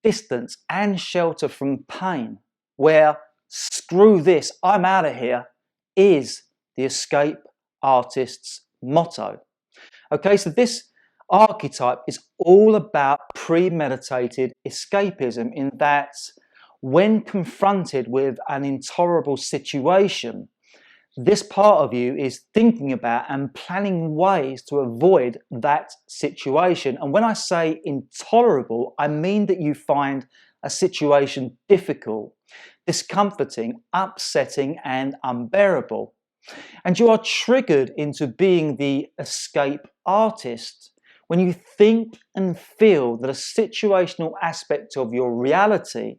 distance and shelter from pain, where screw this, I'm out of here, is the escape artist's motto. Okay, so this archetype is all about premeditated escapism, in that when confronted with an intolerable situation, this part of you is thinking about and planning ways to avoid that situation. And when I say intolerable, I mean that you find a situation difficult, discomforting, upsetting, and unbearable. And you are triggered into being the escape artist when you think and feel that a situational aspect of your reality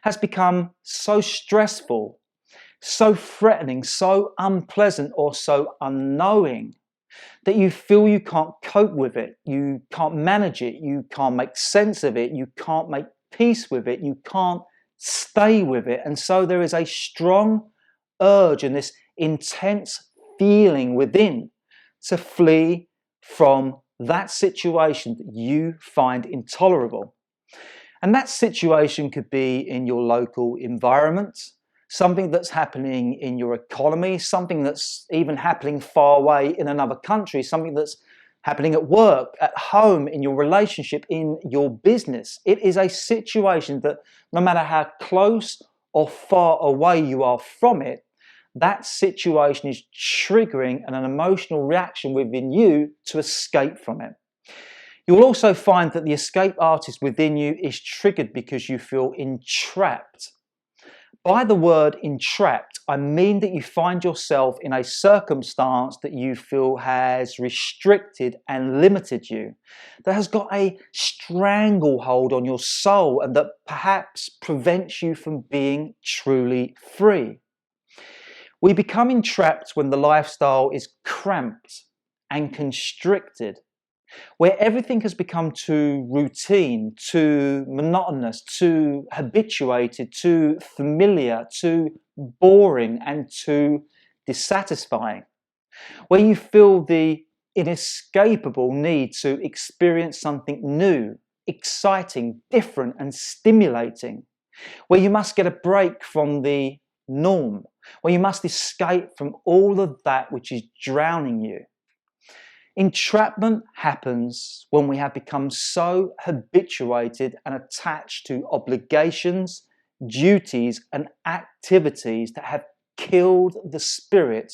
has become so stressful, so threatening, so unpleasant, or so unknowing that you feel you can't cope with it, you can't manage it, you can't make sense of it, you can't make peace with it, you can't stay with it. And so there is a strong urge and this intense feeling within to flee from that situation that you find intolerable. And that situation could be in your local environment, something that's happening in your economy, something that's even happening far away in another country, something that's happening at work, at home, in your relationship, in your business. It is a situation that no matter how close or far away you are from it, that situation is triggering an emotional reaction within you to escape from it. You will also find that the escape artist within you is triggered because you feel entrapped By the word entrapped, I mean that you find yourself in a circumstance that you feel has restricted and limited you, that has got a stranglehold on your soul and that perhaps prevents you from being truly free. We become entrapped when the lifestyle is cramped and constricted, where everything has become too routine, too monotonous, too habituated, too familiar, too boring, and too dissatisfying, where you feel the inescapable need to experience something new, exciting, different, and stimulating, where you must get a break from the norm, where you must escape from all of that which is drowning you. Entrapment happens when we have become so habituated and attached to obligations, duties, and activities that have killed the spirit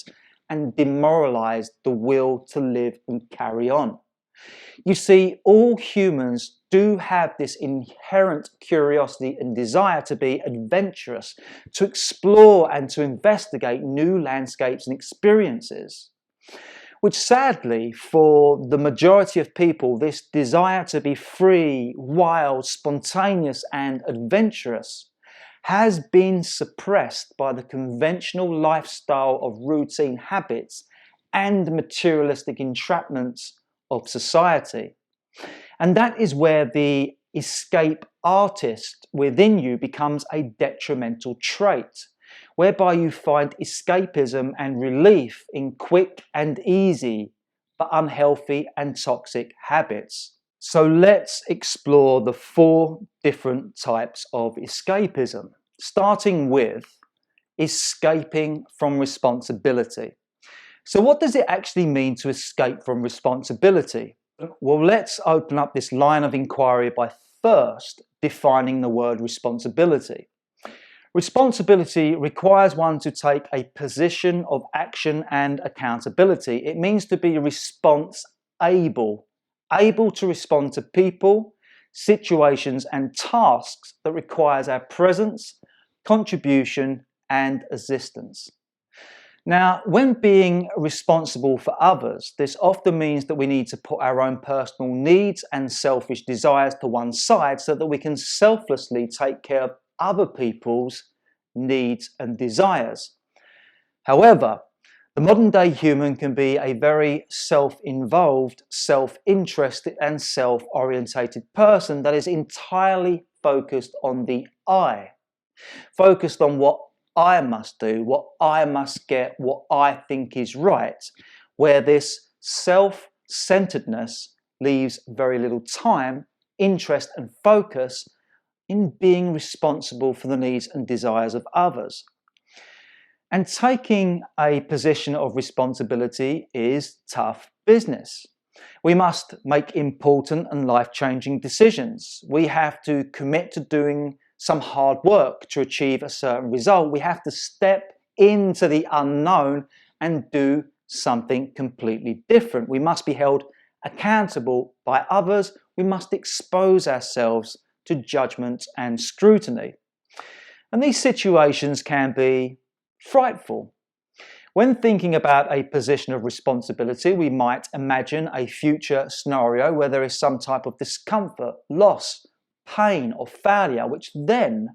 and demoralized the will to live and carry on. You see, all humans do have this inherent curiosity and desire to be adventurous, to explore and to investigate new landscapes and experiences. Which sadly, for the majority of people, this desire to be free, wild, spontaneous, and adventurous has been suppressed by the conventional lifestyle of routine habits and materialistic entrapments of society. And that is where the escape artist within you becomes a detrimental trait, whereby you find escapism and relief in quick and easy, but unhealthy and toxic habits. So let's explore the 4 different types of escapism, starting with escaping from responsibility. So what does it actually mean to escape from responsibility? Well, let's open up this line of inquiry by first defining the word responsibility. Responsibility requires one to take a position of action and accountability. It means to be response-able, able to respond to people, situations, and tasks that requires our presence, contribution, and assistance. Now, when being responsible for others, this often means that we need to put our own personal needs and selfish desires to one side so that we can selflessly take care of other people's needs and desires. However, the modern day human can be a very self-involved, self-interested, and self-orientated person that is entirely focused on the I, focused on what I must do, what I must get, what I think is right, where this self-centeredness leaves very little time, interest, and focus in being responsible for the needs and desires of others. And taking a position of responsibility is tough business. We must make important and life-changing decisions. We have to commit to doing some hard work to achieve a certain result. We have to step into the unknown and do something completely different. We must be held accountable by others. We must expose ourselves to judgment and scrutiny. And these situations can be frightful. When thinking about a position of responsibility, we might imagine a future scenario where there is some type of discomfort, loss, pain, or failure, which then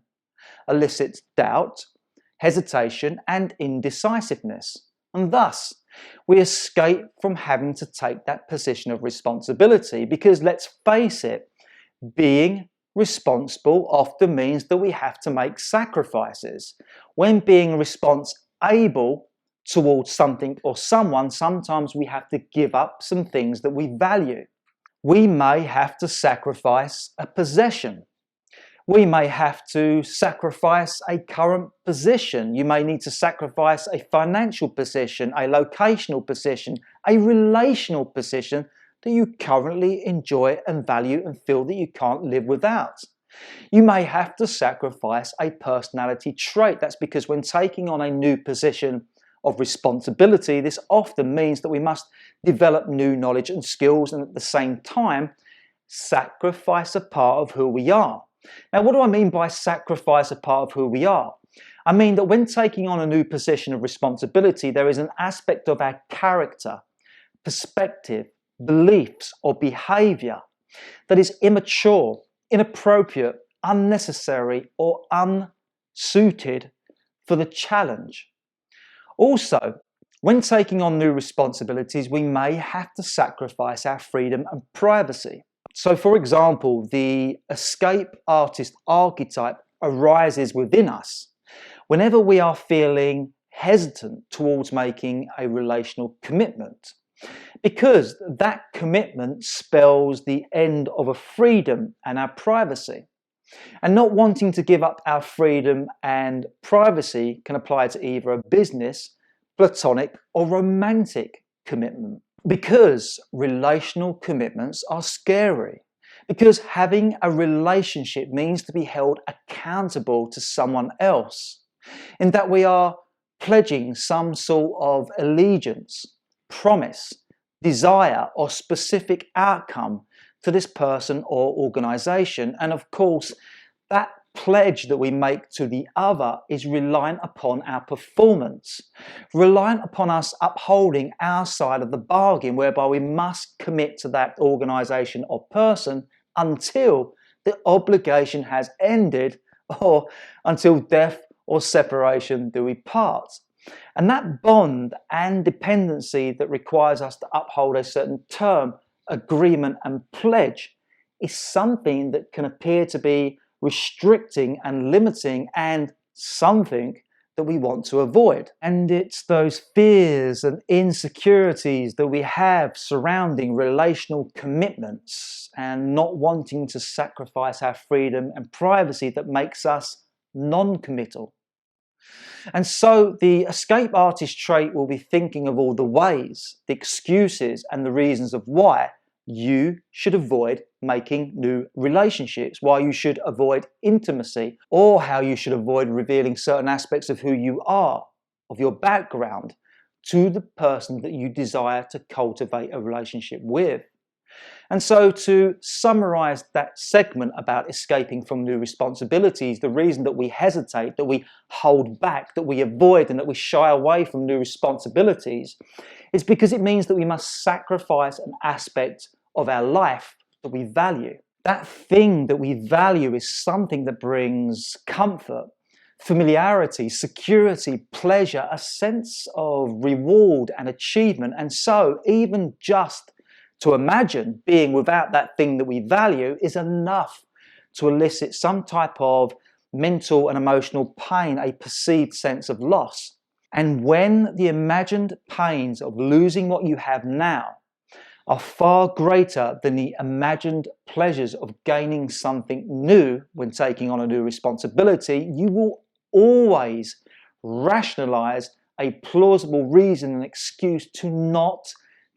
elicits doubt, hesitation, and indecisiveness. And thus, we escape from having to take that position of responsibility because, let's face it, being responsible often means that we have to make sacrifices. When being responsible towards something or someone, sometimes we have to give up some things that we value. We may have to sacrifice a possession. We may have to sacrifice a current position. You may need to sacrifice a financial position, a locational position, a relational position that you currently enjoy and value and feel that you can't live without. You may have to sacrifice a personality trait. That's because when taking on a new position of responsibility, this often means that we must develop new knowledge and skills and at the same time sacrifice a part of who we are. Now, what do I mean by sacrifice a part of who we are? I mean that when taking on a new position of responsibility, there is an aspect of our character, perspective, beliefs, or behaviour that is immature, inappropriate, unnecessary, or unsuited for the challenge. Also, when taking on new responsibilities, we may have to sacrifice our freedom and privacy. So, for example, the escape artist archetype arises within us whenever we are feeling hesitant towards making a relational commitment, because that commitment spells the end of a freedom and our privacy. And not wanting to give up our freedom and privacy can apply to either a business, platonic, or romantic commitment. Because relational commitments are scary. Because having a relationship means to be held accountable to someone else, in that we are pledging some sort of allegiance, promise, desire, or specific outcome to this person or organization. And of course, that pledge that we make to the other is reliant upon our performance, reliant upon us upholding our side of the bargain, whereby we must commit to that organization or person until the obligation has ended, or until death or separation do we part. And that bond and dependency that requires us to uphold a certain term, agreement, and pledge is something that can appear to be restricting and limiting, and something that we want to avoid. And it's those fears and insecurities that we have surrounding relational commitments and not wanting to sacrifice our freedom and privacy that makes us non-committal. And so the escape artist trait will be thinking of all the ways, the excuses, and the reasons of why you should avoid making new relationships, why you should avoid intimacy, or how you should avoid revealing certain aspects of who you are, of your background, to the person that you desire to cultivate a relationship with. And so, to summarize that segment about escaping from new responsibilities, the reason that we hesitate, that we hold back, that we avoid, and that we shy away from new responsibilities is because it means that we must sacrifice an aspect of our life that we value. That thing that we value is something that brings comfort, familiarity, security, pleasure, a sense of reward and achievement. And so, even just to imagine being without that thing that we value is enough to elicit some type of mental and emotional pain, a perceived sense of loss. And when the imagined pains of losing what you have now are far greater than the imagined pleasures of gaining something new when taking on a new responsibility, you will always rationalize a plausible reason and excuse to not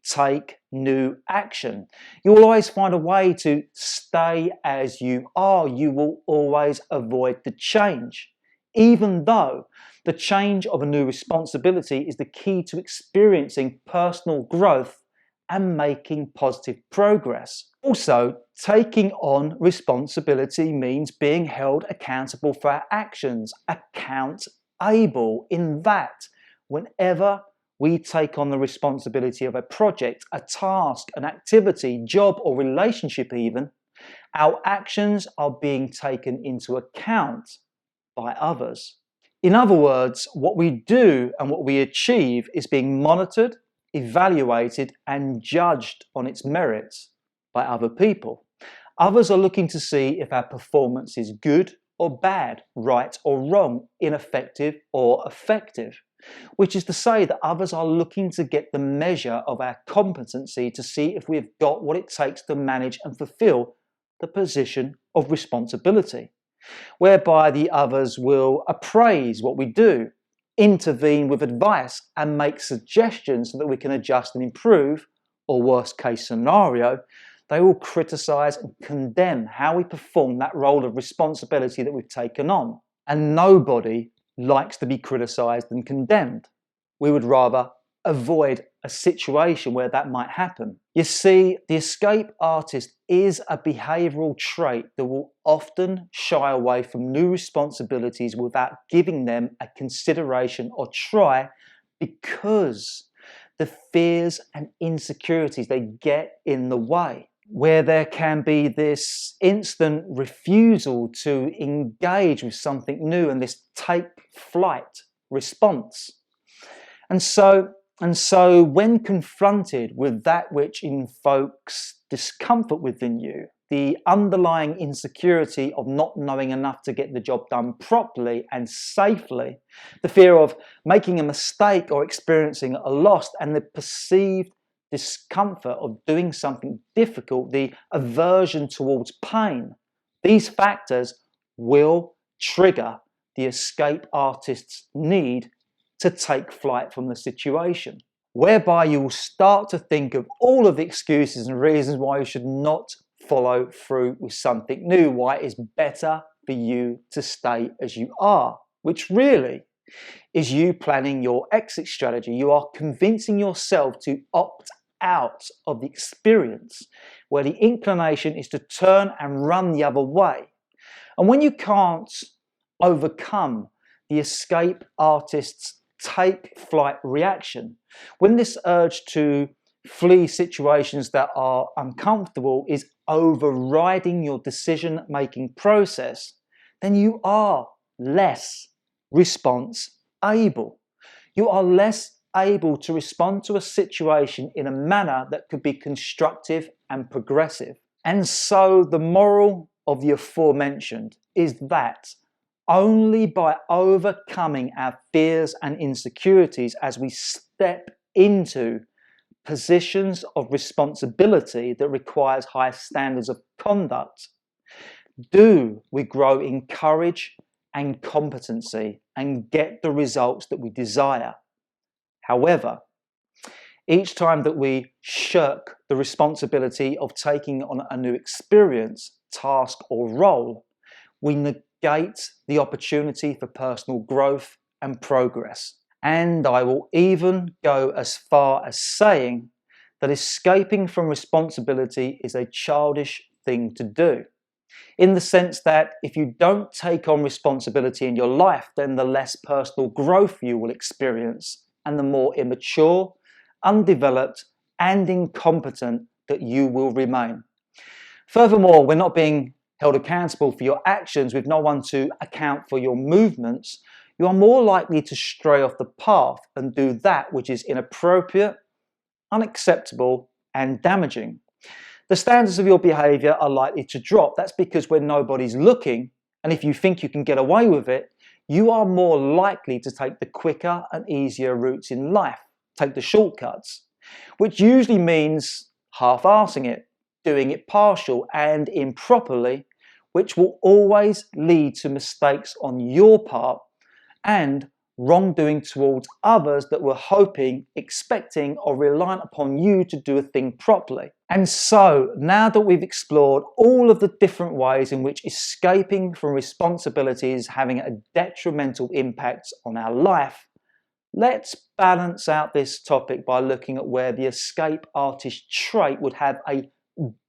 take new action. You will always find a way to stay as you are. You will always avoid the change, even though the change of a new responsibility is the key to experiencing personal growth and making positive progress. Also, taking on responsibility means being held accountable for our actions, accountable in that whenever we take on the responsibility of a project, a task, an activity, job, or relationship even, our actions are being taken into account by others. In other words, what we do and what we achieve is being monitored, evaluated, and judged on its merits by other people. Others are looking to see if our performance is good or bad, right or wrong, ineffective or effective. Which is to say that others are looking to get the measure of our competency to see if we've got what it takes to manage and fulfill the position of responsibility, whereby the others will appraise what we do, intervene with advice, and make suggestions so that we can adjust and improve, or worst case scenario, they will criticize and condemn how we perform that role of responsibility that we've taken on. And nobody likes to be criticized and condemned. We would rather avoid a situation where that might happen. You see, the escape artist is a behavioural trait that will often shy away from new responsibilities without giving them a consideration or try, because the fears and insecurities, they get in the way, where there can be this instant refusal to engage with something new and this take flight response. And so when confronted with that which invokes discomfort within you, the underlying insecurity of not knowing enough to get the job done properly and safely, the fear of making a mistake or experiencing a loss, and the perceived discomfort of doing something difficult, the aversion towards pain, these factors will trigger the escape artist's need to take flight from the situation, whereby you will start to think of all of the excuses and reasons why you should not follow through with something new, why it is better for you to stay as you are, which really is you planning your exit strategy. You are convincing yourself to opt out of the experience, where the inclination is to turn and run the other way. And when you can't overcome the escape artist's take flight reaction, when this urge to flee situations that are uncomfortable is overriding your decision making process, then you are less response able. You are less able to respond to a situation in a manner that could be constructive and progressive. And so the moral of the aforementioned is that only by overcoming our fears and insecurities as we step into positions of responsibility that requires high standards of conduct, do we grow in courage and competency and get the results that we desire. However, each time that we shirk the responsibility of taking on a new experience, task, or role, we negate the opportunity for personal growth and progress. And I will even go as far as saying that escaping from responsibility is a childish thing to do, in the sense that if you don't take on responsibility in your life, then the less personal growth you will experience and the more immature, undeveloped, and incompetent that you will remain. Furthermore, we're not being held accountable for your actions with no one to account for your movements. You are more likely to stray off the path and do that which is inappropriate, unacceptable, and damaging. The standards of your behavior are likely to drop. That's because when nobody's looking, and if you think you can get away with it, you are more likely to take the quicker and easier routes in life, take the shortcuts, which usually means half-arsing it, doing it partial and improperly, which will always lead to mistakes on your part and wrongdoing towards others that were hoping, expecting, or reliant upon you to do a thing properly. And so, now that we've explored all of the different ways in which escaping from responsibility is having a detrimental impact on our life, let's balance out this topic by looking at where the escape artist trait would have a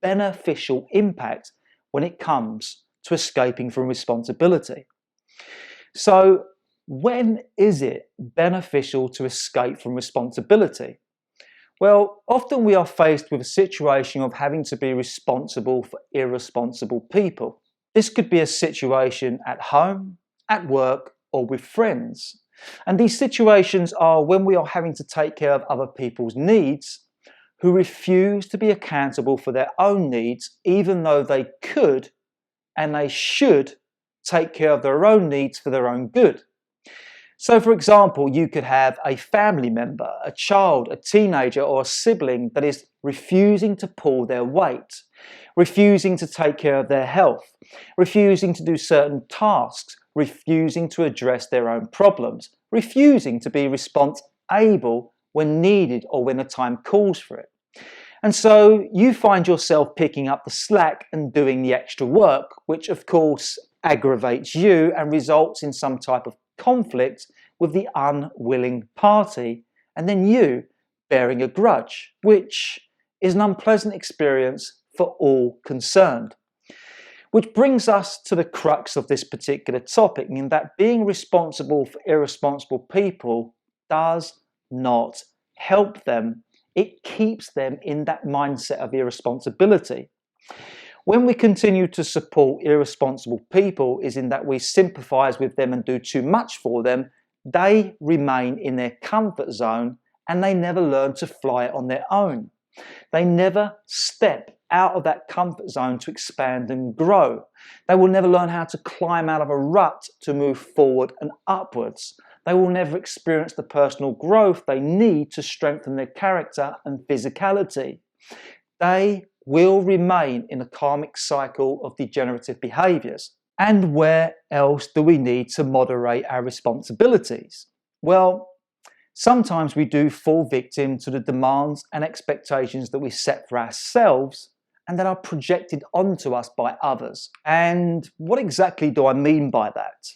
beneficial impact when it comes to escaping from responsibility. So, when is it beneficial to escape from responsibility? Well, often we are faced with a situation of having to be responsible for irresponsible people. This could be a situation at home, at work, or with friends. And these situations are when we are having to take care of other people's needs who refuse to be accountable for their own needs, even though they could and they should take care of their own needs for their own good. So, for example, you could have a family member, a child, a teenager, or a sibling that is refusing to pull their weight, refusing to take care of their health, refusing to do certain tasks, refusing to address their own problems, refusing to be response-able when needed or when the time calls for it. And so you find yourself picking up the slack and doing the extra work, which of course aggravates you and results in some type of conflict with the unwilling party, and then you bearing a grudge, which is an unpleasant experience for all concerned. Which brings us to the crux of this particular topic, in that being responsible for irresponsible people does not help them. It keeps them in that mindset of irresponsibility. When we continue to support irresponsible people, is in that we sympathise with them and do too much for them, they remain in their comfort zone and they never learn to fly on their own. They never step out of that comfort zone to expand and grow. They will never learn how to climb out of a rut to move forward and upwards. They will never experience the personal growth they need to strengthen their character and physicality. They will remain in a karmic cycle of degenerative behaviours. And where else do we need to moderate our responsibilities? Well, sometimes we do fall victim to the demands and expectations that we set for ourselves and that are projected onto us by others. And what exactly do I mean by that?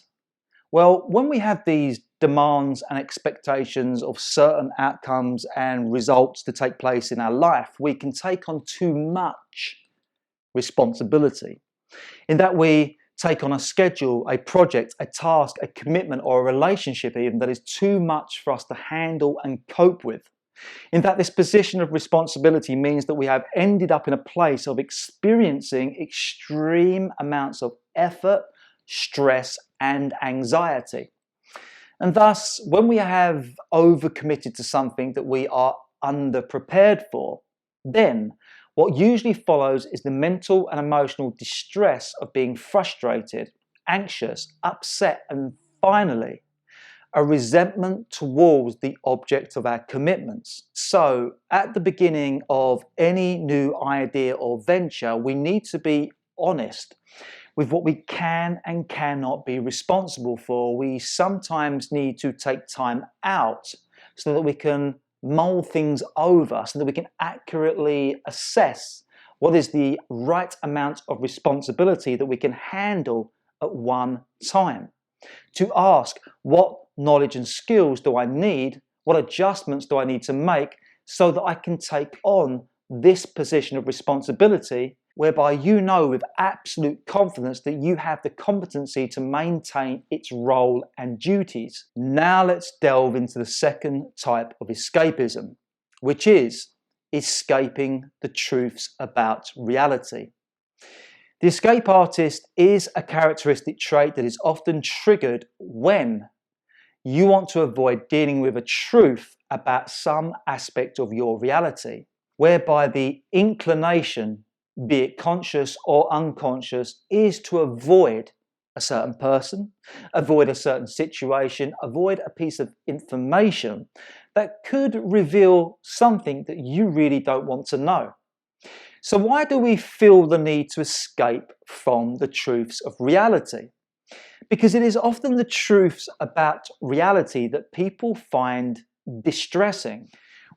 Well, when we have these demands and expectations of certain outcomes and results to take place in our life, we can take on too much responsibility, in that we take on a schedule, a project, a task, a commitment, or a relationship even that is too much for us to handle and cope with. In that this position of responsibility means that we have ended up in a place of experiencing extreme amounts of effort, stress, and anxiety. And thus, when we have overcommitted to something that we are underprepared for, then what usually follows is the mental and emotional distress of being frustrated, anxious, upset, and finally, a resentment towards the object of our commitments. So, at the beginning of any new idea or venture, we need to be honest with what we can and cannot be responsible for. We sometimes need to take time out so that we can mull things over, so that we can accurately assess what is the right amount of responsibility that we can handle at one time. To ask, what knowledge and skills do I need? What adjustments do I need to make so that I can take on this position of responsibility, whereby you know with absolute confidence that you have the competency to maintain its role and duties. Now let's delve into the second type of escapism, which is escaping the truths about reality. The escape artist is a characteristic trait that is often triggered when you want to avoid dealing with a truth about some aspect of your reality, whereby the inclination, be it conscious or unconscious, is to avoid a certain person, avoid a certain situation, avoid a piece of information that could reveal something that you really don't want to know. So why do we feel the need to escape from the truths of reality? Because it is often the truths about reality that people find distressing.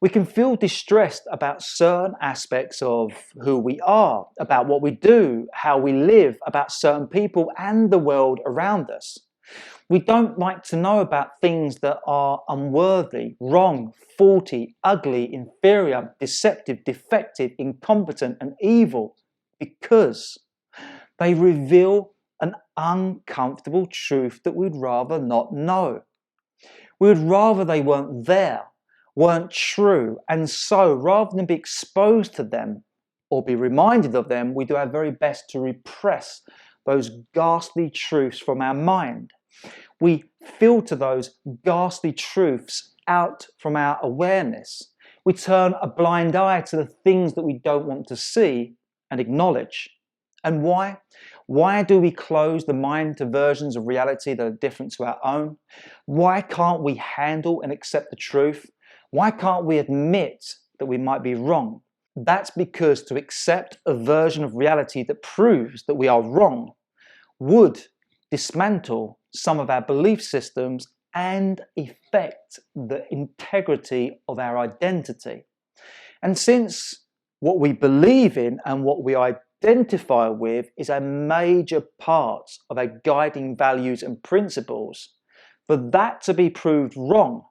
We can feel distressed about certain aspects of who we are, about what we do, how we live, about certain people and the world around us. We don't like to know about things that are unworthy, wrong, faulty, ugly, inferior, deceptive, defective, incompetent, and evil, because they reveal an uncomfortable truth that we'd rather not know. We would rather they weren't there, weren't true, and so rather than be exposed to them or be reminded of them, we do our very best to repress those ghastly truths from our mind. We filter those ghastly truths out from our awareness. We turn a blind eye to the things that we don't want to see and acknowledge. And why? Why do we close the mind to versions of reality that are different to our own? Why can't we handle and accept the truth? Why can't we admit that we might be wrong? That's because to accept a version of reality that proves that we are wrong would dismantle some of our belief systems and affect the integrity of our identity. And since what we believe in and what we identify with is a major part of our guiding values and principles, for that to be proved wrong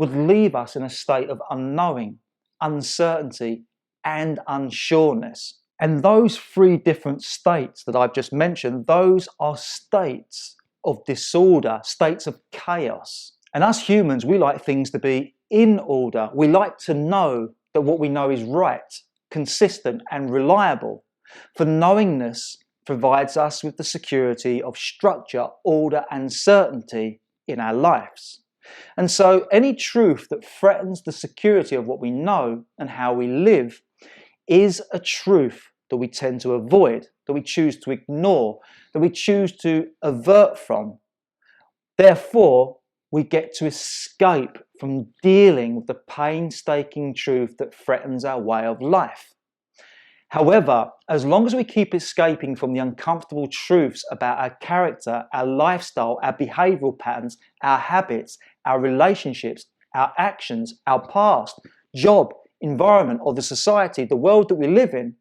would leave us in a state of unknowing, uncertainty, and unsureness. And those three different states that I've just mentioned, those are states of disorder, states of chaos. And us humans, we like things to be in order. We like to know that what we know is right, consistent, and reliable. For knowingness provides us with the security of structure, order, and certainty in our lives. And so any truth that threatens the security of what we know and how we live is a truth that we tend to avoid, that we choose to ignore, that we choose to avert from. Therefore, we get to escape from dealing with the painstaking truth that threatens our way of life. However, as long as we keep escaping from the uncomfortable truths about our character, our lifestyle, our behavioural patterns, our habits, our relationships, our actions, our past, job, environment, or the society, the world that we live in,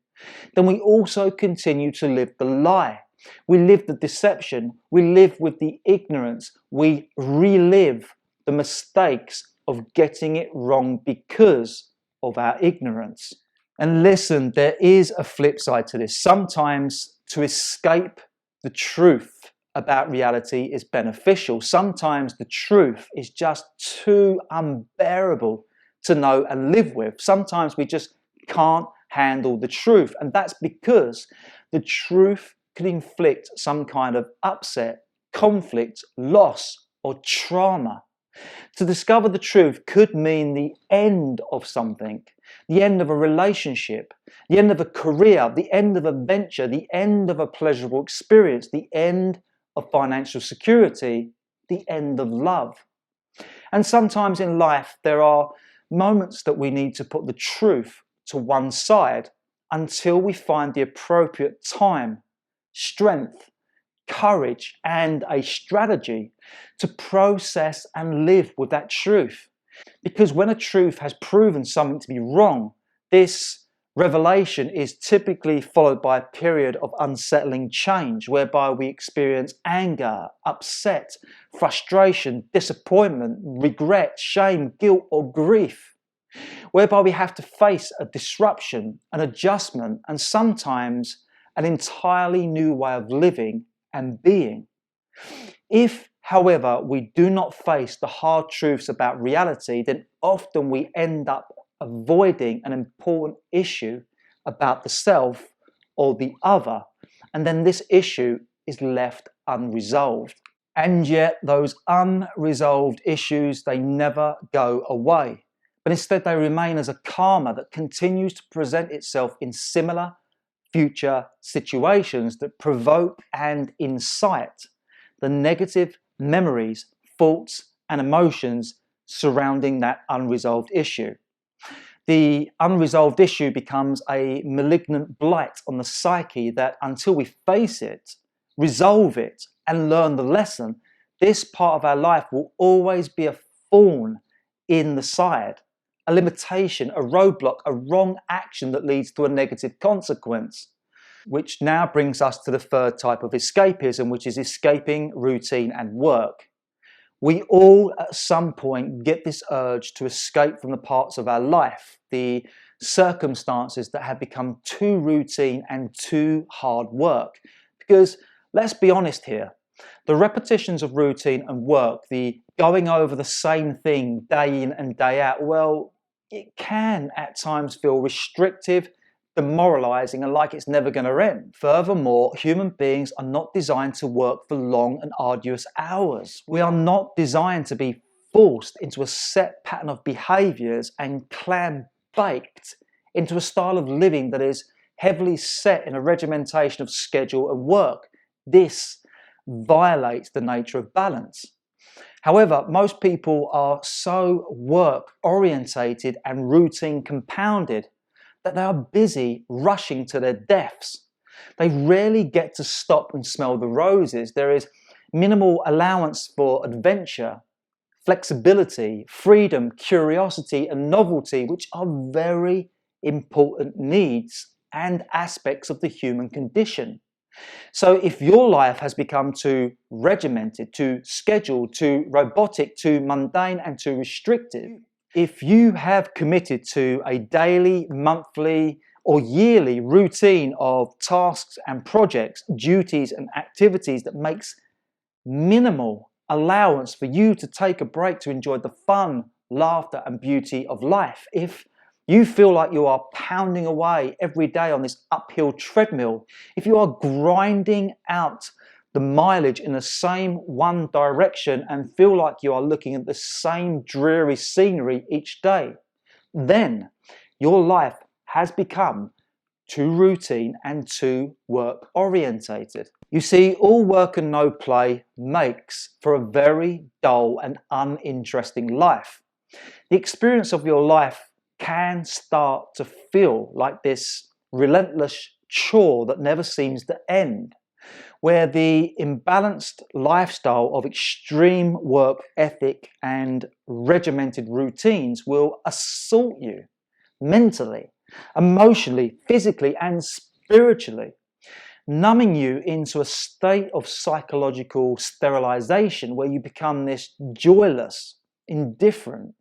then we also continue to live the lie. We live the deception. We live with the ignorance. We relive the mistakes of getting it wrong because of our ignorance. And listen, there is a flip side to this. Sometimes to escape the truth about reality is beneficial. Sometimes the truth is just too unbearable to know and live with. Sometimes we just can't handle the truth. And that's because the truth could inflict some kind of upset, conflict, loss, or trauma. To discover the truth could mean the end of something, the end of a relationship, the end of a career, the end of a venture, the end of a pleasurable experience, the end of financial security, the end of love. And sometimes in life there are moments that we need to put the truth to one side until we find the appropriate time, strength, courage, and a strategy to process and live with that truth. Because when a truth has proven something to be wrong, this revelation is typically followed by a period of unsettling change whereby we experience anger, upset, frustration, disappointment, regret, shame, guilt, or grief, whereby we have to face a disruption, an adjustment, and sometimes an entirely new way of living and being. If, however, we do not face the hard truths about reality, then often we end up avoiding an important issue about the self or the other, and then this issue is left unresolved. And yet those unresolved issues, they never go away, but instead they remain as a karma that continues to present itself in similar future situations that provoke and incite the negative memories, thoughts, and emotions surrounding that unresolved issue. The unresolved issue becomes a malignant blight on the psyche that until we face it, resolve it, and learn the lesson, this part of our life will always be a thorn in the side, a limitation, a roadblock, a wrong action that leads to a negative consequence. Which now brings us to the third type of escapism, which is escaping routine and work. We all at some point get this urge to escape from the parts of our life, the circumstances that have become too routine and too hard work. Because let's be honest here, the repetitions of routine and work, the going over the same thing day in and day out, well, it can at times feel restrictive, demoralizing, and like it's never going to end. Furthermore, human beings are not designed to work for long and arduous hours. We are not designed to be forced into a set pattern of behaviors and clam-baked into a style of living that is heavily set in a regimentation of schedule and work. This violates the nature of balance. However, most people are so work-orientated and routine compounded that they are busy rushing to their deaths. They rarely get to stop and smell the roses. There is minimal allowance for adventure, flexibility, freedom, curiosity, and novelty, which are very important needs and aspects of the human condition. So if your life has become too regimented, too scheduled, too robotic, too mundane and too restrictive, if you have committed to a daily, monthly or yearly routine of tasks and projects, duties and activities that makes minimal allowance for you to take a break to enjoy the fun, laughter and beauty of life, if you feel like you are pounding away every day on this uphill treadmill, if you are grinding out the mileage in the same one direction and feel like you are looking at the same dreary scenery each day, then your life has become too routine and too work orientated. You see, all work and no play makes for a very dull and uninteresting life. The experience of your life can start to feel like this relentless chore that never seems to end, where the imbalanced lifestyle of extreme work ethic and regimented routines will assault you mentally, emotionally, physically and spiritually, numbing you into a state of psychological sterilization where you become this joyless, indifferent,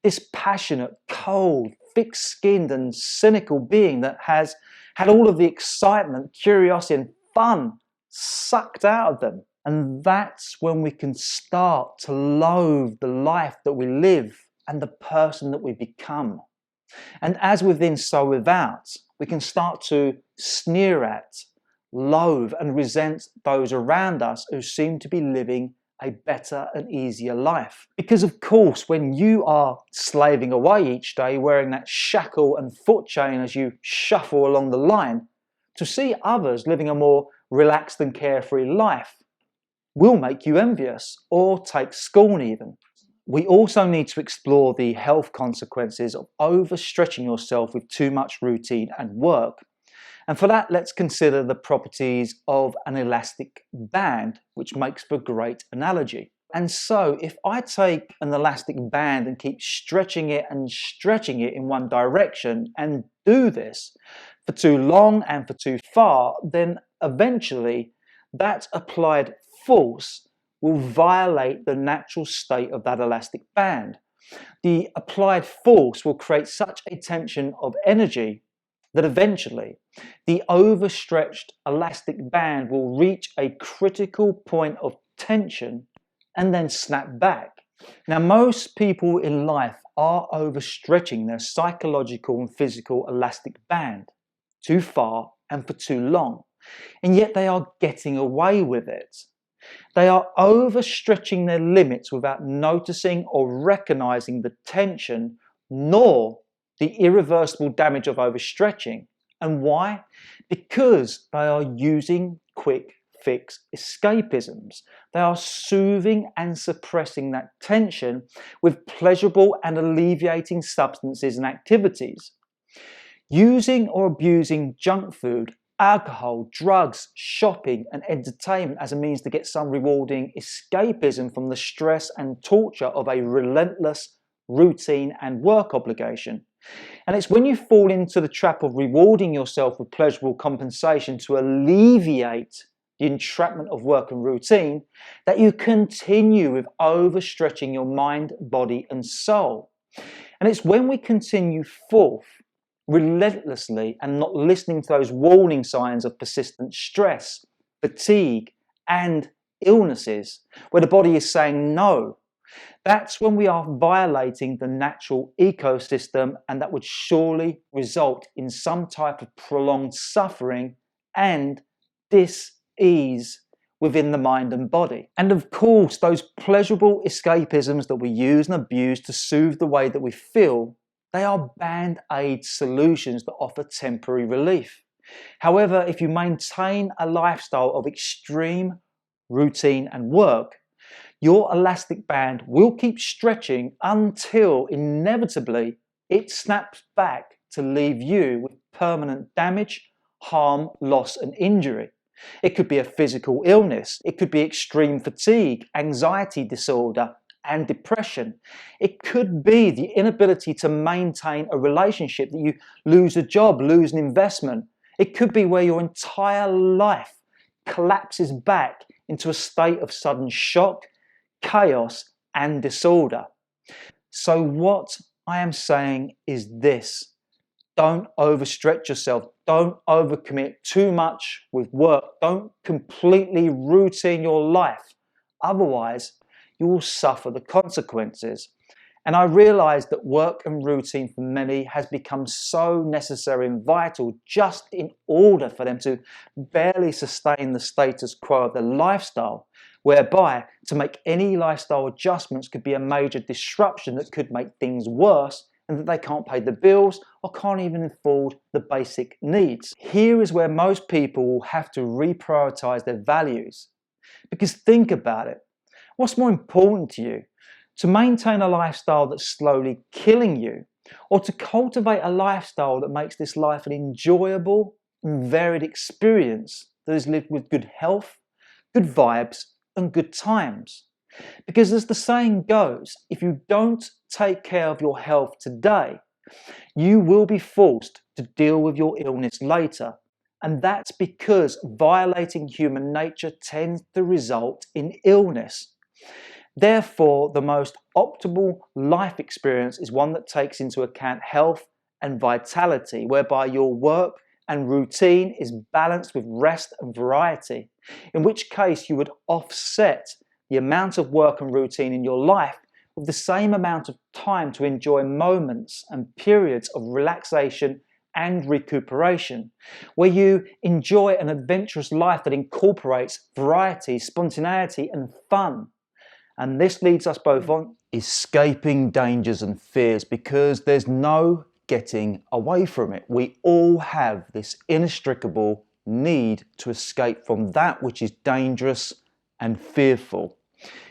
dispassionate, cold, thick-skinned and cynical being that has had all of the excitement, curiosity and fun sucked out of them. And that's when we can start to loathe the life that we live and the person that we become. And as within, so without, we can start to sneer at, loathe and resent those around us who seem to be living a better and easier life. Because of course, when you are slaving away each day, wearing that shackle and foot chain as you shuffle along the line, to see others living a more relaxed and carefree life will make you envious or take scorn even. We also need to explore the health consequences of overstretching yourself with too much routine and work. And for that, let's consider the properties of an elastic band, which makes for a great analogy. And so if I take an elastic band and keep stretching it in one direction and do this for too long and for too far, then eventually that applied force will violate the natural state of that elastic band. The applied force will create such a tension of energy that eventually the overstretched elastic band will reach a critical point of tension and then snap back. Now, most people in life are overstretching their psychological and physical elastic band too far and for too long, and yet they are getting away with it. They are overstretching their limits without noticing or recognizing the tension nor the irreversible damage of overstretching. And why? Because they are using quick fix escapisms. They are soothing and suppressing that tension with pleasurable and alleviating substances and activities. Using or abusing junk food, alcohol, drugs, shopping and entertainment as a means to get some rewarding escapism from the stress and torture of a relentless routine and work obligation. And it's when you fall into the trap of rewarding yourself with pleasurable compensation to alleviate the entrapment of work and routine that you continue with overstretching your mind, body and soul. And it's when we continue forth relentlessly and not listening to those warning signs of persistent stress, fatigue and illnesses, where the body is saying no, that's when we are violating the natural ecosystem, and that would surely result in some type of prolonged suffering and dis-ease within the mind and body. And of course, those pleasurable escapisms that we use and abuse to soothe the way that we feel, they are band-aid solutions that offer temporary relief. However, if you maintain a lifestyle of extreme routine and work, your elastic band will keep stretching until inevitably it snaps back to leave you with permanent damage, harm, loss and injury. It could be a physical illness, it could be extreme fatigue, anxiety disorder and depression. It could be the inability to maintain a relationship, that you lose a job, lose an investment. It could be where your entire life collapses back into a state of sudden shock, chaos, and disorder. So what I am saying is this: don't overstretch yourself. Don't overcommit too much with work. Don't completely routine your life. Otherwise, you will suffer the consequences. And I realize that work and routine for many has become so necessary and vital just in order for them to barely sustain the status quo of their lifestyle, whereby to make any lifestyle adjustments could be a major disruption that could make things worse, and that they can't pay the bills or can't even afford the basic needs. Here is where most people will have to reprioritize their values. Because think about it. What's more important to you? To maintain a lifestyle that's slowly killing you, or to cultivate a lifestyle that makes this life an enjoyable and varied experience that is lived with good health, good vibes, and good times? Because as the saying goes, if you don't take care of your health today, you will be forced to deal with your illness later. And that's because violating human nature tends to result in illness. Therefore, the most optimal life experience is one that takes into account health and vitality, whereby your work and routine is balanced with rest and variety, in which case you would offset the amount of work and routine in your life with the same amount of time to enjoy moments and periods of relaxation and recuperation, where you enjoy an adventurous life that incorporates variety, spontaneity, and fun. And this leads us both on escaping dangers and fears, because there's no getting away from it. We all have this inextricable need to escape from that which is dangerous and fearful.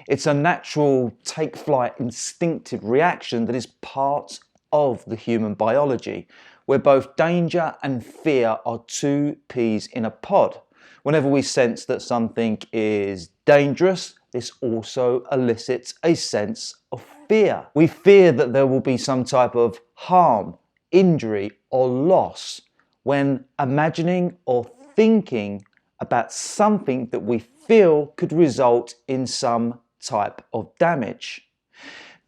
It's a natural take-flight instinctive reaction that is part of the human biology, where both danger and fear are two peas in a pod. Whenever we sense that something is dangerous, this also elicits a sense of fear. We fear that there will be some type of harm, injury, or loss when imagining or thinking about something that we feel could result in some type of damage.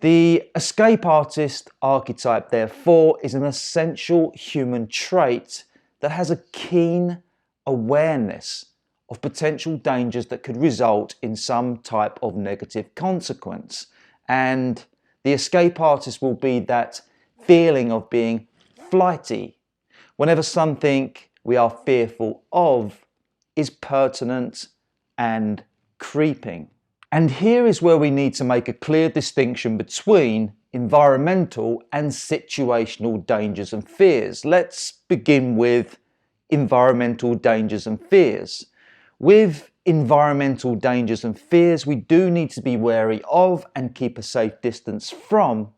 The escape artist archetype, therefore, is an essential human trait that has a keen awareness of potential dangers that could result in some type of negative consequence. And the escape artist will be that feeling of being flighty whenever something we are fearful of is pertinent and creeping. And here is where we need to make a clear distinction between environmental and situational dangers and fears. Let's begin with environmental dangers and fears. With environmental dangers and fears, we do need to be wary of and keep a safe distance from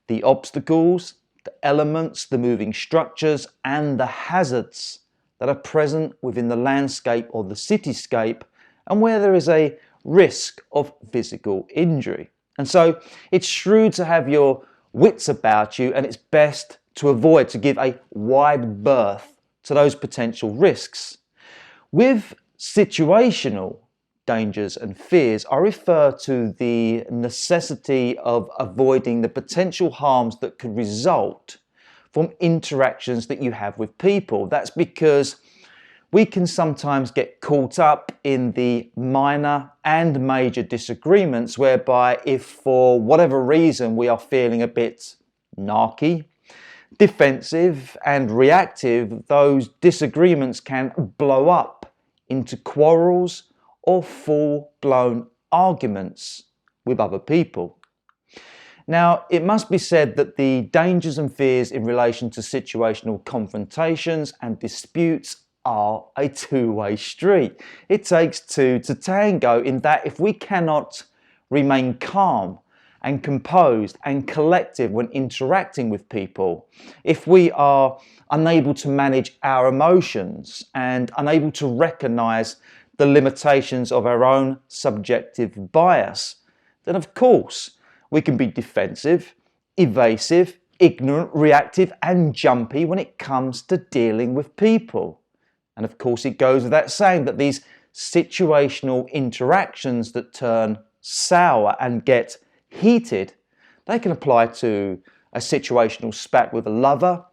the obstacles, the elements, the moving structures, and the hazards that are present within the landscape or the cityscape, and where there is a risk of physical injury. And so it's shrewd to have your wits about you, and it's best to give a wide berth to those potential risks. With situational dangers and fears, I refer to the necessity of avoiding the potential harms that could result from interactions that you have with people. That's because we can sometimes get caught up in the minor and major disagreements, whereby if for whatever reason we are feeling a bit narky, defensive and reactive, those disagreements can blow up into quarrels or full-blown arguments with other people. Now, it must be said that the dangers and fears in relation to situational confrontations and disputes are a two-way street. It takes two to tango, in that if we cannot remain calm and composed and collective when interacting with people, if we are unable to manage our emotions and unable to recognize the limitations of our own subjective bias, then of course we can be defensive, evasive, ignorant, reactive, and jumpy when it comes to dealing with people. And of course it goes without saying that these situational interactions that turn sour and get heated, they can apply to a situational spat with a lover,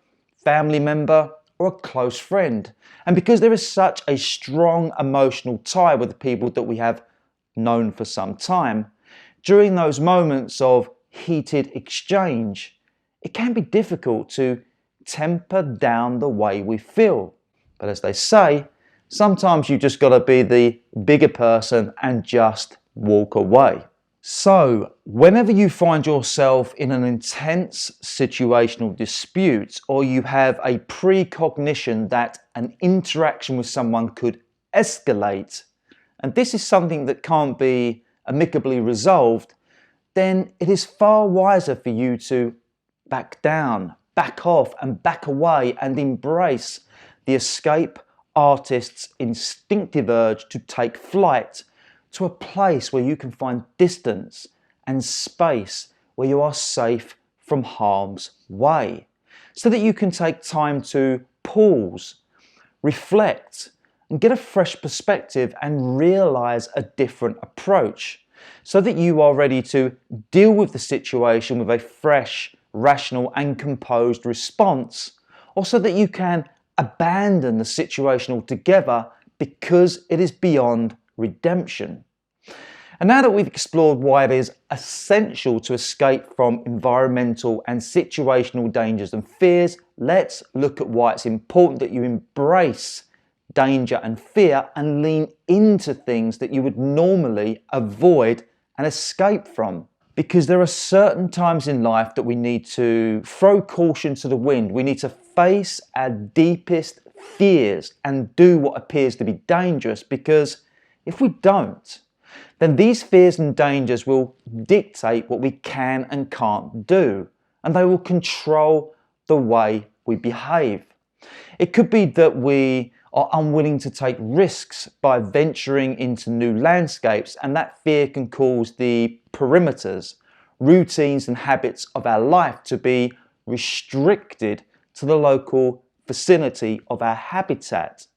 family member, or a close friend. And because there is such a strong emotional tie with the people that we have known for some time, during those moments of heated exchange, it can be difficult to temper down the way we feel. But as they say, sometimes you just got to be the bigger person and just walk away. So, whenever you find yourself in an intense situational dispute, or you have a precognition that an interaction with someone could escalate, and this is something that can't be amicably resolved, then it is far wiser for you to back down, back off, and back away and embrace the escape artist's instinctive urge to take flight to a place where you can find distance and space where you are safe from harm's way, so that you can take time to pause, reflect, and get a fresh perspective and realize a different approach, so that you are ready to deal with the situation with a fresh, rational, and composed response, or so that you can abandon the situation altogether because it is beyond redemption. And now that we've explored why it is essential to escape from environmental and situational dangers and fears, let's look at why it's important that you embrace danger and fear and lean into things that you would normally avoid and escape from. Because there are certain times in life that we need to throw caution to the wind. We need to face our deepest fears and do what appears to be dangerous, because if we don't, then these fears and dangers will dictate what we can and can't do, and they will control the way we behave. It could be that we are unwilling to take risks by venturing into new landscapes, and that fear can cause the perimeters, routines and habits of our life to be restricted to the local vicinity of our habitat.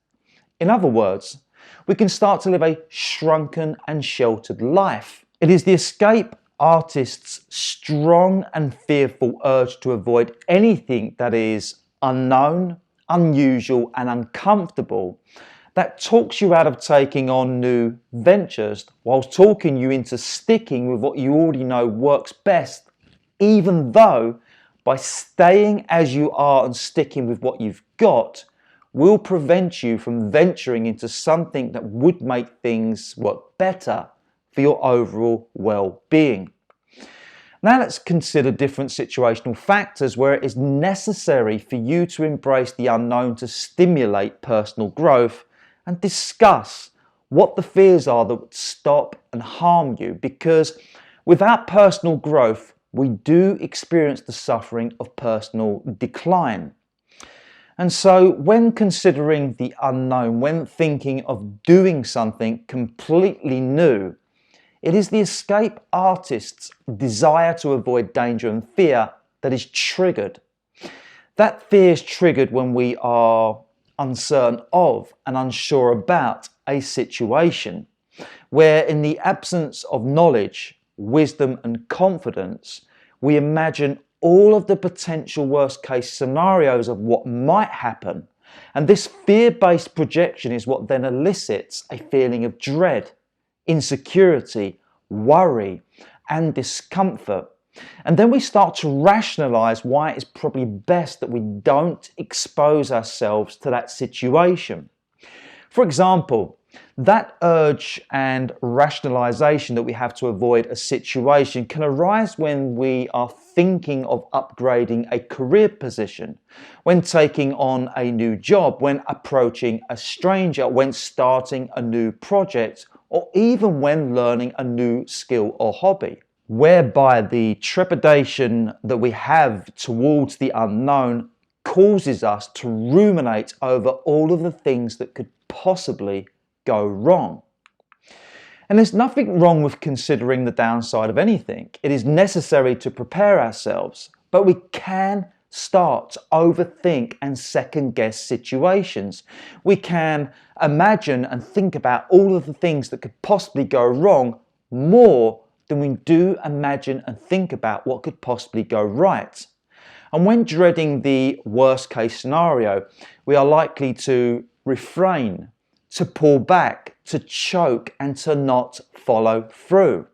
In other words, we can start to live a shrunken and sheltered life. It is the escape artist's strong and fearful urge to avoid anything that is unknown, unusual, and uncomfortable that talks you out of taking on new ventures, whilst talking you into sticking with what you already know works best, even though by staying as you are and sticking with what you've got will prevent you from venturing into something that would make things work better for your overall well-being. Now let's consider different situational factors where it is necessary for you to embrace the unknown to stimulate personal growth, and discuss what the fears are that would stop and harm you, because without personal growth, we do experience the suffering of personal decline. And so when considering the unknown, when thinking of doing something completely new, it is the escape artist's desire to avoid danger and fear that is triggered. That fear is triggered when we are uncertain of and unsure about a situation, where in the absence of knowledge, wisdom and confidence, we imagine all of the potential worst case scenarios of what might happen. And this fear-based projection is what then elicits a feeling of dread, insecurity, worry, and discomfort. And then we start to rationalize why it's probably best that we don't expose ourselves to that situation. For example, that urge and rationalization that we have to avoid a situation can arise when we are thinking of upgrading a career position, when taking on a new job, when approaching a stranger, when starting a new project, or even when learning a new skill or hobby, whereby the trepidation that we have towards the unknown causes us to ruminate over all of the things that could possibly go wrong. And there's nothing wrong with considering the downside of anything. It is necessary to prepare ourselves, but we can start to overthink and second guess situations. We can imagine and think about all of the things that could possibly go wrong more than we do imagine and think about what could possibly go right. And when dreading the worst case scenario, we are likely to refrain, to pull back, to choke, and to not follow through,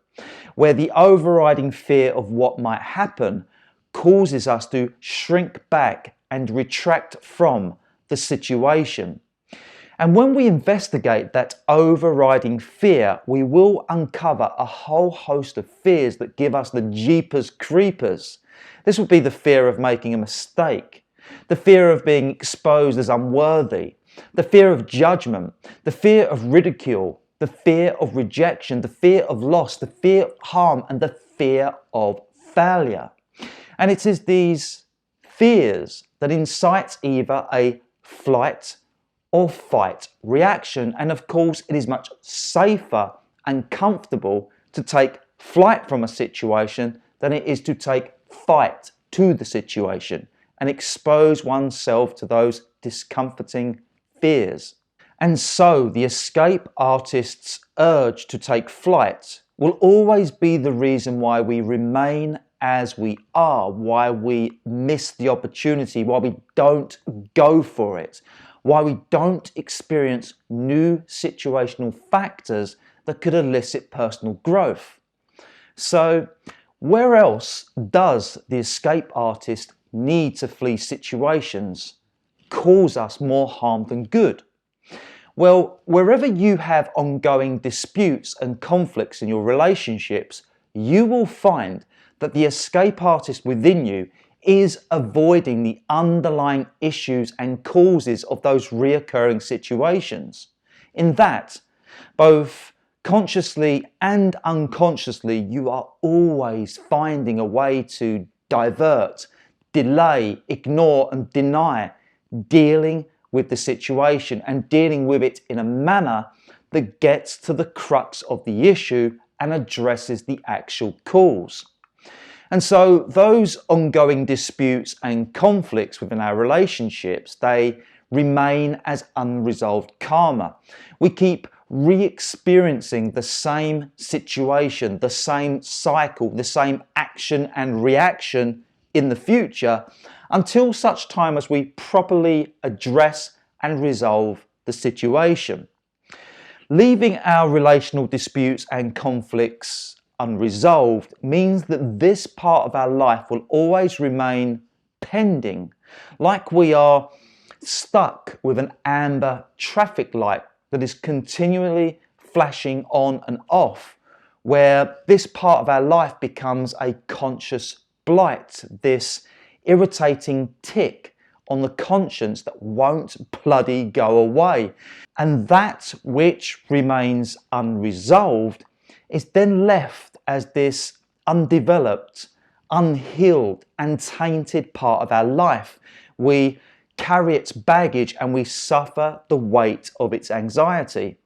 where the overriding fear of what might happen causes us to shrink back and retract from the situation. And when we investigate that overriding fear, we will uncover a whole host of fears that give us the jeepers creepers. This would be the fear of making a mistake, the fear of being exposed as unworthy, the fear of judgment, the fear of ridicule, the fear of rejection, the fear of loss, the fear of harm, and the fear of failure. And it is these fears that incite either a flight or fight reaction. And of course, it is much safer and comfortable to take flight from a situation than it is to take fight to the situation and expose oneself to those discomforting fears. And so the escape artist's urge to take flight will always be the reason why we remain as we are, why we miss the opportunity, why we don't go for it, why we don't experience new situational factors that could elicit personal growth. So where else does the escape artist need to flee situations cause us more harm than good? Well, wherever you have ongoing disputes and conflicts in your relationships, you will find that the escape artist within you is avoiding the underlying issues and causes of those reoccurring situations. In that, both consciously and unconsciously, you are always finding a way to divert, delay, ignore, and deny dealing with the situation and dealing with it in a manner that gets to the crux of the issue and addresses the actual cause. And so those ongoing disputes and conflicts within our relationships, they remain as unresolved karma. We keep re-experiencing the same situation, the same cycle, the same action and reaction in the future until such time as we properly address and resolve the situation. Leaving our relational disputes and conflicts unresolved means that this part of our life will always remain pending, like we are stuck with an amber traffic light that is continually flashing on and off, where this part of our life becomes a conscious blight, this irritating tick on the conscience that won't bloody go away. And that which remains unresolved is then left as this undeveloped, unhealed, and tainted part of our life. We carry its baggage and we suffer the weight of its anxiety,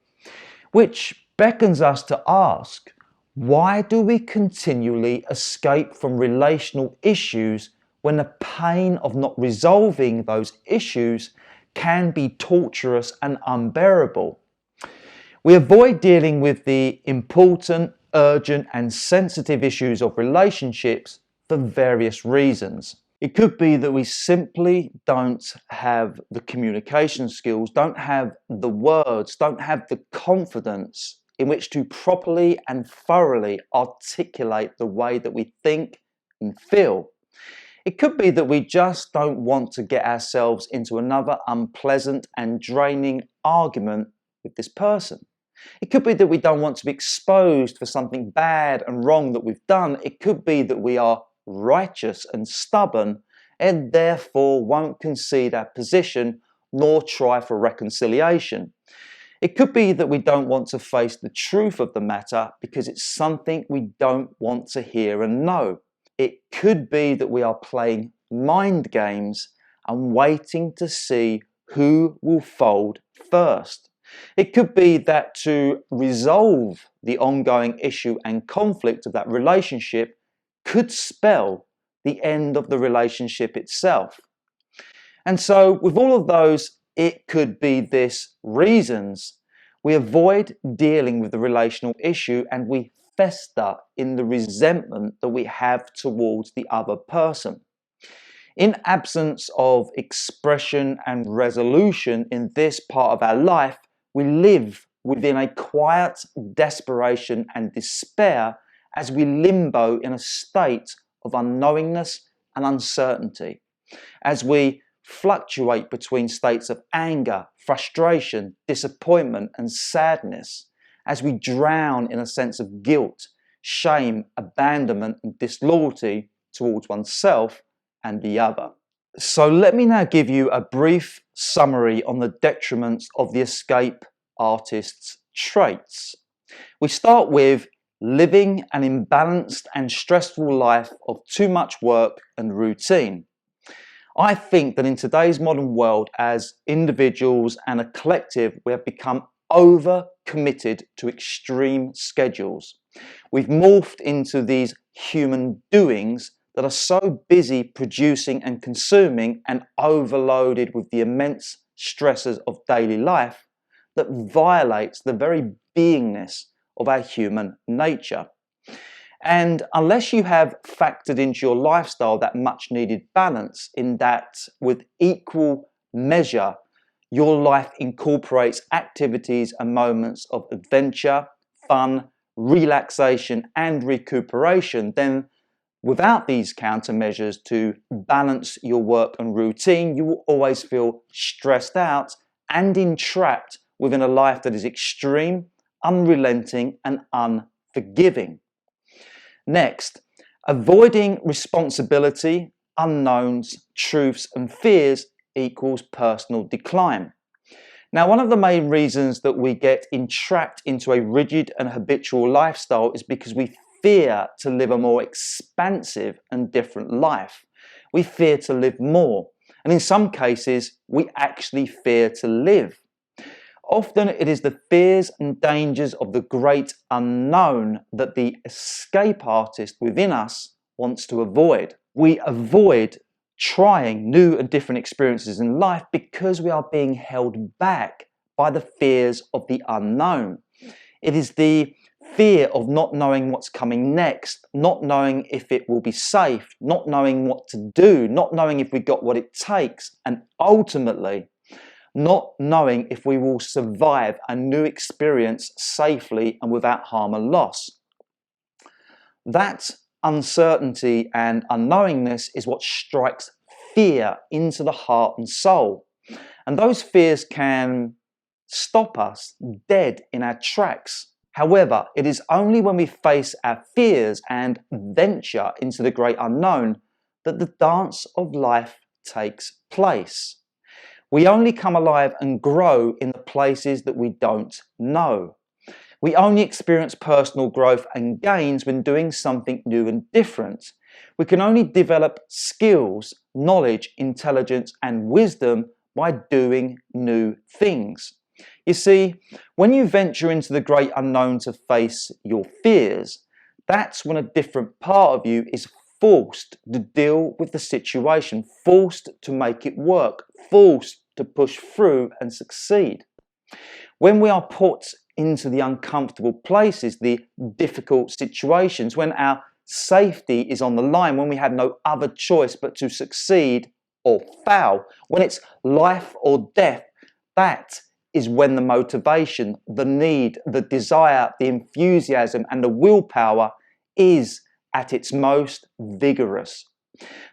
which beckons us to ask, why do we continually escape from relational issues when the pain of not resolving those issues can be torturous and unbearable? We avoid dealing with the important, urgent, and sensitive issues of relationships for various reasons. It could be that we simply don't have the communication skills, don't have the words, don't have the confidence in which to properly and thoroughly articulate the way that we think and feel. It could be that we just don't want to get ourselves into another unpleasant and draining argument with this person. It could be that we don't want to be exposed for something bad and wrong that we've done. It could be that we are righteous and stubborn and therefore won't concede our position nor try for reconciliation. It could be that we don't want to face the truth of the matter because it's something we don't want to hear and know. It could be that we are playing mind games and waiting to see who will fold first. It could be that to resolve the ongoing issue and conflict of that relationship could spell the end of the relationship itself. And so with all of those "it could be this" reasons, we avoid dealing with the relational issue and we fester in the resentment that we have towards the other person. In absence of expression and resolution in this part of our life, we live within a quiet desperation and despair as we limbo in a state of unknowingness and uncertainty, as we fluctuate between states of anger, frustration, disappointment, and sadness, as we drown in a sense of guilt, shame, abandonment, and disloyalty towards oneself and the other. So let me now give you a brief summary on the detriments of the escape artist's traits. We start with living an imbalanced and stressful life of too much work and routine. I think that in today's modern world, as individuals and a collective, we have become over-committed to extreme schedules. We've morphed into these human doings that are so busy producing and consuming and overloaded with the immense stresses of daily life that violates the very beingness of our human nature. And unless you have factored into your lifestyle that much needed balance, in that with equal measure your life incorporates activities and moments of adventure, fun, relaxation and recuperation, then without these countermeasures to balance your work and routine, you will always feel stressed out and entrapped within a life that is extreme, unrelenting and unforgiving. Next, avoiding responsibility, unknowns, truths and fears equals personal decline. Now, one of the main reasons that we get entrapped into a rigid and habitual lifestyle is because we fear to live a more expansive and different life. We fear to live more, and in some cases, we actually fear to live. Often it is the fears and dangers of the great unknown that the escape artist within us wants to avoid. We avoid trying new and different experiences in life because we are being held back by the fears of the unknown. It is the fear of not knowing what's coming next, not knowing if it will be safe, not knowing what to do, not knowing if we got what it takes, and ultimately not knowing if we will survive a new experience safely and without harm or loss. That uncertainty and unknowingness is what strikes fear into the heart and soul. And those fears can stop us dead in our tracks. However, it is only when we face our fears and venture into the great unknown that the dance of life takes place. We only come alive and grow in the places that we don't know. We only experience personal growth and gains when doing something new and different. We can only develop skills, knowledge, intelligence, and wisdom by doing new things. You see, when you venture into the great unknown to face your fears, that's when a different part of you is forced to deal with the situation, forced to make it work, forced to push through and succeed. When we are put into the uncomfortable places, the difficult situations, when our safety is on the line, when we have no other choice but to succeed or fail, when it's life or death, that is when the motivation, the need, the desire, the enthusiasm and the willpower is at its most vigorous.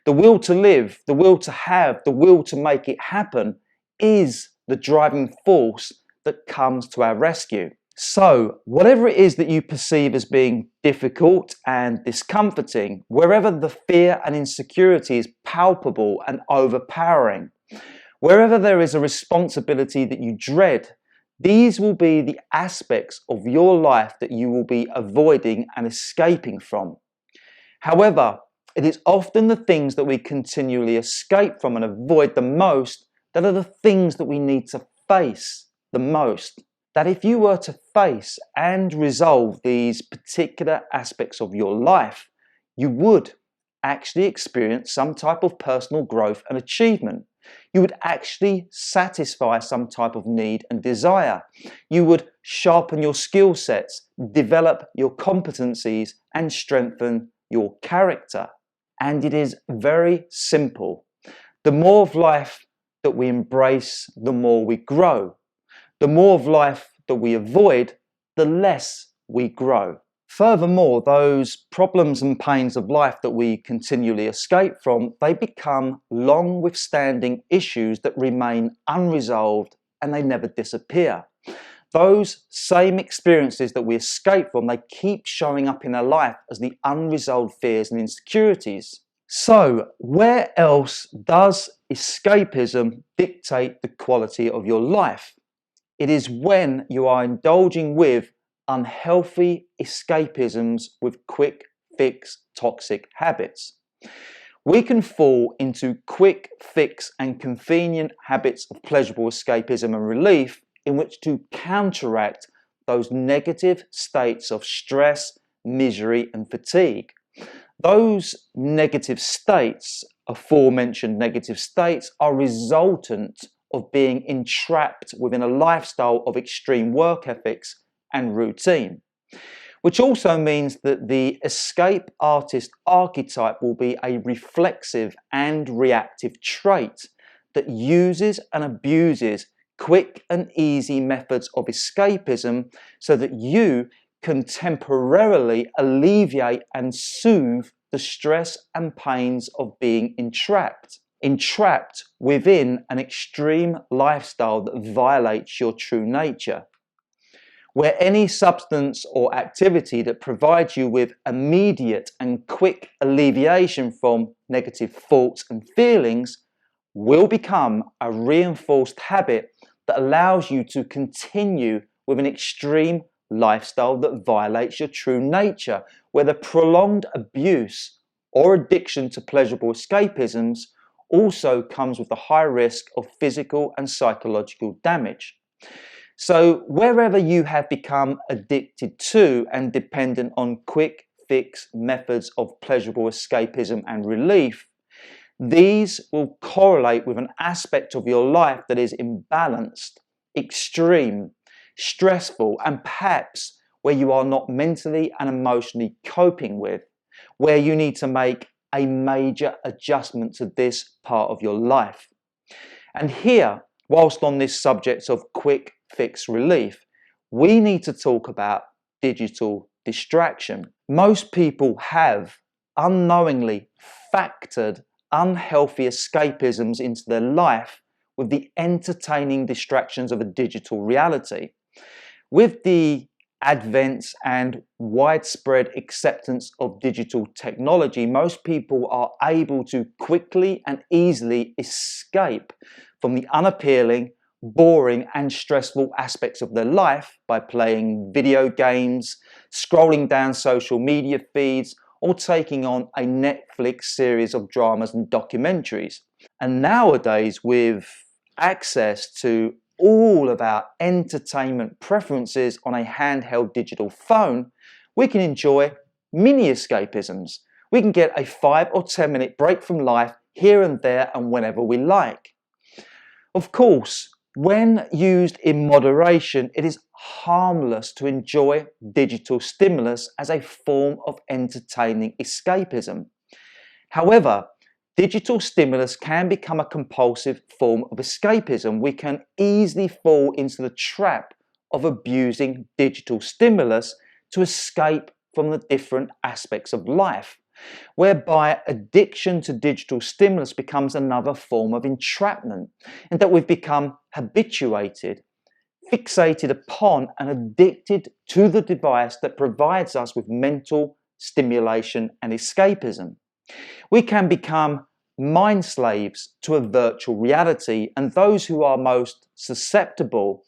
The will to live, the will to have, the will to make it happen is the driving force that comes to our rescue. So, whatever it is that you perceive as being difficult and discomforting, wherever the fear and insecurity is palpable and overpowering, wherever there is a responsibility that you dread, these will be the aspects of your life that you will be avoiding and escaping from. However, it is often the things that we continually escape from and avoid the most that are the things that we need to face the most. That if you were to face and resolve these particular aspects of your life, you would actually experience some type of personal growth and achievement. You would actually satisfy some type of need and desire. You would sharpen your skill sets, develop your competencies, and strengthen your character. And it is very simple. The more of life that we embrace, the more we grow. The more of life that we avoid, the less we grow. Furthermore, those problems and pains of life that we continually escape from, they become long withstanding issues that remain unresolved and they never disappear. Those same experiences that we escape from, they keep showing up in our life as the unresolved fears and insecurities. So, where else does escapism dictate the quality of your life? It is when you are indulging with unhealthy escapisms with quick fix toxic habits. We can fall into quick fix and convenient habits of pleasurable escapism and relief in which to counteract those negative states of stress, misery, and fatigue. Those negative states, aforementioned negative states, are resultant of being entrapped within a lifestyle of extreme work ethics and routine, which also means that the escape artist archetype will be a reflexive and reactive trait that uses and abuses quick and easy methods of escapism so that you can temporarily alleviate and soothe the stress and pains of being entrapped within an extreme lifestyle that violates your true nature, where any substance or activity that provides you with immediate and quick alleviation from negative thoughts and feelings will become a reinforced habit that allows you to continue with an extreme lifestyle that violates your true nature, where the prolonged abuse or addiction to pleasurable escapisms also comes with a high risk of physical and psychological damage. So wherever you have become addicted to and dependent on quick fix methods of pleasurable escapism and relief, these will correlate with an aspect of your life that is imbalanced, extreme, stressful, and perhaps where you are not mentally and emotionally coping with, where you need to make a major adjustment to this part of your life. And here, whilst on this subject of quick fix relief, we need to talk about digital distraction. Most people have unknowingly factored unhealthy escapisms into their life with the entertaining distractions of a digital reality. With the advent and widespread acceptance of digital technology, most people are able to quickly and easily escape from the unappealing, boring and stressful aspects of their life by playing video games, scrolling down social media feeds, or taking on a Netflix series of dramas and documentaries. And nowadays, with access to all of our entertainment preferences on a handheld digital phone, we can enjoy mini escapisms. We can get a 5 or 10 minute break from life here and there and whenever we like. Of course, when used in moderation, it is harmless to enjoy digital stimulus as a form of entertaining escapism. However, digital stimulus can become a compulsive form of escapism. We can easily fall into the trap of abusing digital stimulus to escape from the different aspects of life, whereby addiction to digital stimulus becomes another form of entrapment, and that we've become habituated, fixated upon and addicted to the device that provides us with mental stimulation and escapism. We can become mind slaves to a virtual reality, and those who are most susceptible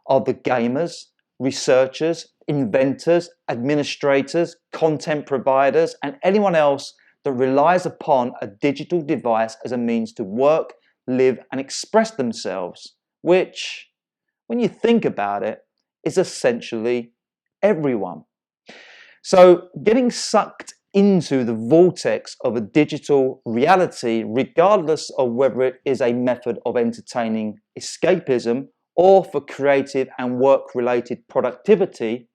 are the gamers, researchers, inventors, administrators, content providers, and anyone else that relies upon a digital device as a means to work, live, and express themselves, which, when you think about it, is essentially everyone. So getting sucked into the vortex of a digital reality, regardless of whether it is a method of entertaining escapism or for creative and work-related productivity,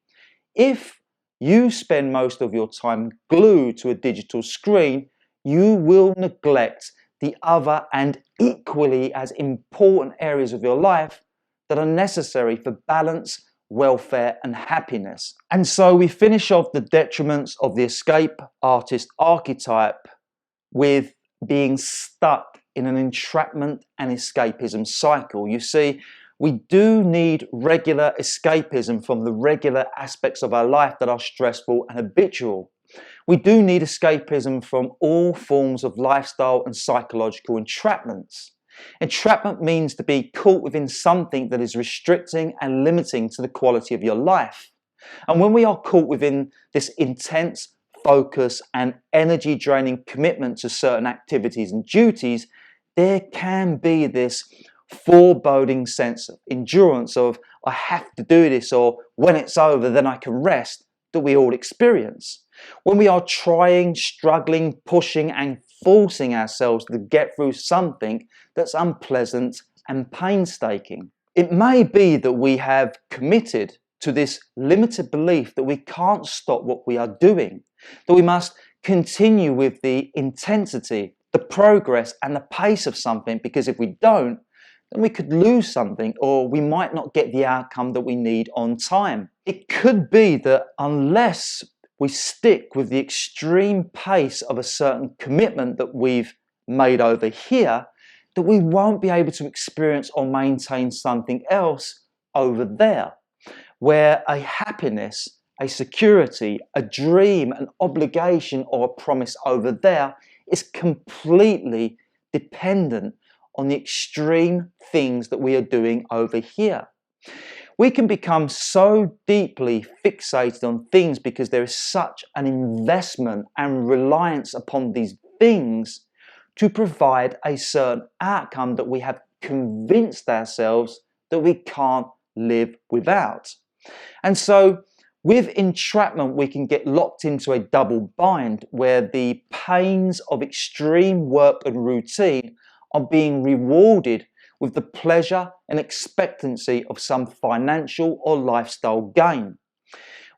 if you spend most of your time glued to a digital screen, you will neglect the other and equally as important areas of your life that are necessary for balance, welfare, and happiness. And so we finish off the detriments of the escape artist archetype with being stuck in an entrapment and escapism cycle. You see, we do need regular escapism from the regular aspects of our life that are stressful and habitual. We do need escapism from all forms of lifestyle and psychological entrapments. Entrapment means to be caught within something that is restricting and limiting to the quality of your life. And when we are caught within this intense focus and energy draining commitment to certain activities and duties, there can be this foreboding sense of endurance of I have to do this, or when it's over then I can rest, that we all experience. When we are trying, struggling, pushing and forcing ourselves to get through something that's unpleasant and painstaking. It may be that we have committed to this limited belief that we can't stop what we are doing, that we must continue with the intensity, the progress and the pace of something, because if we don't, then we could lose something, or we might not get the outcome that we need on time. It could be that unless we stick with the extreme pace of a certain commitment that we've made over here, that we won't be able to experience or maintain something else over there, where a happiness, a security, a dream, an obligation or a promise over there is completely dependent on the extreme things that we are doing over here. We can become so deeply fixated on things because there is such an investment and reliance upon these things to provide a certain outcome that we have convinced ourselves that we can't live without. And so with entrapment, we can get locked into a double bind where the pains of extreme work and routine are being rewarded with the pleasure and expectancy of some financial or lifestyle gain.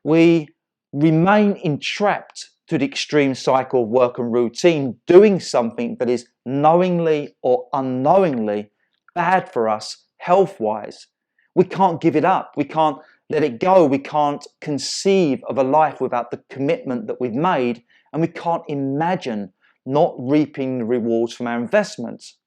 We remain entrapped to the extreme cycle of work and routine, doing something that is knowingly or unknowingly bad for us health-wise. We can't give it up. We can't let it go. We can't conceive of a life without the commitment that we've made, and we can't imagine not reaping the rewards from our investments.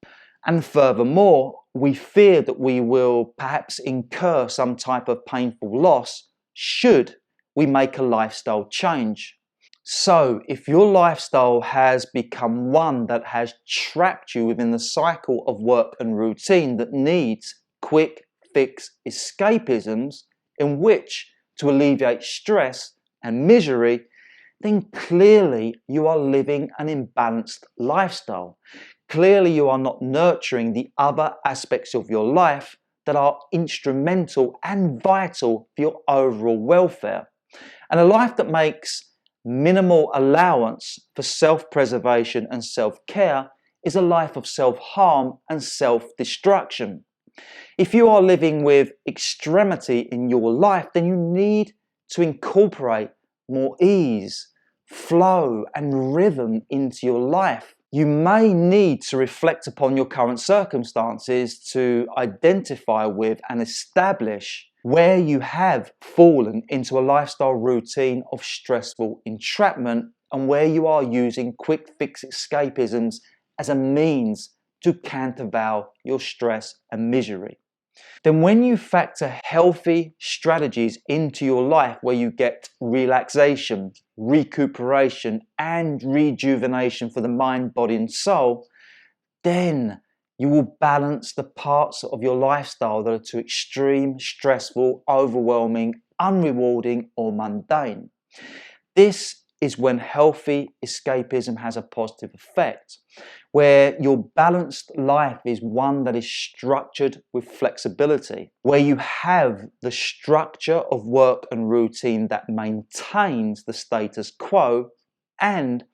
And furthermore, we fear that we will perhaps incur some type of painful loss should we make a lifestyle change. So if your lifestyle has become one that has trapped you within the cycle of work and routine that needs quick fix escapisms in which to alleviate stress and misery, then clearly you are living an imbalanced lifestyle. Clearly you are not nurturing the other aspects of your life that are instrumental and vital for your overall welfare. And a life that makes minimal allowance for self-preservation and self-care is a life of self-harm and self-destruction. If you are living with extremity in your life, then you need to incorporate more ease, flow, and rhythm into your life. You may need to reflect upon your current circumstances to identify with and establish where you have fallen into a lifestyle routine of stressful entrapment and where you are using quick fix escapisms as a means to countervail your stress and misery. Then when you factor healthy strategies into your life where you get relaxation, recuperation and rejuvenation for the mind, body and soul, then you will balance the parts of your lifestyle that are too extreme, stressful, overwhelming, unrewarding or mundane. This is when healthy escapism has a positive effect, where your balanced life is one that is structured with flexibility, where you have the structure of work and routine that maintains the status quo and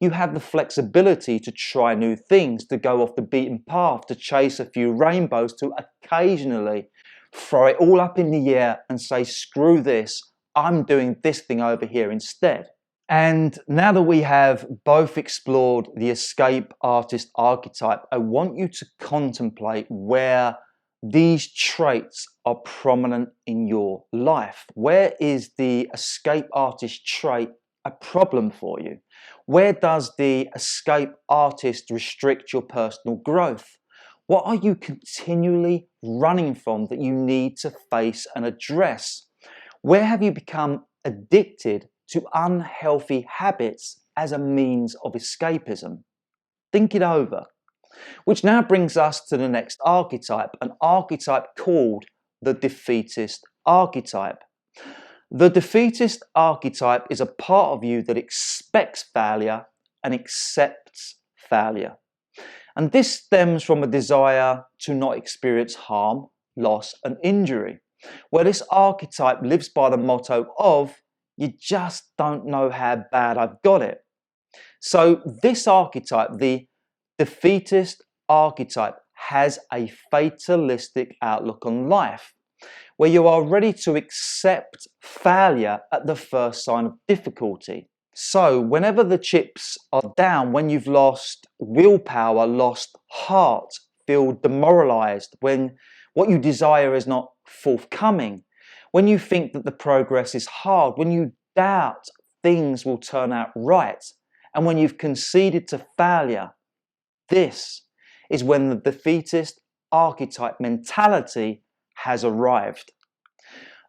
you have the flexibility to try new things, to go off the beaten path, to chase a few rainbows, to occasionally throw it all up in the air and say, screw this, I'm doing this thing over here instead. And now that we have both explored the escape artist archetype, I want you to contemplate where these traits are prominent in your life. Where is the escape artist trait a problem for you? Where does the escape artist restrict your personal growth? What are you continually running from that you need to face and address? Where have you become addicted to unhealthy habits as a means of escapism? Think it over. Which now brings us to the next archetype, an archetype called the defeatist archetype. The defeatist archetype is a part of you that expects failure and accepts failure. And this stems from a desire to not experience harm, loss, and injury, where this archetype lives by the motto of, you just don't know how bad I've got it. So this archetype, the defeatist archetype, has a fatalistic outlook on life, where you are ready to accept failure at the first sign of difficulty. So whenever the chips are down, when you've lost willpower, lost heart, feel demoralized, when what you desire is not forthcoming, when you think that the progress is hard, when you doubt things will turn out right, and when you've conceded to failure, this is when the defeatist archetype mentality has arrived.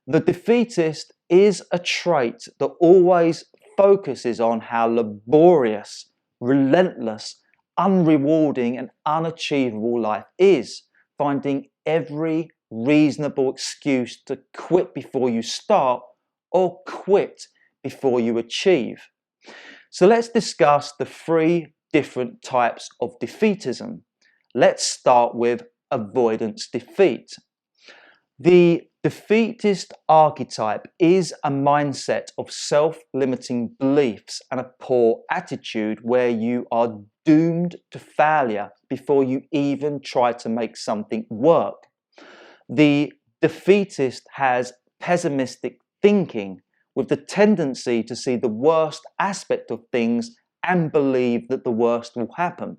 The defeatist is a trait that always focuses on how laborious, relentless, unrewarding, and unachievable life is, finding every reasonable excuse to quit before you start or quit before you achieve. So let's discuss the three different types of defeatism. Let's start with avoidance defeat. The defeatist archetype is a mindset of self-limiting beliefs and a poor attitude where you are doomed to failure before you even try to make something work. The defeatist has pessimistic thinking with the tendency to see the worst aspect of things and believe that the worst will happen.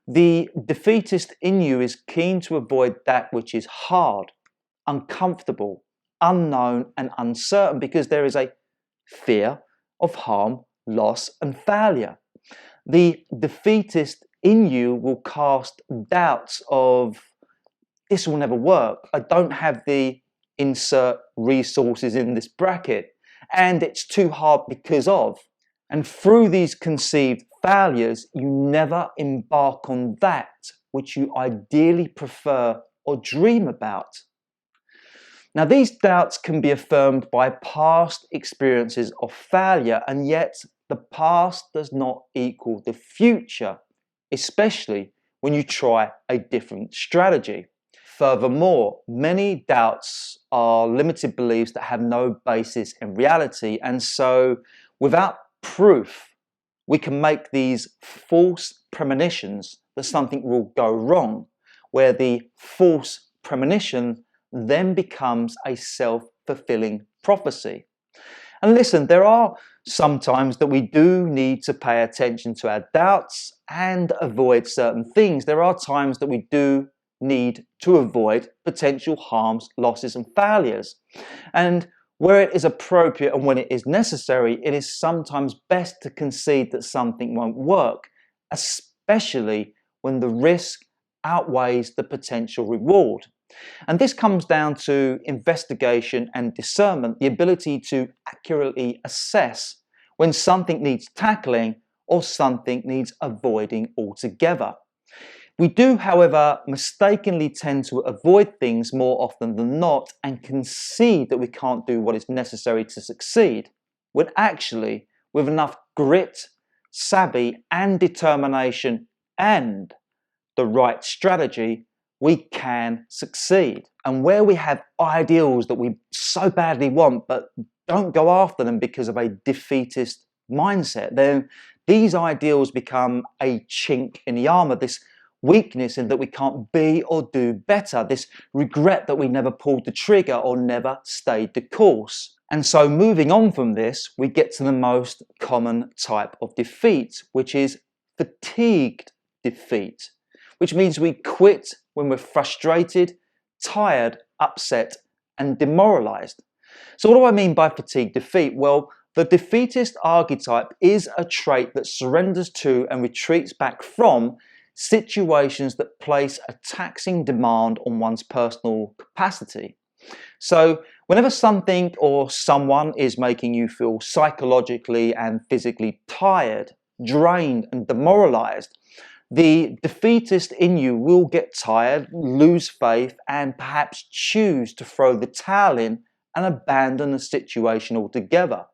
The defeatist in you is keen to avoid that which is hard, uncomfortable, unknown, and uncertain because there is a fear of harm, loss, and failure. The defeatist in you will cast doubts of, this will never work, I don't have the insert resources in this bracket, and it's too hard because of. And through these conceived failures, you never embark on that which you ideally prefer or dream about. Now, these doubts can be affirmed by past experiences of failure, and yet the past does not equal the future, especially when you try a different strategy. Furthermore, many doubts are limited beliefs that have no basis in reality, and so without proof, we can make these false premonitions that something will go wrong, where the false premonition then becomes a self-fulfilling prophecy. And listen, there are some times that we do need to pay attention to our doubts and avoid certain things. There are times that we do need to avoid potential harms, losses, and failures. And where it is appropriate and when it is necessary, it is sometimes best to concede that something won't work, especially when the risk outweighs the potential reward. And this comes down to investigation and discernment, the ability to accurately assess when something needs tackling or something needs avoiding altogether. We do, however, mistakenly tend to avoid things more often than not and concede that we can't do what is necessary to succeed, when actually, with enough grit, savvy, and determination and the right strategy, we can succeed. And where we have ideals that we so badly want but don't go after them because of a defeatist mindset, then these ideals become a chink in the armor, this weakness in that we can't be or do better, this regret that we never pulled the trigger or never stayed the course. And so moving on from this, we get to the most common type of defeat, which is fatigued defeat, which means we quit when we're frustrated, tired, upset, and demoralized. So what do I mean by fatigued defeat? Well, the defeatist archetype is a trait that surrenders to and retreats back from situations that place a taxing demand on one's personal capacity. So whenever something or someone is making you feel psychologically and physically tired, drained, and demoralized, the defeatist in you will get tired, lose faith, and perhaps choose to throw the towel in and abandon the situation altogether.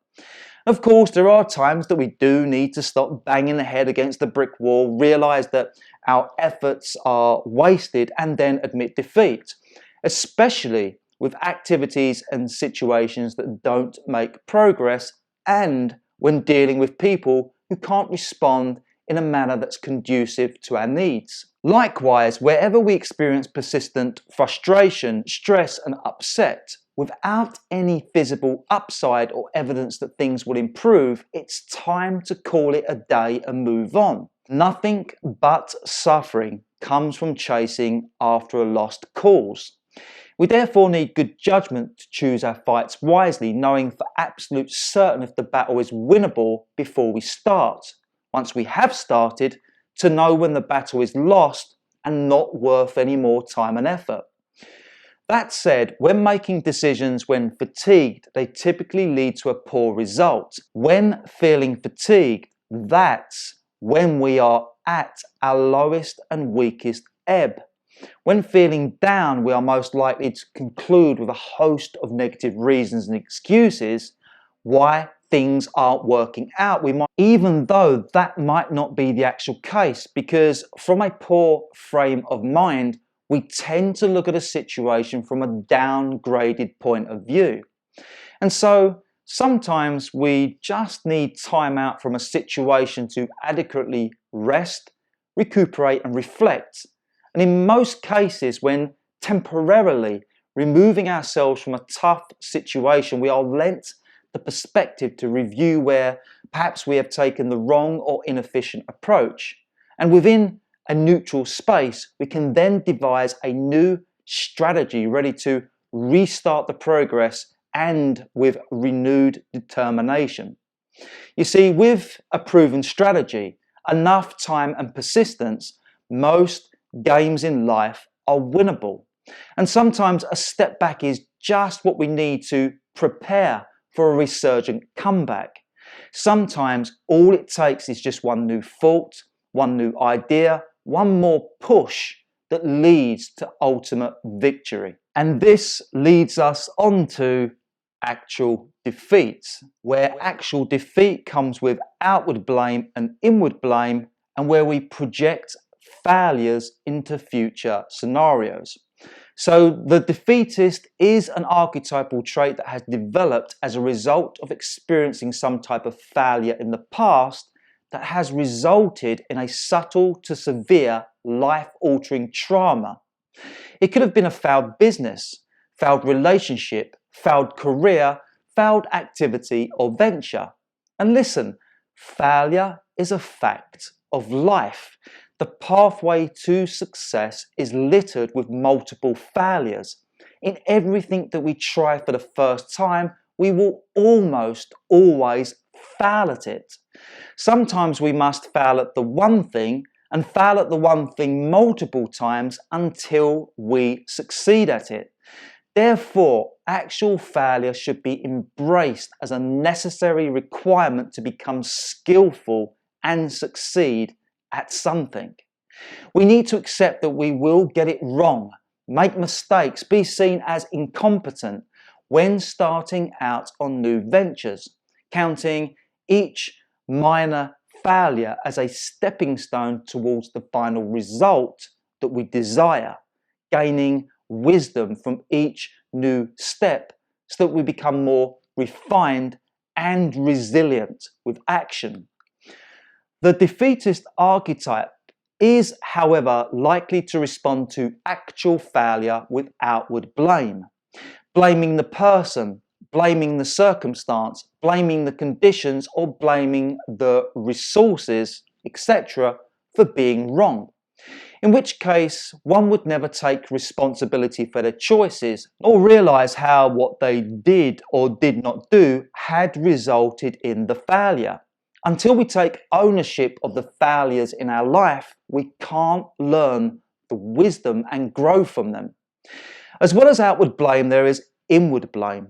Of course, there are times that we do need to stop banging the head against the brick wall, realize that our efforts are wasted, and then admit defeat, especially with activities and situations that don't make progress, and when dealing with people who can't respond in a manner that's conducive to our needs. Likewise, wherever we experience persistent frustration, stress, and upset, without any visible upside or evidence that things will improve, it's time to call it a day and move on. Nothing but suffering comes from chasing after a lost cause. We therefore need good judgment to choose our fights wisely, knowing for absolute certain if the battle is winnable before we start. Once we have started, to know when the battle is lost and not worth any more time and effort. That said, when making decisions when fatigued, they typically lead to a poor result. When feeling fatigued, that's when we are at our lowest and weakest ebb. When feeling down, we are most likely to conclude with a host of negative reasons and excuses why things aren't working out. Even though that might not be the actual case, because from a poor frame of mind, we tend to look at a situation from a downgraded point of view. And so sometimes we just need time out from a situation to adequately rest, recuperate, and reflect. And in most cases, when temporarily removing ourselves from a tough situation, we are lent the perspective to review where perhaps we have taken the wrong or inefficient approach. And within a neutral space, we can then devise a new strategy ready to restart the progress and with renewed determination. You see, with a proven strategy, enough time and persistence, most games in life are winnable. And sometimes a step back is just what we need to prepare for a resurgent comeback. Sometimes all it takes is just one new thought, one new idea, one more push that leads to ultimate victory. And this leads us on to actual defeat, where actual defeat comes with outward blame and inward blame, and where we project failures into future scenarios. So the defeatist is an archetypal trait that has developed as a result of experiencing some type of failure in the past that has resulted in a subtle to severe life-altering trauma. It could have been a failed business, failed relationship, failed career, failed activity or venture. And listen, failure is a fact of life. The pathway to success is littered with multiple failures. In everything that we try for the first time, we will almost always fail at it. Sometimes we must fail at the one thing and fail at the one thing multiple times until we succeed at it. Therefore, actual failure should be embraced as a necessary requirement to become skillful and succeed at something. We need to accept that we will get it wrong, make mistakes, be seen as incompetent when starting out on new ventures, counting each minor failure as a stepping stone towards the final result that we desire, gaining wisdom from each new step so that we become more refined and resilient with action. The defeatist archetype is, however, likely to respond to actual failure with outward blame, blaming the person, blaming the circumstance, blaming the conditions, or blaming the resources, etc., for being wrong. In which case, one would never take responsibility for their choices or realize how what they did or did not do had resulted in the failure. Until we take ownership of the failures in our life, we can't learn the wisdom and grow from them. As well as outward blame, there is inward blame.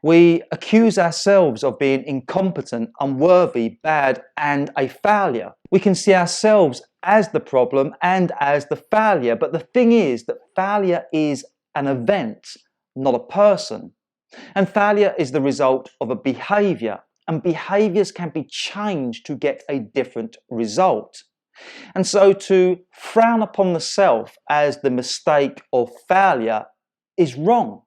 We accuse ourselves of being incompetent, unworthy, bad, and a failure. We can see ourselves as the problem and as the failure, but the thing is that failure is an event, not a person. And failure is the result of a behaviour, and behaviours can be changed to get a different result. And so to frown upon the self as the mistake or failure is wrong.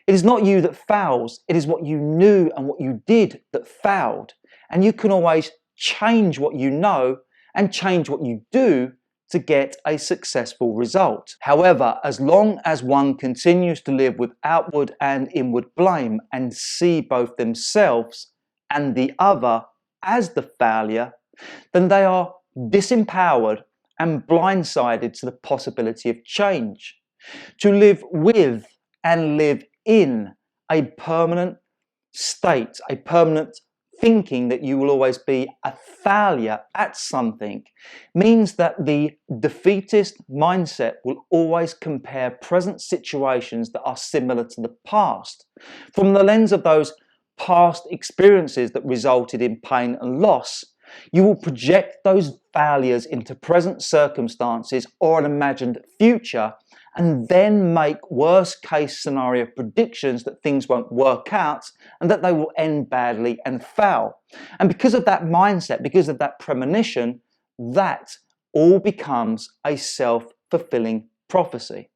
It is not you that fails, it is what you knew and what you did that failed. And you can always change what you know and change what you do to get a successful result. However, as long as one continues to live with outward and inward blame and see both themselves and the other as the failure, then they are disempowered and blindsided to the possibility of change. To live with and live in a permanent state, a permanent thinking that you will always be a failure at something, means that the defeatist mindset will always compare present situations that are similar to the past from the lens of those past experiences that resulted in pain and loss. You will project those failures into present circumstances or an imagined future, and then make worst case scenario predictions that things won't work out and that they will end badly and fail. And because of that mindset, because of that premonition, that all becomes a self-fulfilling prophecy.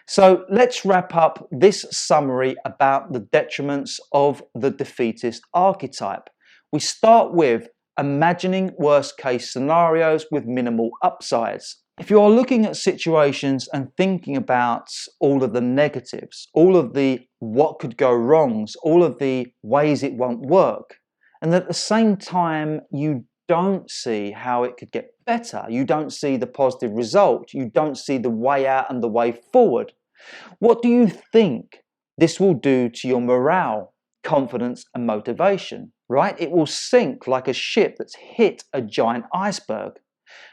So let's wrap up this summary about the detriments of the defeatist archetype. We start with imagining worst case scenarios with minimal upsides. If you are looking at situations and thinking about all of the negatives, all of the what could go wrongs, all of the ways it won't work, and at the same time you don't see how it could get better, you don't see the positive result, you don't see the way out and the way forward, what do you think this will do to your morale, confidence and motivation, right? It will sink like a ship that's hit a giant iceberg.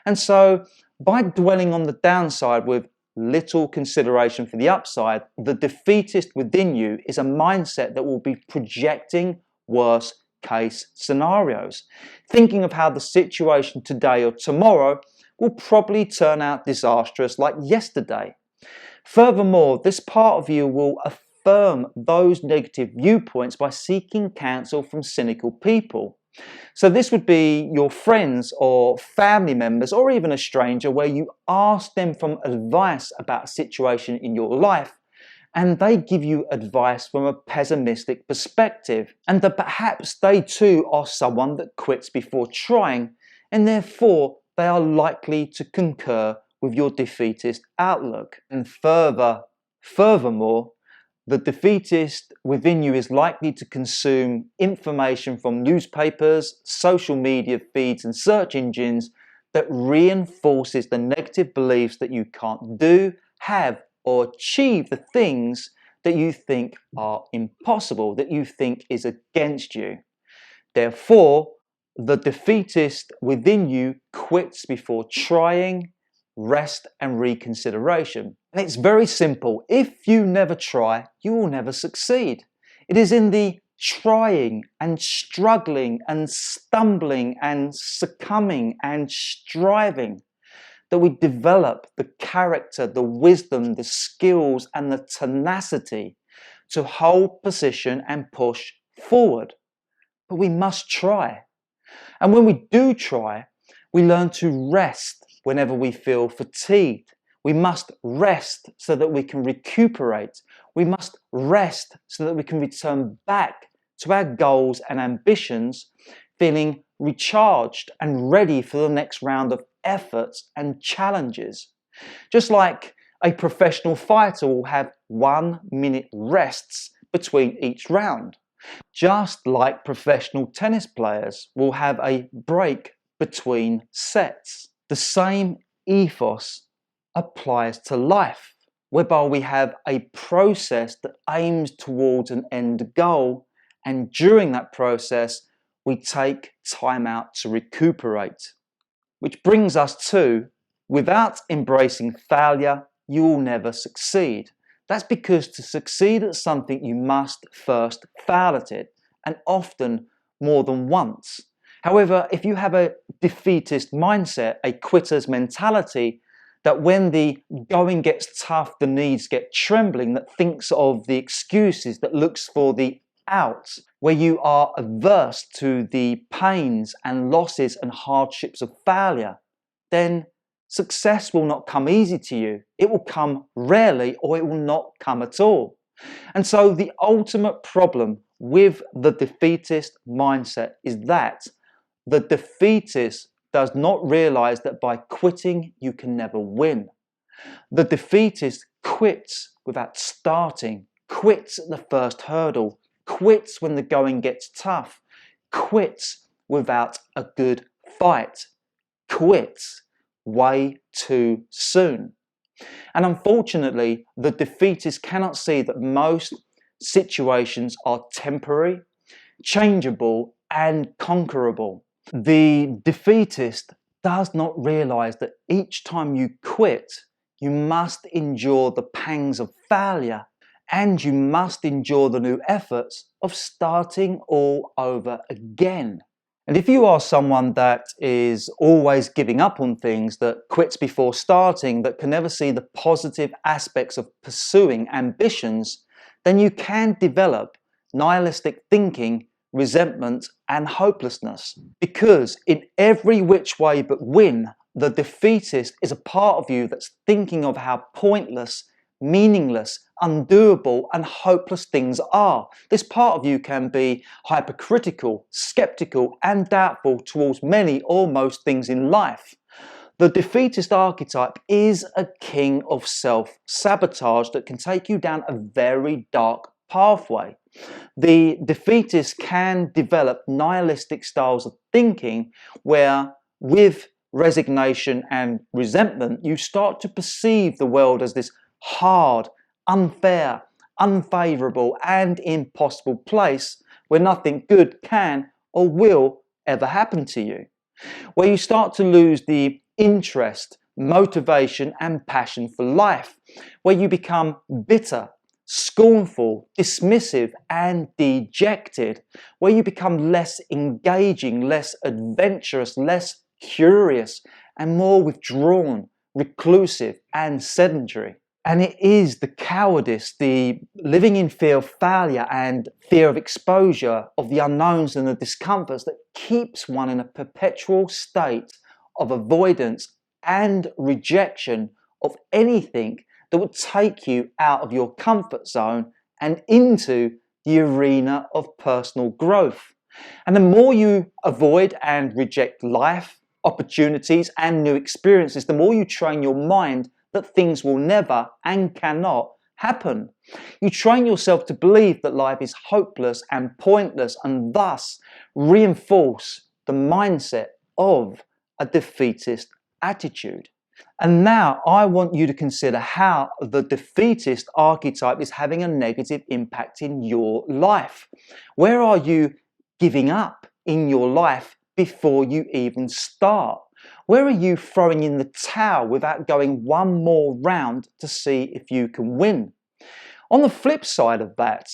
And so by dwelling on the downside with little consideration for the upside, the defeatist within you is a mindset that will be projecting worst case scenarios, thinking of how the situation today or tomorrow will probably turn out disastrous like yesterday. Furthermore, this part of you will affirm those negative viewpoints by seeking counsel from cynical people. So this would be your friends or family members or even a stranger, where you ask them for advice about a situation in your life and they give you advice from a pessimistic perspective, and that perhaps they too are someone that quits before trying, and therefore they are likely to concur with your defeatist outlook. And furthermore, the defeatist within you is likely to consume information from newspapers, social media feeds and search engines that reinforces the negative beliefs that you can't do, have or achieve the things that you think are impossible, that you think is against you. Therefore, the defeatist within you quits before trying, rest and reconsideration. And it's very simple. If you never try, you will never succeed. It is in the trying and struggling and stumbling and succumbing and striving that we develop the character, the wisdom, the skills and the tenacity to hold position and push forward. But we must try. And when we do try, we learn to rest whenever we feel fatigued. We must rest so that we can recuperate. We must rest so that we can return back to our goals and ambitions, feeling recharged and ready for the next round of efforts and challenges. Just like a professional fighter will have 1-minute rests between each round. Just like professional tennis players will have a break between sets. The same ethos applies to life, whereby we have a process that aims towards an end goal, and during that process we take time out to recuperate. Which brings us to, without embracing failure, you will never succeed. That's because to succeed at something you must first fail at it, and often more than once. However, if you have a defeatist mindset, a quitter's mentality, that when the going gets tough, the knees get trembling, that thinks of the excuses, that looks for the out, where you are averse to the pains and losses and hardships of failure, then success will not come easy to you. It will come rarely, or it will not come at all. And so the ultimate problem with the defeatist mindset is that the defeatist does not realize that by quitting you can never win. The defeatist quits without starting, quits at the first hurdle, quits when the going gets tough, quits without a good fight, quits way too soon. And unfortunately, the defeatist cannot see that most situations are temporary, changeable, and conquerable. The defeatist does not realize that each time you quit, you must endure the pangs of failure, and you must endure the new efforts of starting all over again. And if you are someone that is always giving up on things, that quits before starting, that can never see the positive aspects of pursuing ambitions, then you can develop nihilistic thinking, resentment, and hopelessness. Because in every which way but win, the defeatist is a part of you that's thinking of how pointless, meaningless, undoable, and hopeless things are. This part of you can be hypercritical, skeptical, and doubtful towards many or most things in life. The defeatist archetype is a king of self-sabotage that can take you down a very dark pathway. The defeatist can develop nihilistic styles of thinking where, with resignation and resentment, you start to perceive the world as this hard, unfair, unfavourable, and impossible place where nothing good can or will ever happen to you. Where you start to lose the interest, motivation, and passion for life. Where you become bitter, scornful, dismissive, and dejected. Where you become less engaging, less adventurous, less curious, and more withdrawn, reclusive, and sedentary. And it is the cowardice, the living in fear of failure and fear of exposure, of the unknowns and the discomforts, that keeps one in a perpetual state of avoidance and rejection of anything that would take you out of your comfort zone and into the arena of personal growth. And the more you avoid and reject life, opportunities, and new experiences, the more you train your mind that things will never and cannot happen. You train yourself to believe that life is hopeless and pointless, and thus reinforce the mindset of a defeatist attitude. And now I want you to consider how the defeatist archetype is having a negative impact in your life. Where are you giving up in your life before you even start? Where are you throwing in the towel without going one more round to see if you can win? On the flip side of that,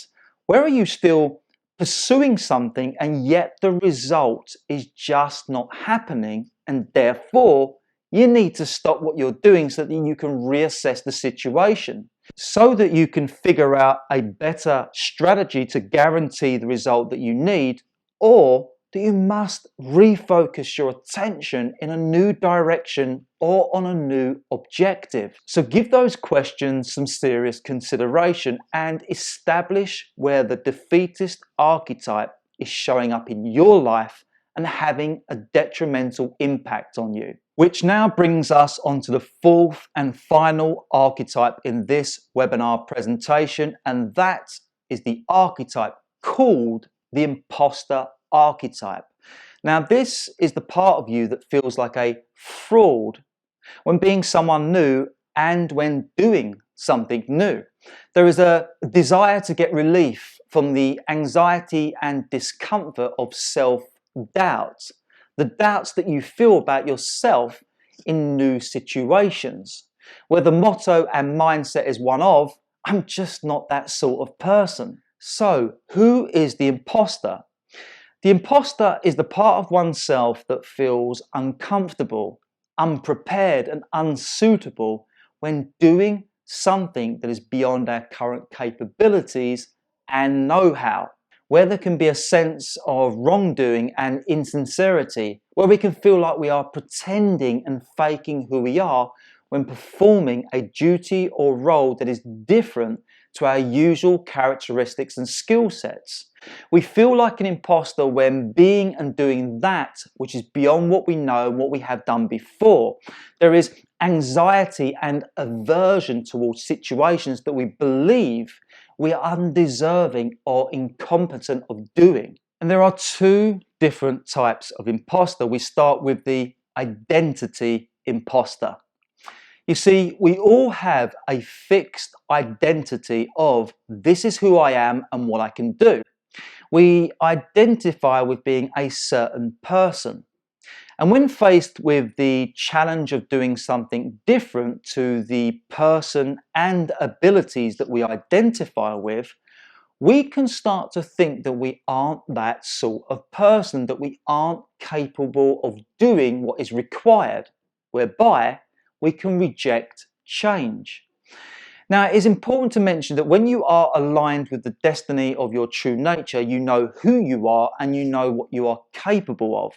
where are you still pursuing something and yet the result is just not happening, and therefore you need to stop what you're doing so that you can reassess the situation, so that you can figure out a better strategy to guarantee the result that you need, or that you must refocus your attention in a new direction or on a new objective. So give those questions some serious consideration and establish where the defeatist archetype is showing up in your life and having a detrimental impact on you. Which now brings us onto the fourth and final archetype in this webinar presentation, and that is the archetype called the imposter archetype. Now, this is the part of you that feels like a fraud when being someone new and when doing something new. There is a desire to get relief from the anxiety and discomfort of self-doubt, the doubts that you feel about yourself in new situations, where the motto and mindset is one of, I'm just not that sort of person. So, who is the imposter? The imposter is the part of oneself that feels uncomfortable, unprepared, and unsuitable when doing something that is beyond our current capabilities and know-how, where there can be a sense of wrongdoing and insincerity, where we can feel like we are pretending and faking who we are when performing a duty or role that is different to our usual characteristics and skill sets. We feel like an imposter when being and doing that which is beyond what we know and what we have done before. There is anxiety and aversion towards situations that we believe we are undeserving or incompetent of doing. And there are two different types of imposter. We start with the identity imposter. You see, we all have a fixed identity of this is who I am and what I can do. We identify with being a certain person. And when faced with the challenge of doing something different to the person and abilities that we identify with, we can start to think that we aren't that sort of person, that we aren't capable of doing what is required, whereby we can reject change. Now, it is important to mention that when you are aligned with the destiny of your true nature, you know who you are and you know what you are capable of.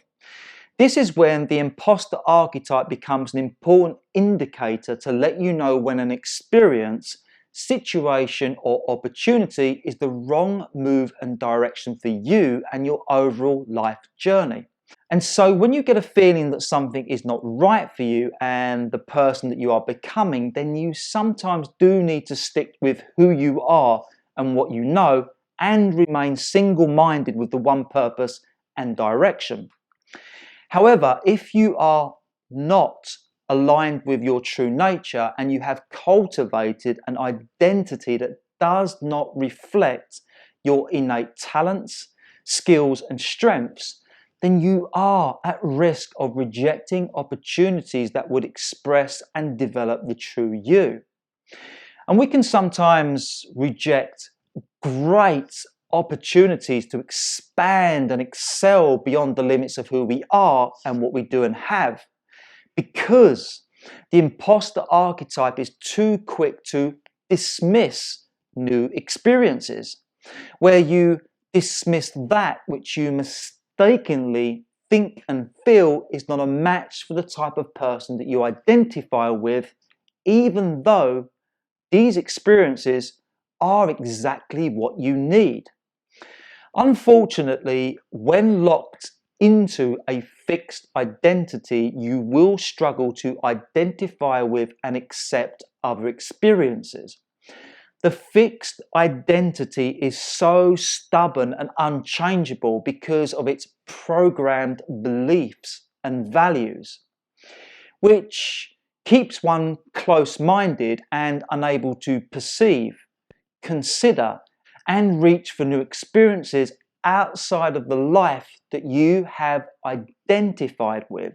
This is when the imposter archetype becomes an important indicator to let you know when an experience, situation, or opportunity is the wrong move and direction for you and your overall life journey. And so when you get a feeling that something is not right for you and the person that you are becoming, then you sometimes do need to stick with who you are and what you know and remain single-minded with the one purpose and direction. However, if you are not aligned with your true nature and you have cultivated an identity that does not reflect your innate talents, skills, and strengths, then you are at risk of rejecting opportunities that would express and develop the true you. And we can sometimes reject great opportunities to expand and excel beyond the limits of who we are and what we do and have, because the imposter archetype is too quick to dismiss new experiences, where you dismiss that which you mistakenly think and feel is not a match for the type of person that you identify with, even though these experiences are exactly what you need. Unfortunately, when locked into a fixed identity, you will struggle to identify with and accept other experiences. The fixed identity is so stubborn and unchangeable because of its programmed beliefs and values, which keeps one close-minded and unable to perceive, consider, and reach for new experiences outside of the life that you have identified with.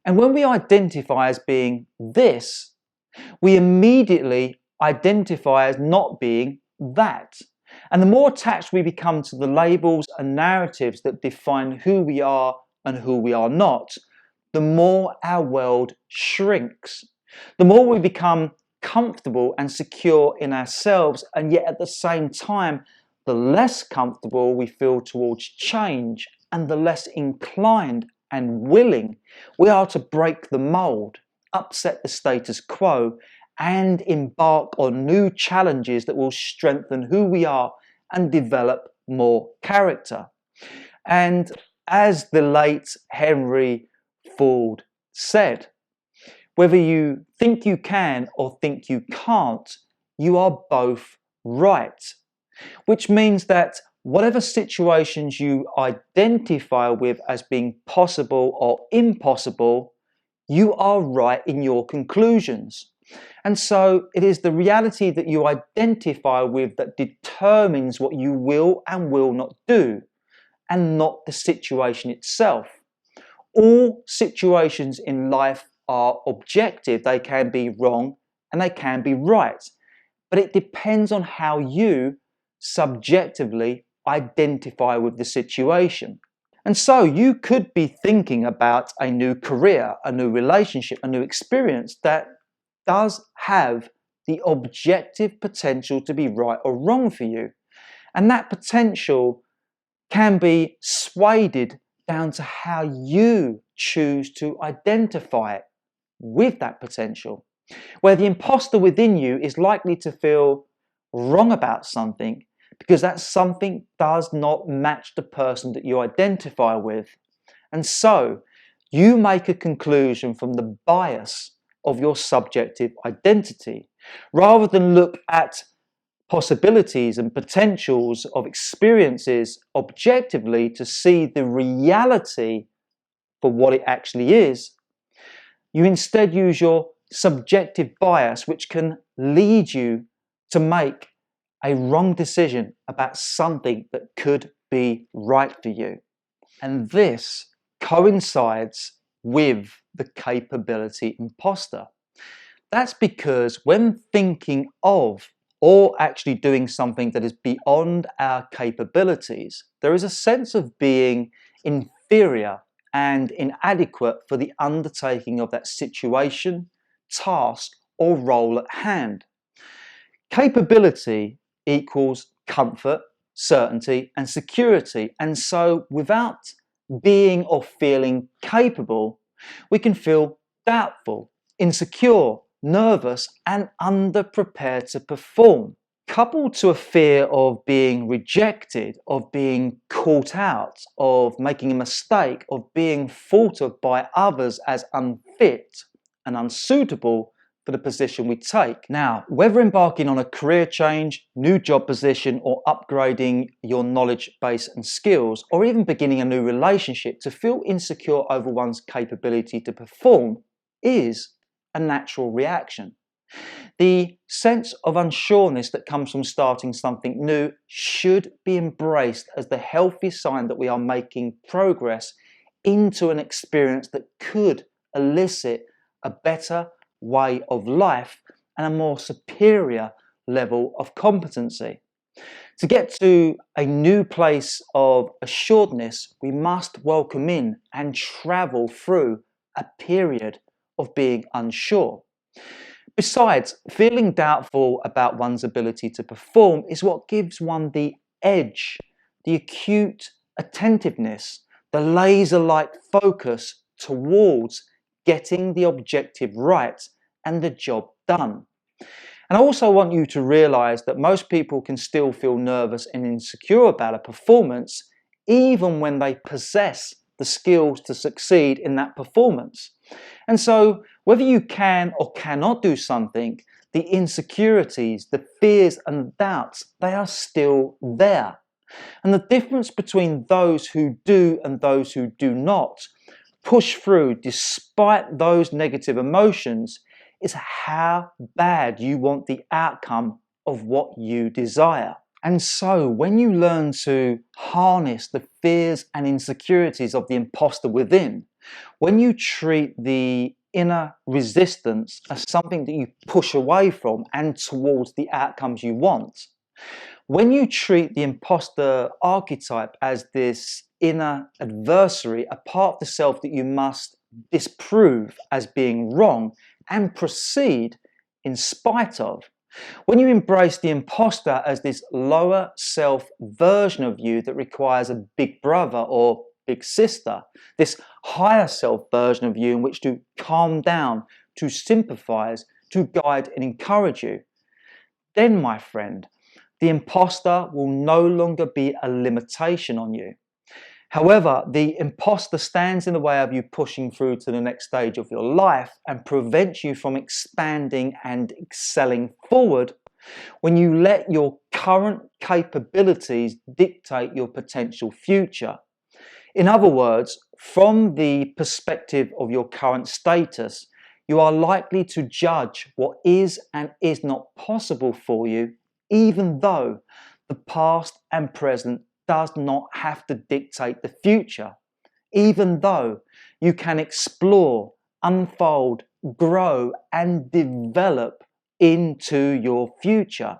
And when we identify as being this, we immediately identify as not being that. And the more attached we become to the labels and narratives that define who we are and who we are not, the more our world shrinks. The more we become comfortable and secure in ourselves, and yet at the same time, the less comfortable we feel towards change and the less inclined and willing we are to break the mold, upset the status quo, and embark on new challenges that will strengthen who we are and develop more character. And as the late Henry Ford said, whether you think you can or think you can't, you are both right. Which means that whatever situations you identify with as being possible or impossible, you are right in your conclusions. And so it is the reality that you identify with that determines what you will and will not do, and not the situation itself. All situations in life are objective. They can be wrong and they can be right, but it depends on how you subjectively identify with the situation. And so you could be thinking about a new career, a new relationship, a new experience that does have the objective potential to be right or wrong for you. And that potential can be swayed down to how you choose to identify it with that potential. Where the imposter within you is likely to feel wrong about something because that something does not match the person that you identify with. And so you make a conclusion from the bias of your subjective identity rather than look at possibilities and potentials of experiences objectively to see the reality for what it actually is. You instead use your subjective bias, which can lead you to make a wrong decision about something that could be right for you. And this coincides with the capability imposter. That's because when thinking of or actually doing something that is beyond our capabilities, there is a sense of being inferior and inadequate for the undertaking of that situation, task, or role at hand. Capability equals comfort, certainty, and security. And so without being or feeling capable, we can feel doubtful, insecure, nervous, and underprepared to perform. Coupled to a fear of being rejected, of being caught out, of making a mistake, of being thought of by others as unfit and unsuitable for the position we take. Now, whether embarking on a career change, new job position, or upgrading your knowledge base and skills, or even beginning a new relationship, to feel insecure over one's capability to perform is a natural reaction. The sense of unsureness that comes from starting something new should be embraced as the healthy sign that we are making progress into an experience that could elicit a better way of life and a more superior level of competency. To get to a new place of assuredness, we must welcome in and travel through a period of being unsure. Besides, feeling doubtful about one's ability to perform is what gives one the edge, the acute attentiveness, the laser-like focus towards getting the objective right and the job done. And I also want you to realize that most people can still feel nervous and insecure about a performance even when they possess the skills to succeed in that performance. And so whether you can or cannot do something, the insecurities, the fears and doubts, they are still there. And the difference between those who do and those who do not push through despite those negative emotions is how bad you want the outcome of what you desire. And so when you learn to harness the fears and insecurities of the imposter within, when you treat the inner resistance as something that you push away from and towards the outcomes you want, when you treat the imposter archetype as this inner adversary, a part of the self that you must disprove as being wrong and proceed in spite of, when you embrace the imposter as this lower self version of you that requires a big brother or big sister, this higher self version of you in which to calm down, to sympathize, to guide and encourage you, then, my friend, the imposter will no longer be a limitation on you. However, the imposter stands in the way of you pushing through to the next stage of your life and prevents you from expanding and excelling forward when you let your current capabilities dictate your potential future. In other words, from the perspective of your current status, you are likely to judge what is and is not possible for you, even though the past and present does not have to dictate the future, even though you can explore, unfold, grow, and develop into your future.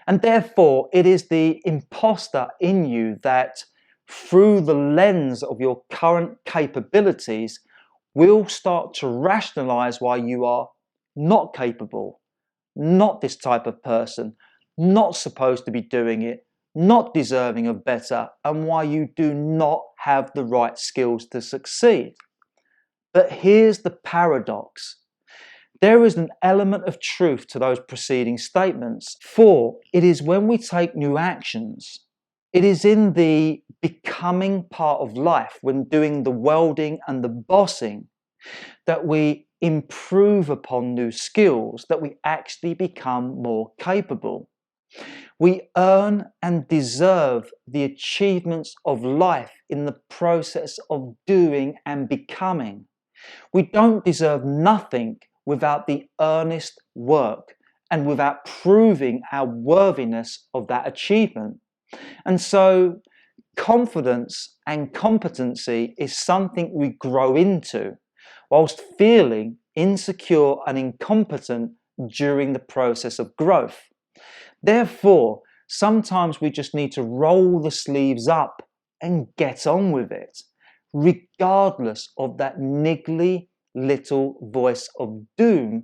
And therefore, it is the imposter in you that, through the lens of your current capabilities, will start to rationalize why you are not capable, not this type of person, not supposed to be doing it, not deserving of better, and why you do not have the right skills to succeed. But here's the paradox. There is an element of truth to those preceding statements, for it is when we take new actions, it is in the becoming part of life, when doing the welding and the bossing, that we improve upon new skills, that we actually become more capable. We earn and deserve the achievements of life in the process of doing and becoming. We don't deserve nothing without the earnest work and without proving our worthiness of that achievement. And so confidence and competency is something we grow into, whilst feeling insecure and incompetent during the process of growth. Therefore, sometimes we just need to roll the sleeves up and get on with it, regardless of that niggly little voice of doom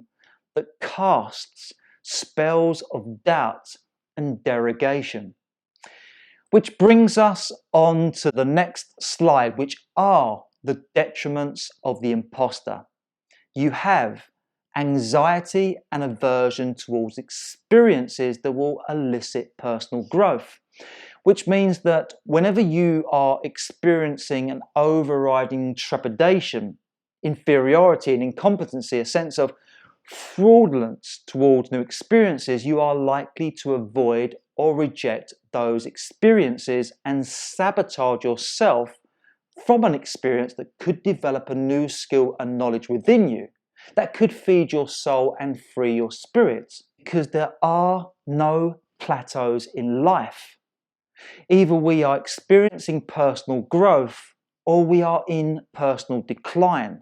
that casts spells of doubt and derogation. Which brings us on to the next slide, which are the detriments of the imposter. You have anxiety and aversion towards experiences that will elicit personal growth, which means that whenever you are experiencing an overriding trepidation, inferiority and incompetency, a sense of fraudulence towards new experiences, you are likely to avoid or reject those experiences and sabotage yourself from an experience that could develop a new skill and knowledge within you, that could feed your soul and free your spirit, because there are no plateaus in life. Either we are experiencing personal growth or we are in personal decline.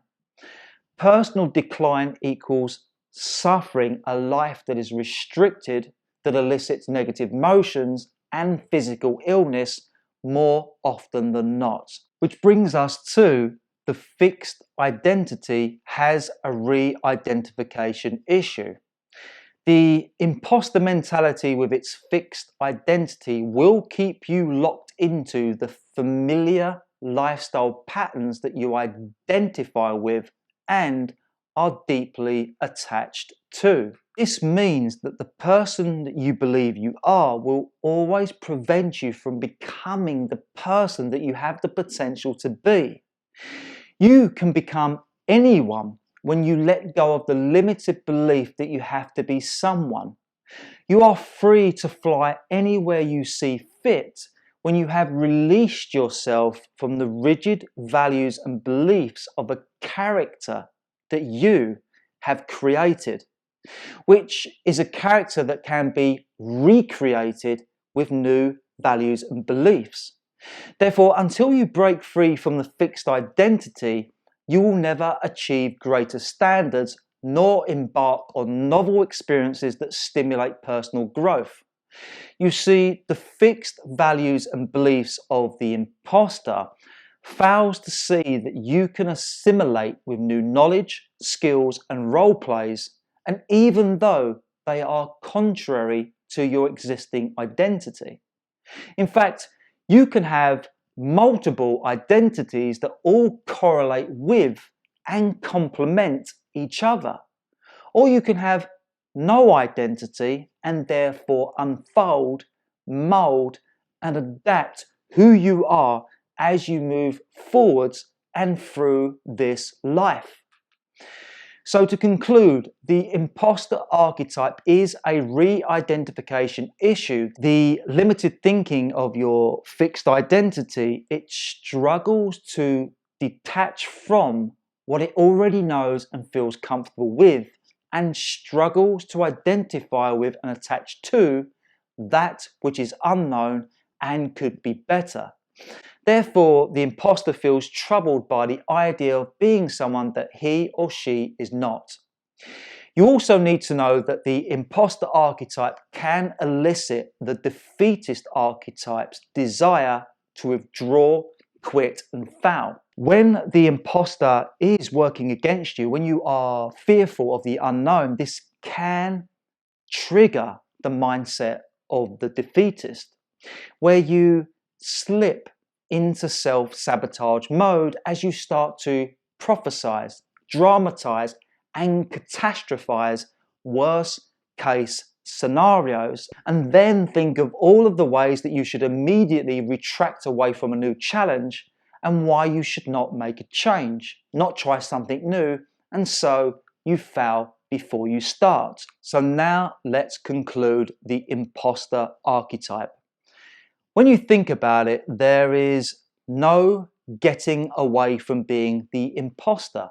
Personal decline equals suffering a life that is restricted, that elicits negative emotions and physical illness more often than not. Which brings us to the fixed identity has a re-identification issue. The imposter mentality with its fixed identity will keep you locked into the familiar lifestyle patterns that you identify with and are deeply attached to. This means that the person that you believe you are will always prevent you from becoming the person that you have the potential to be. You can become anyone when you let go of the limited belief that you have to be someone. You are free to fly anywhere you see fit when you have released yourself from the rigid values and beliefs of a character that you have created, which is a character that can be recreated with new values and beliefs. Therefore, until you break free from the fixed identity, you will never achieve greater standards nor embark on novel experiences that stimulate personal growth. You see, the fixed values and beliefs of the imposter fails to see that you can assimilate with new knowledge, skills and role plays, and even though they are contrary to your existing identity. In fact, you can have multiple identities that all correlate with and complement each other. Or you can have no identity and therefore unfold, mold, and adapt who you are as you move forwards and through this life. So to conclude, the imposter archetype is a re-identification issue. The limited thinking of your fixed identity, it struggles to detach from what it already knows and feels comfortable with, and struggles to identify with and attach to that which is unknown and could be better. Therefore, the imposter feels troubled by the idea of being someone that he or she is not. You also need to know that the imposter archetype can elicit the defeatist archetype's desire to withdraw, quit, and fail. When the imposter is working against you, when you are fearful of the unknown, this can trigger the mindset of the defeatist, where you slip into self-sabotage mode as you start to prophesize, dramatize, and catastrophize worst case scenarios, and then think of all of the ways that you should immediately retract away from a new challenge and why you should not make a change, not try something new, and so you fail before you start. So now let's conclude the imposter archetype. When you think about it, there is no getting away from being the imposter.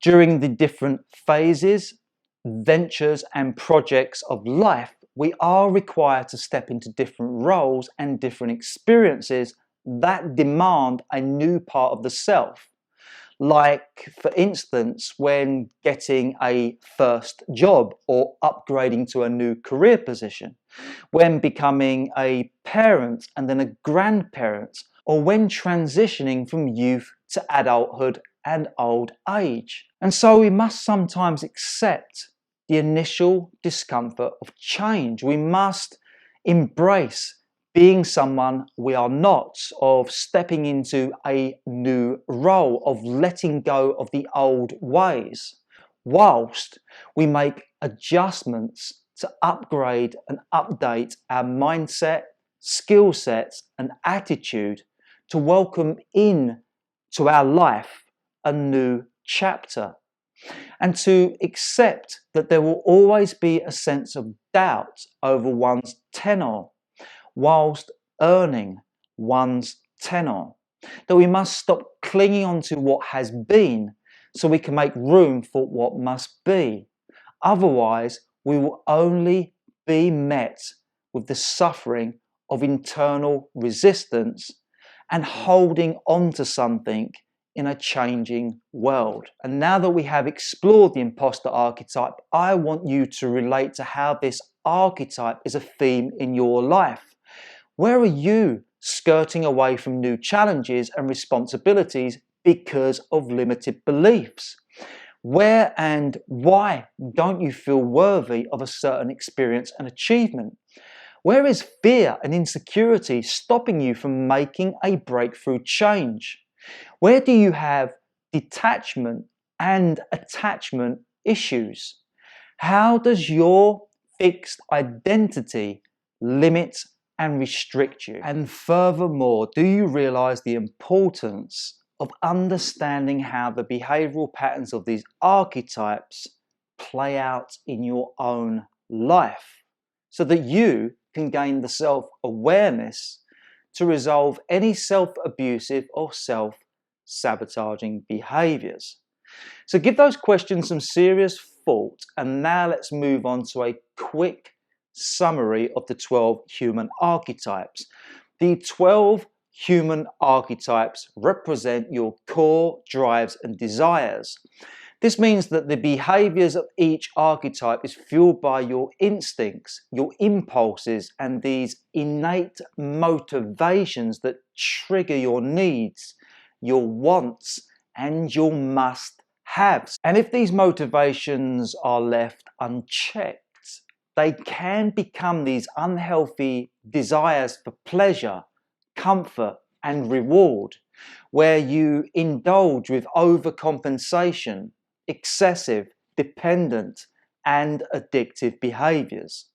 During the different phases, ventures, and projects of life, we are required to step into different roles and different experiences that demand a new part of the self. Like, for instance, when getting a first job or upgrading to a new career position, when becoming a parent and then a grandparent, or when transitioning from youth to adulthood and old age. And so we must sometimes accept the initial discomfort of change. We must embrace being someone we are not, of stepping into a new role, of letting go of the old ways, whilst we make adjustments to upgrade and update our mindset, skill sets, and attitude to welcome in to our life a new chapter, and to accept that there will always be a sense of doubt over one's tenure whilst earning one's tenure, that we must stop clinging on to what has been so we can make room for what must be. Otherwise, we will only be met with the suffering of internal resistance and holding on to something in a changing world. And now that we have explored the imposter archetype, I want you to relate to how this archetype is a theme in your life. Where are you skirting away from new challenges and responsibilities because of limited beliefs? Where and why don't you feel worthy of a certain experience and achievement? Where is fear and insecurity stopping you from making a breakthrough change? Where do you have detachment and attachment issues? How does your fixed identity limit and restrict you? And furthermore, do you realize the importance of understanding how the behavioral patterns of these archetypes play out in your own life, so that you can gain the self-awareness to resolve any self-abusive or self-sabotaging behaviors? So give those questions some serious thought, and now let's move on to a quick summary of the 12 human archetypes. The 12 human archetypes represent your core drives and desires. This means that the behaviors of each archetype is fueled by your instincts, your impulses, and these innate motivations that trigger your needs, your wants, and your must-haves. And if these motivations are left unchecked, they can become these unhealthy desires for pleasure, comfort, and reward, where you indulge with overcompensation, excessive, dependent, and addictive behaviours.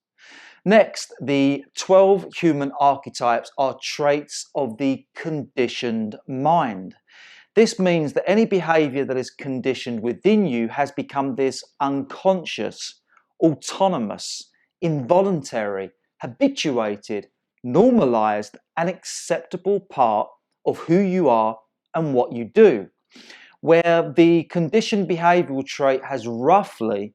Next, the 12 human archetypes are traits of the conditioned mind. This means that any behaviour that is conditioned within you has become this unconscious, autonomous, involuntary, habituated, normalised, and acceptable part of who you are and what you do, where the conditioned behavioural trait has roughly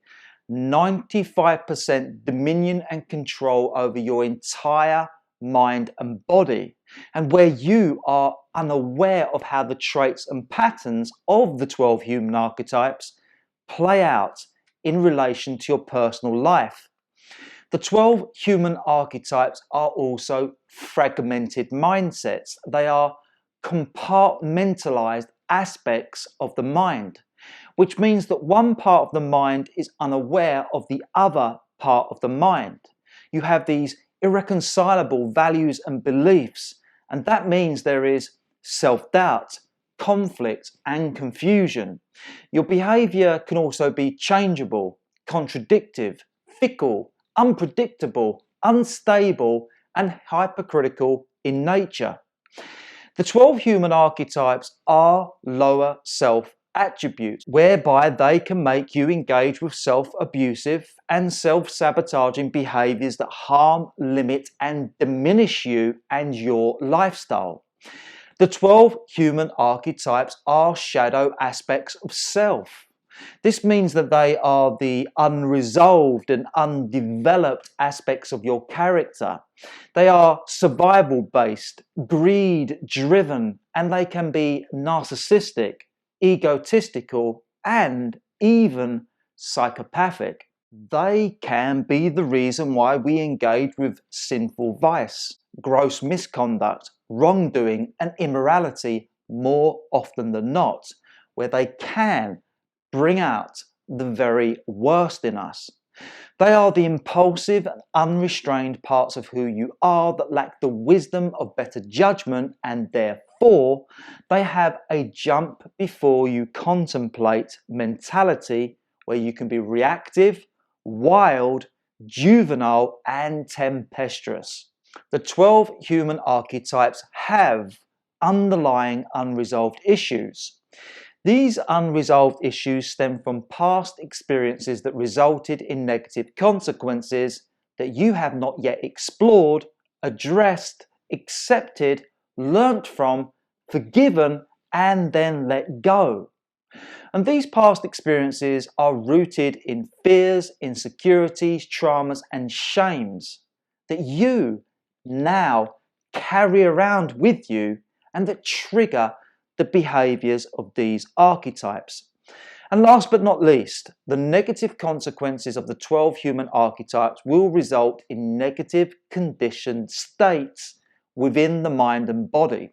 95% dominion and control over your entire mind and body, and where you are unaware of how the traits and patterns of the 12 human archetypes play out in relation to your personal life. The 12 human archetypes are also fragmented mindsets. They are compartmentalized aspects of the mind, which means that one part of the mind is unaware of the other part of the mind. You have these irreconcilable values and beliefs, and that means there is self-doubt, conflict, and confusion. Your behavior can also be changeable, contradictive, fickle, unpredictable, unstable, and hypercritical in nature. The 12 human archetypes are lower self attributes, whereby they can make you engage with self-abusive and self-sabotaging behaviors that harm, limit, and diminish you and your lifestyle. The 12 human archetypes are shadow aspects of self. This means that they are the unresolved and undeveloped aspects of your character. They are survival-based, greed-driven, and they can be narcissistic, egotistical, and even psychopathic. They can be the reason why we engage with sinful vice, gross misconduct, wrongdoing, and immorality more often than not, where they can bring out the very worst in us. They are the impulsive and unrestrained parts of who you are that lack the wisdom of better judgment, and therefore they have a jump before you contemplate mentality, where you can be reactive, wild, juvenile, and tempestuous. The 12 human archetypes have underlying unresolved issues. These unresolved issues stem from past experiences that resulted in negative consequences that you have not yet explored, addressed, accepted, learnt from, forgiven, and then let go. And these past experiences are rooted in fears, insecurities, traumas, and shames that you now carry around with you and that trigger the behaviours of these archetypes. And last but not least, the negative consequences of the 12 human archetypes will result in negative conditioned states within the mind and body.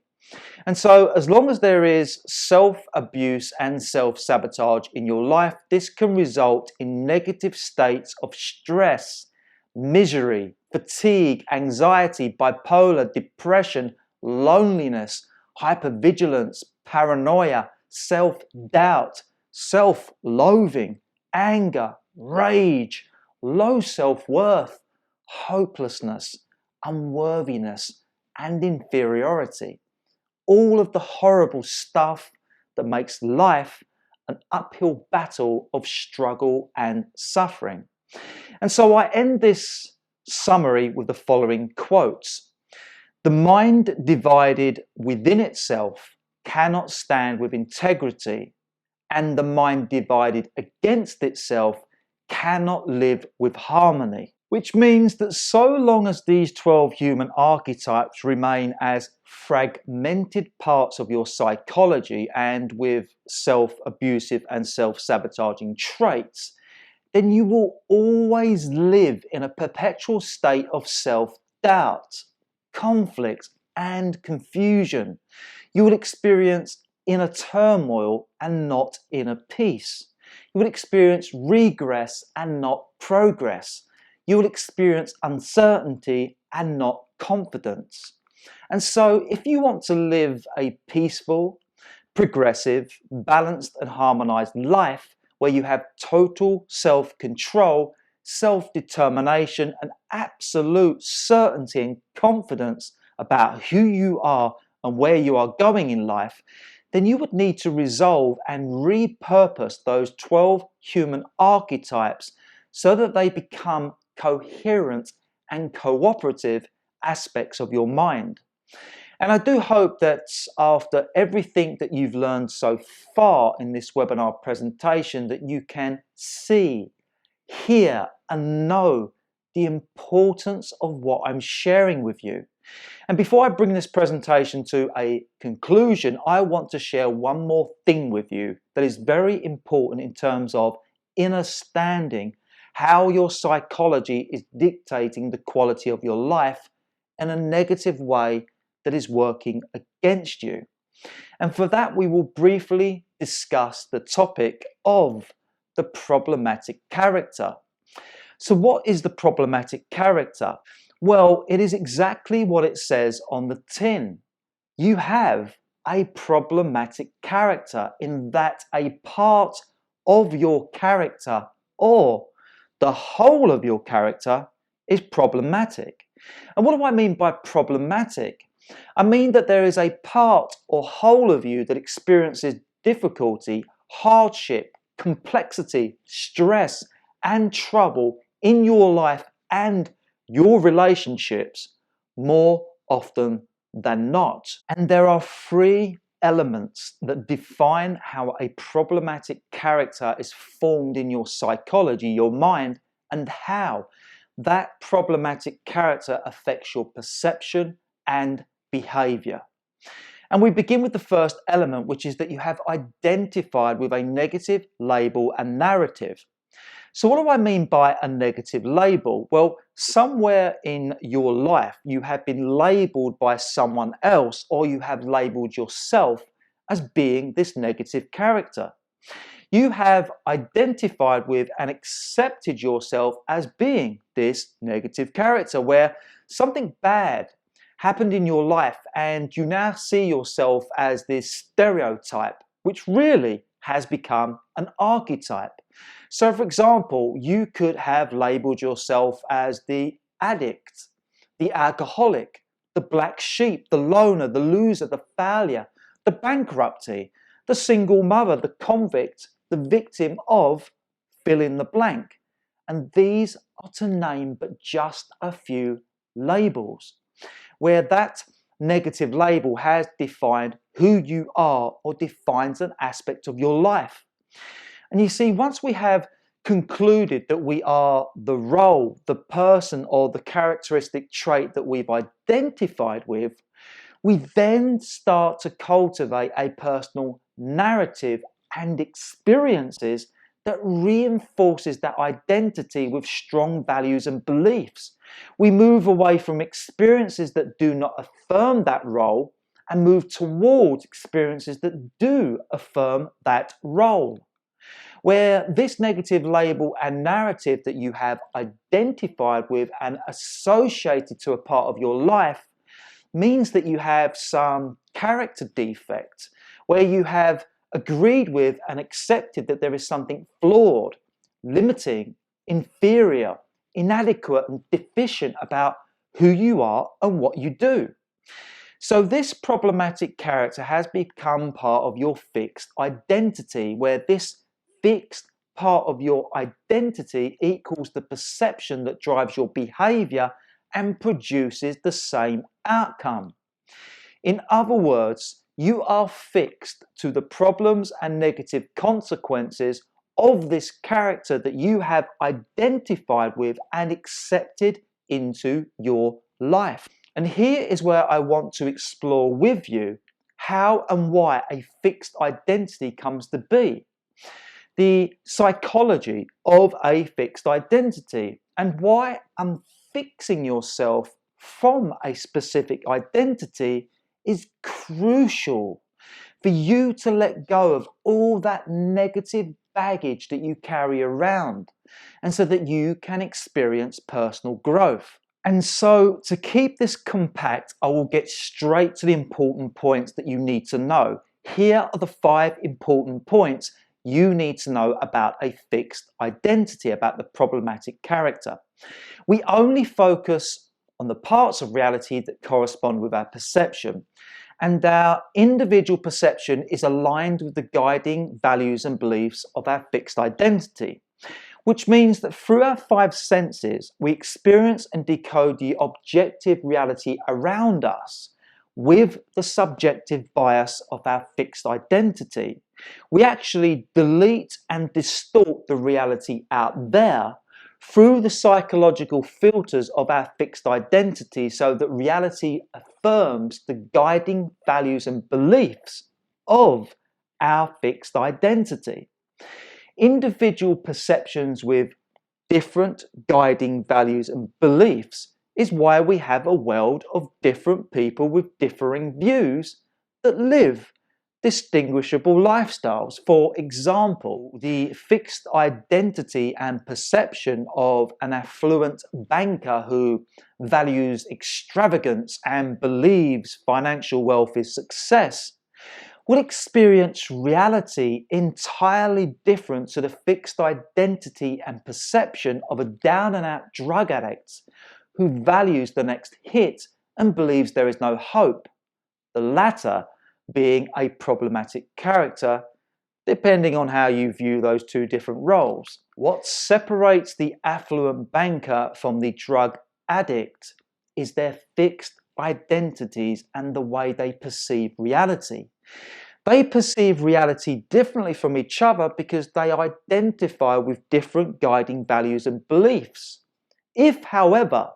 And so as long as there is self-abuse and self-sabotage in your life, this can result in negative states of stress, misery, fatigue, anxiety, bipolar, depression, loneliness, hypervigilance, paranoia, self-doubt, self-loathing, anger, rage, low self-worth, hopelessness, unworthiness, and inferiority. All of the horrible stuff that makes life an uphill battle of struggle and suffering. And so I end this summary with the following quotes. The mind divided within itself cannot stand with integrity, and the mind divided against itself cannot live with harmony. Which means that so long as these 12 human archetypes remain as fragmented parts of your psychology and with self-abusive and self-sabotaging traits, then you will always live in a perpetual state of self-doubt, conflict, and confusion. You will experience inner turmoil and not inner peace. You will experience regress and not progress. You will experience uncertainty and not confidence. And so if you want to live a peaceful, progressive, balanced and harmonized life where you have total self-control, self-determination and absolute certainty and confidence about who you are and where you are going in life, then you would need to resolve and repurpose those 12 human archetypes so that they become coherent and cooperative aspects of your mind. And I do hope that after everything that you've learned so far in this webinar presentation, that you can see, hear, and know the importance of what I'm sharing with you. And before I bring this presentation to a conclusion, I want to share one more thing with you that is very important in terms of understanding how your psychology is dictating the quality of your life in a negative way that is working against you. And for that, we will briefly discuss the topic of the problematic character. So what is the problematic character? Well, it is exactly what it says on the tin. You have a problematic character, in that a part of your character or the whole of your character is problematic. And what do I mean by problematic? I mean that there is a part or whole of you that experiences difficulty, hardship, complexity, stress, and trouble in your life and your relationships more often than not. And there are three elements that define how a problematic character is formed in your psychology, your mind, and how that problematic character affects your perception and behavior. And we begin with the first element, which is that you have identified with a negative label and narrative. So what do I mean by a negative label? Well, somewhere in your life you have been labeled by someone else, or you have labeled yourself as being this negative character. You have identified with and accepted yourself as being this negative character, where something bad happened in your life and you now see yourself as this stereotype, which really has become an archetype. So for example, you could have labeled yourself as the addict, the alcoholic, the black sheep, the loner, the loser, the failure, the bankruptcy, the single mother, the convict, the victim of fill in the blank. And these are to name but just a few labels, where that negative label has defined who you are or defines an aspect of your life. And you see, once we have concluded that we are the role, the person, or the characteristic trait that we've identified with, we then start to cultivate a personal narrative and experiences that reinforces that identity with strong values and beliefs. We move away from experiences that do not affirm that role and move towards experiences that do affirm that role. Where this negative label and narrative that you have identified with and associated to a part of your life means that you have some character defect, where you have agreed with and accepted that there is something flawed, limiting, inferior, inadequate and deficient about who you are and what you do. So this problematic character has become part of your fixed identity, where this fixed part of your identity equals the perception that drives your behavior and produces the same outcome. In other words, you are fixed to the problems and negative consequences of this character that you have identified with and accepted into your life. And here is where I want to explore with you how and why a fixed identity comes to be, the psychology of a fixed identity, and why unfixing yourself from a specific identity is crucial for you to let go of all that negative baggage that you carry around, and so that you can experience personal growth. And so, to keep this compact, I will get straight to the important points that you need to know. Here are the 5 important points you need to know about a fixed identity, about the problematic character. We only focus on the parts of reality that correspond with our perception, and our individual perception is aligned with the guiding values and beliefs of our fixed identity, which means that through our 5 senses, we experience and decode the objective reality around us with the subjective bias of our fixed identity. We actually delete and distort the reality out there through the psychological filters of our fixed identity, so that reality affirms the guiding values and beliefs of our fixed identity. Individual perceptions with different guiding values and beliefs is why we have a world of different people with differing views that live distinguishable lifestyles. For example, the fixed identity and perception of an affluent banker who values extravagance and believes financial wealth is success will experience reality entirely different to the fixed identity and perception of a down-and-out drug addict who values the next hit and believes there is no hope, the latter being a problematic character, depending on how you view those 2 different roles. What separates the affluent banker from the drug addict is their fixed identities and the way they perceive reality. They perceive reality differently from each other because they identify with different guiding values and beliefs. If, however,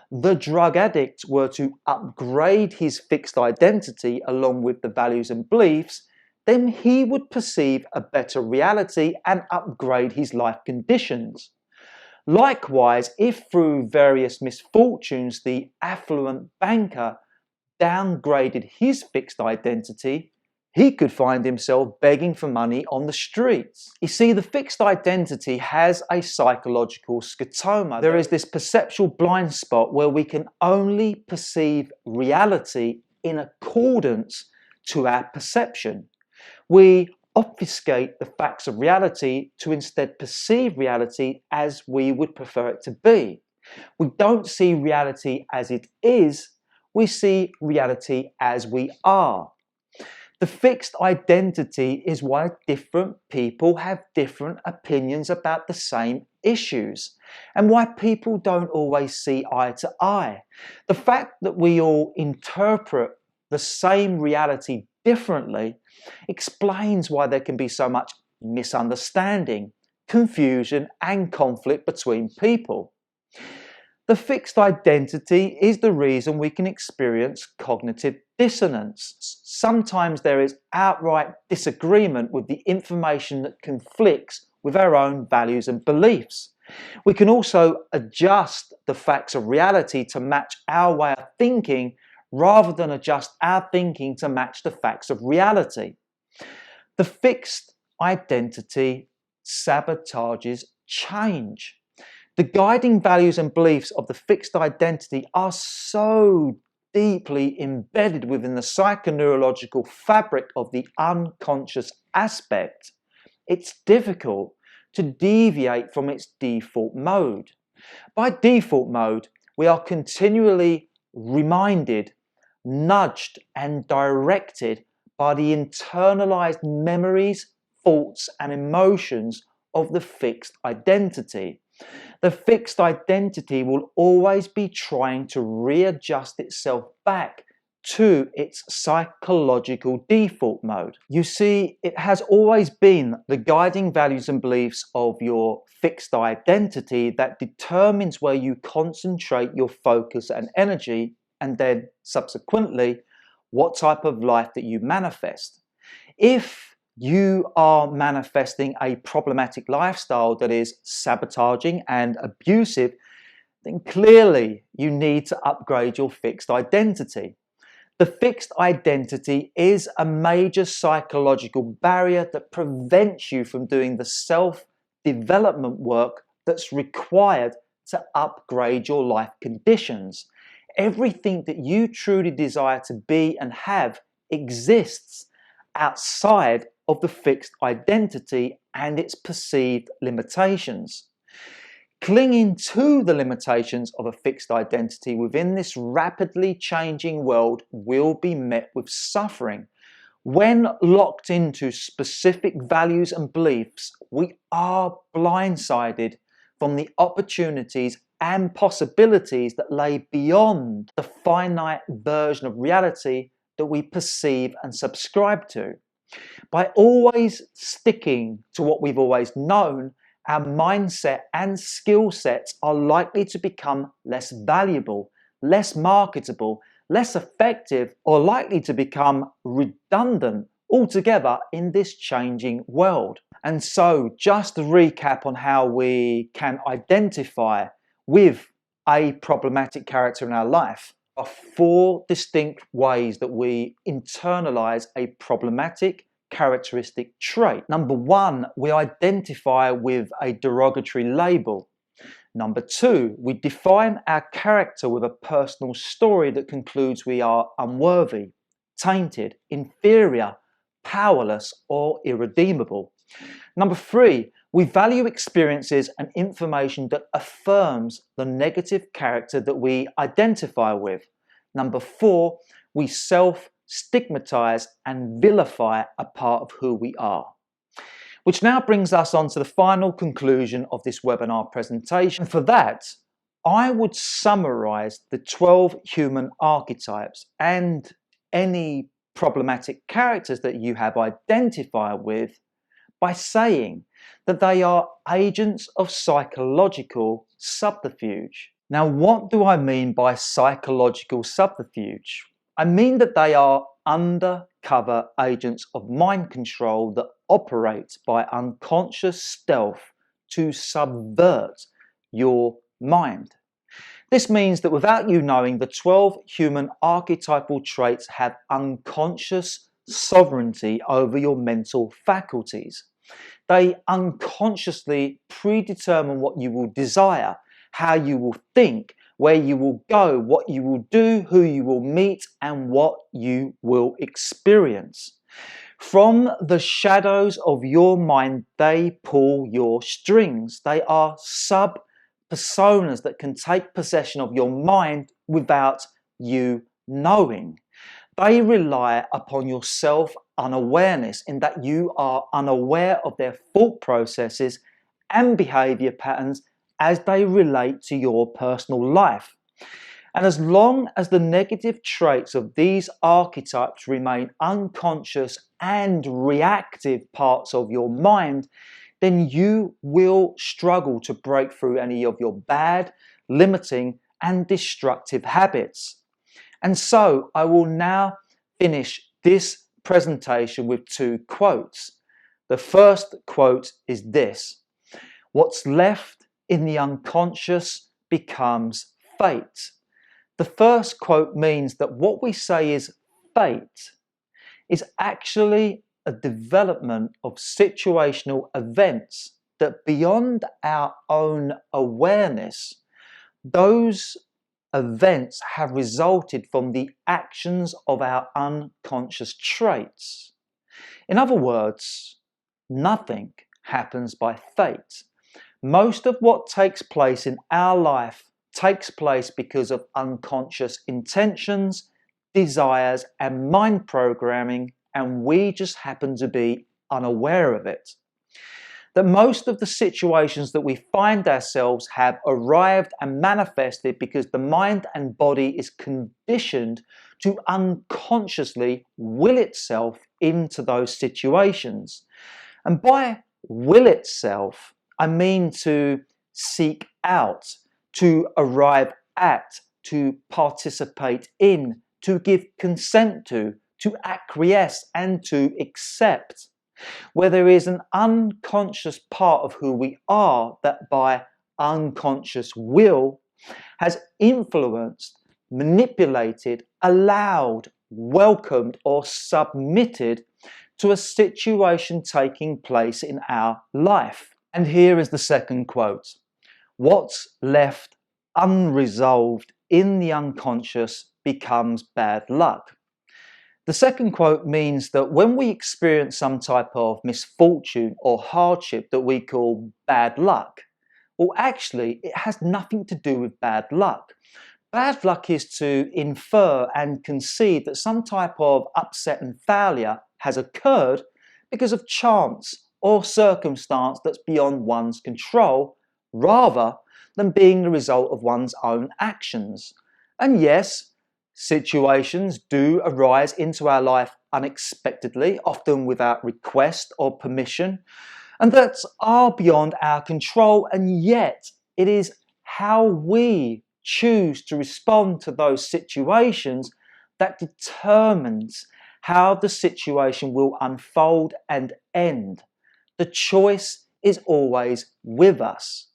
the drug addict were to upgrade his fixed identity along with the values and beliefs, then he would perceive a better reality and upgrade his life conditions. Likewise, if through various misfortunes the affluent banker downgraded his fixed identity, he could find himself begging for money on the streets. You see, the fixed identity has a psychological scotoma. There is this perceptual blind spot where we can only perceive reality in accordance to our perception. We obfuscate the facts of reality to instead perceive reality as we would prefer it to be. We don't see reality as it is, we see reality as we are. The fixed identity is why different people have different opinions about the same issues, and why people don't always see eye to eye. The fact that we all interpret the same reality differently explains why there can be so much misunderstanding, confusion, and conflict between people. The fixed identity is the reason we can experience cognitive dissonance. Sometimes there is outright disagreement with the information that conflicts with our own values and beliefs. We can also adjust the facts of reality to match our way of thinking rather than adjust our thinking to match the facts of reality. The fixed identity sabotages change. The guiding values and beliefs of the fixed identity are so deeply embedded within the psychoneurological fabric of the unconscious aspect, it's difficult to deviate from its default mode. By default mode, we are continually reminded, nudged, and directed by the internalized memories, thoughts, and emotions of the fixed identity. The fixed identity will always be trying to readjust itself back to its psychological default mode. You see, it has always been the guiding values and beliefs of your fixed identity that determines where you concentrate your focus and energy, and then subsequently what type of life that you manifest. If you are manifesting a problematic lifestyle that is sabotaging and abusive, then clearly you need to upgrade your fixed identity. The fixed identity is a major psychological barrier that prevents you from doing the self-development work that's required to upgrade your life conditions. Everything that you truly desire to be and have exists outside of the fixed identity and its perceived limitations. Clinging to the limitations of a fixed identity within this rapidly changing world will be met with suffering. When locked into specific values and beliefs, we are blindsided from the opportunities and possibilities that lay beyond the finite version of reality that we perceive and subscribe to. By always sticking to what we've always known, our mindset and skill sets are likely to become less valuable, less marketable, less effective, or likely to become redundant altogether in this changing world. And so, just to recap on how we can identify with a problematic character in our life, are 4 distinct ways that we internalize a problematic characteristic trait. Number 1, we identify with a derogatory label. Number 2, we define our character with a personal story that concludes we are unworthy, tainted, inferior, powerless, or irredeemable. Number 3, we value experiences and information that affirms the negative character that we identify with. Number 4, we self-stigmatize and vilify a part of who we are. Which now brings us on to the final conclusion of this webinar presentation. For that, I would summarize the 12 human archetypes and any problematic characters that you have identified with by saying that they are agents of psychological subterfuge. Now, what do I mean by psychological subterfuge? I mean that they are undercover agents of mind control that operate by unconscious stealth to subvert your mind. This means that without you knowing, the 12 human archetypal traits have unconscious sovereignty over your mental faculties. They unconsciously predetermine what you will desire, how you will think, where you will go, what you will do, who you will meet, and what you will experience. From the shadows of your mind, they pull your strings. They are sub-personas that can take possession of your mind without you knowing. They rely upon your self-unawareness, in that you are unaware of their thought processes and behavior patterns as they relate to your personal life. And as long as the negative traits of these archetypes remain unconscious and reactive parts of your mind, then you will struggle to break through any of your bad, limiting, and destructive habits. And so I will now finish this presentation with 2 quotes. The first quote is this: "What's left in the unconscious becomes fate." The first quote means that what we say is fate is actually a development of situational events that, beyond our own awareness, those events have resulted from the actions of our unconscious traits. In other words, nothing happens by fate. Most of what takes place in our life takes place because of unconscious intentions, desires, and mind programming, and we just happen to be unaware of it. That most of the situations that we find ourselves have arrived and manifested because the mind and body is conditioned to unconsciously will itself into those situations. And by will itself, I mean to seek out, to arrive at, to participate in, to give consent to acquiesce, and to accept. Where there is an unconscious part of who we are that by unconscious will has influenced, manipulated, allowed, welcomed, or submitted to a situation taking place in our life. And here is the second quote: What's left unresolved in the unconscious becomes bad luck. The second quote means that when we experience some type of misfortune or hardship that we call bad luck, well, actually, it has nothing to do with bad luck. Bad luck is to infer and concede that some type of upset and failure has occurred because of chance or circumstance that's beyond one's control, rather than being the result of one's own actions. And yes, situations do arise into our life unexpectedly, often without request or permission, and that are beyond our control, and yet it is how we choose to respond to those situations that determines how the situation will unfold and end. The choice is always with us.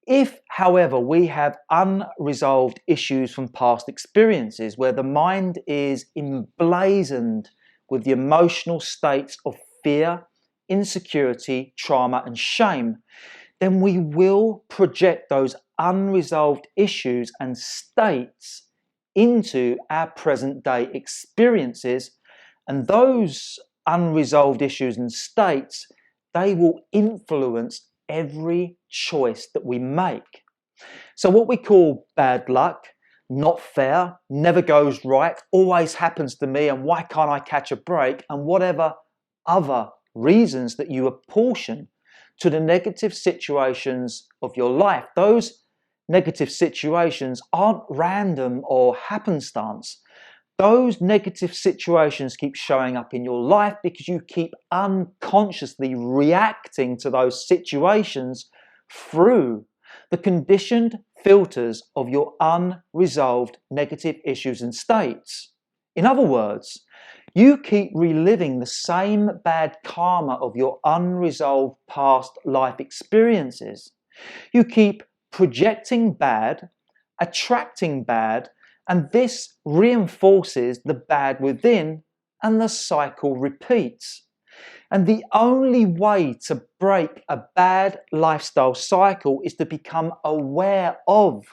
If, however, we have unresolved issues from past experiences where the mind is emblazoned with the emotional states of fear, insecurity, trauma, and shame, then we will project those unresolved issues and states into our present day experiences, and those unresolved issues and states, they will influence every choice that we make. So what we call bad luck, not fair, never goes right, always happens to me, and why can't I catch a break, and whatever other reasons that you apportion to the negative situations of your life, those negative situations aren't random or happenstance. Those negative situations keep showing up in your life because you keep unconsciously reacting to those situations through the conditioned filters of your unresolved negative issues and states. In other words, you keep reliving the same bad karma of your unresolved past life experiences. You keep projecting bad, attracting bad, and this reinforces the bad within, and the cycle repeats. And the only way to break a bad lifestyle cycle is to become aware of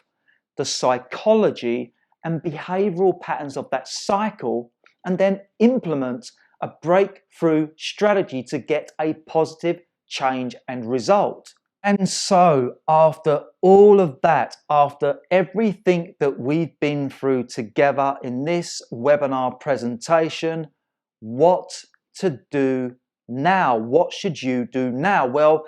the psychology and behavioral patterns of that cycle, and then implement a breakthrough strategy to get a positive change and result. And so, after all of that, after everything that we've been through together in this webinar presentation, what to do now? What should you do now? Well,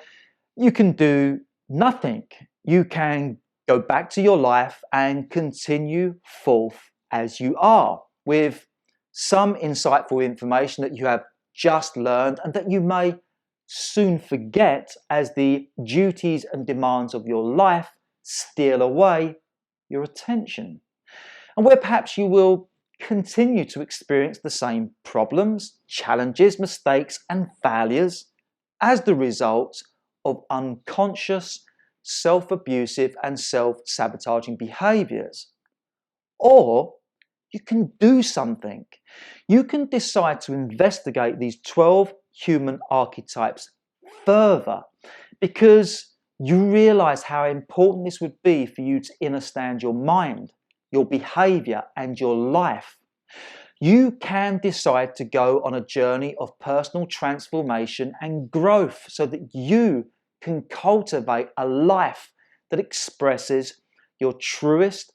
you can do nothing. You can go back to your life and continue forth as you are, with some insightful information that you have just learned and that you may soon forget as the duties and demands of your life steal away your attention. And where perhaps you will continue to experience the same problems, challenges, mistakes, and failures as the result of unconscious, self-abusive, and self-sabotaging behaviors. Or you can do something. You can decide to investigate these 12 human archetypes further, because you realize how important this would be for you to understand your mind, your behavior, and your life. You can decide to go on a journey of personal transformation and growth so that you can cultivate a life that expresses your truest,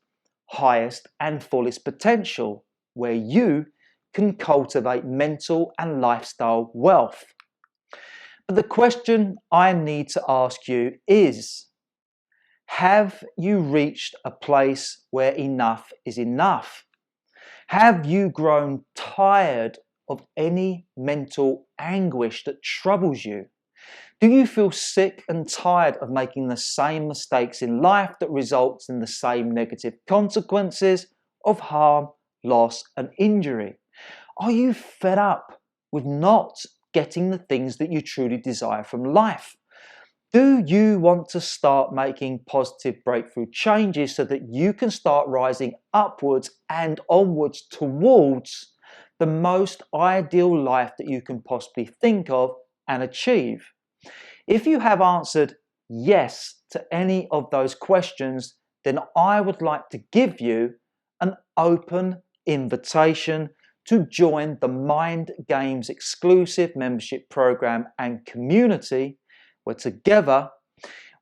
highest, and fullest potential, where you can cultivate mental and lifestyle wealth. But the question I need to ask you is, have you reached a place where enough is enough? Have you grown tired of any mental anguish that troubles you? Do you feel sick and tired of making the same mistakes in life that results in the same negative consequences of harm, loss, and injury? Are you fed up with not getting the things that you truly desire from life? Do you want to start making positive breakthrough changes so that you can start rising upwards and onwards towards the most ideal life that you can possibly think of and achieve? If you have answered yes to any of those questions, then I would like to give you an open invitation to join the Mind Games exclusive membership program and community, where together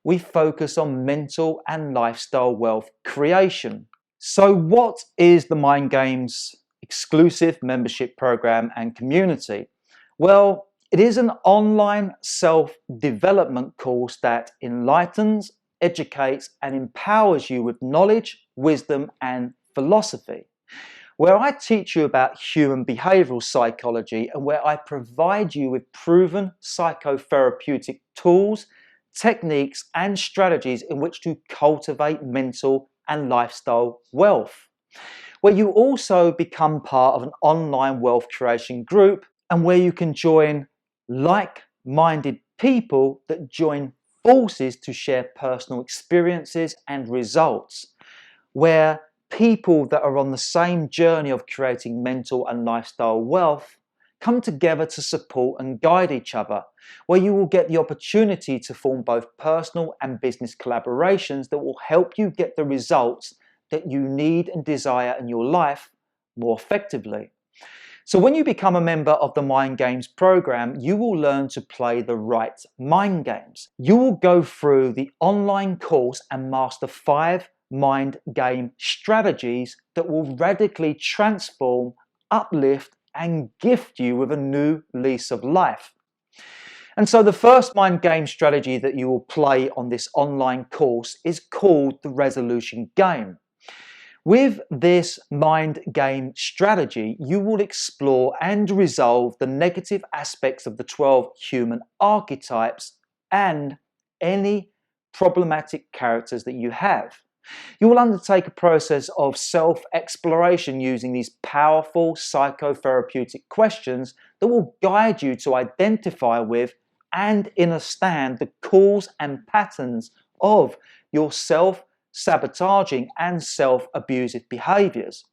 we focus on mental and lifestyle wealth creation. So what is the Mind Games exclusive membership program and community? Well, it is an online self-development course that enlightens, educates, and empowers you with knowledge, wisdom, and philosophy, where I teach you about human behavioral psychology and where I provide you with proven psychotherapeutic tools, techniques, and strategies in which to cultivate mental and lifestyle wealth, where you also become part of an online wealth creation group and where you can join like-minded people that join forces to share personal experiences and results, where people that are on the same journey of creating mental and lifestyle wealth come together to support and guide each other, where you will get the opportunity to form both personal and business collaborations that will help you get the results that you need and desire in your life more effectively. So when you become a member of the Mind Games program, you will learn to play the right mind games. You will go through the online course and master 5 mind game strategies that will radically transform, uplift, and gift you with a new lease of life. And so the first mind game strategy that you will play on this online course is called the resolution game. With this mind game strategy, you will explore and resolve the negative aspects of the 12 human archetypes and any problematic characters that you have. You will undertake a process of self-exploration using these powerful psychotherapeutic questions that will guide you to identify with and understand the cause and patterns of your self-sabotaging and self-abusive behaviours.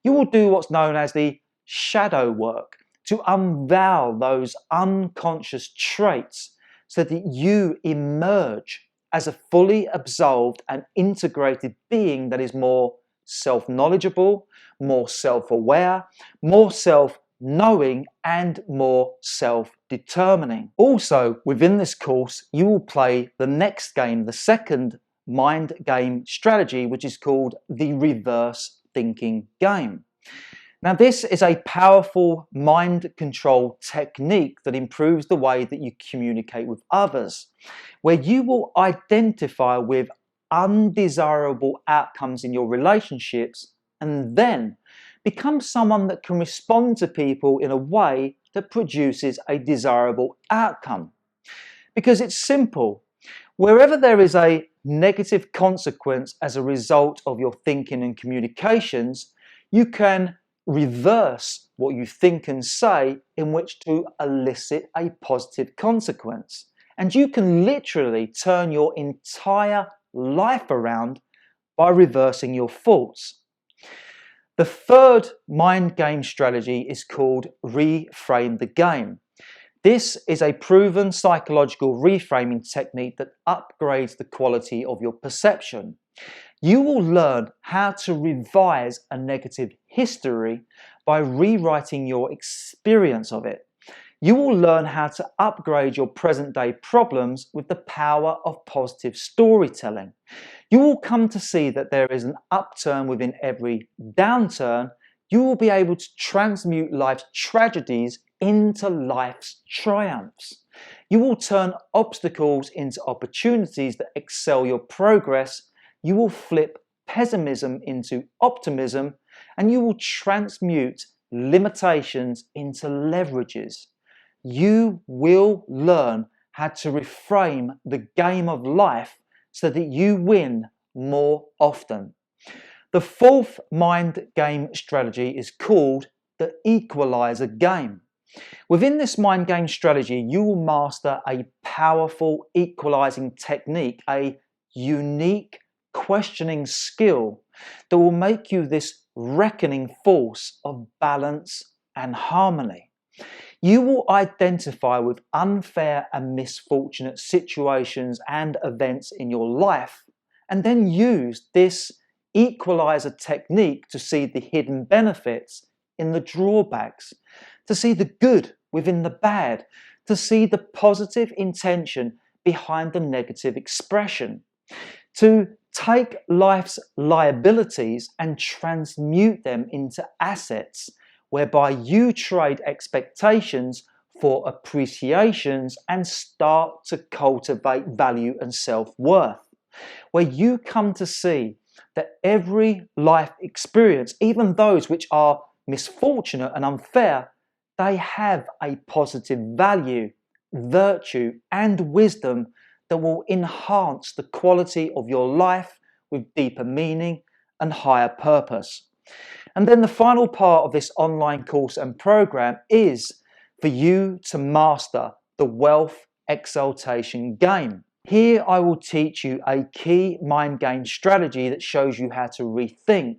You will do what's known as the shadow work to unveil those unconscious traits so that you emerge as a fully absolved and integrated being that is more self-knowledgeable, more self-aware, more self-knowing, and more self-determining. Also, within this course, you will play the next game, the second mind game strategy, which is called the reverse thinking game. Now, this is a powerful mind control technique that improves the way that you communicate with others, where you will identify with undesirable outcomes in your relationships and then become someone that can respond to people in a way that produces a desirable outcome. Because it's simple. Wherever there is a negative consequence as a result of your thinking and communications, you can reverse what you think and say in which to elicit a positive consequence. And you can literally turn your entire life around by reversing your thoughts. The third mind game strategy is called reframe the game. This is a proven psychological reframing technique that upgrades the quality of your perception. You will learn how to revise a negative history by rewriting your experience of it. You will learn how to upgrade your present-day problems with the power of positive storytelling. You will come to see that there is an upturn within every downturn. You will be able to transmute life's tragedies into life's triumphs. You will turn obstacles into opportunities that excel your progress. You will flip pessimism into optimism, and you will transmute limitations into leverages. You will learn how to reframe the game of life so that you win more often. The fourth mind game strategy is called the equalizer game. Within this mind game strategy, you will master a powerful equalizing technique, a unique questioning skill that will make you this reckoning force of balance and harmony. You will identify with unfair and misfortunate situations and events in your life, and then use this equalizer technique to see the hidden benefits in the drawbacks, to see the good within the bad, to see the positive intention behind the negative expression, to take life's liabilities and transmute them into assets, whereby you trade expectations for appreciations and start to cultivate value and self-worth, where you come to see that every life experience, even those which are misfortunate and unfair, they have a positive value, virtue, and wisdom that will enhance the quality of your life with deeper meaning and higher purpose. And then the final part of this online course and program is for you to master the wealth exaltation game. Here I will teach you a key mind game strategy that shows you how to rethink,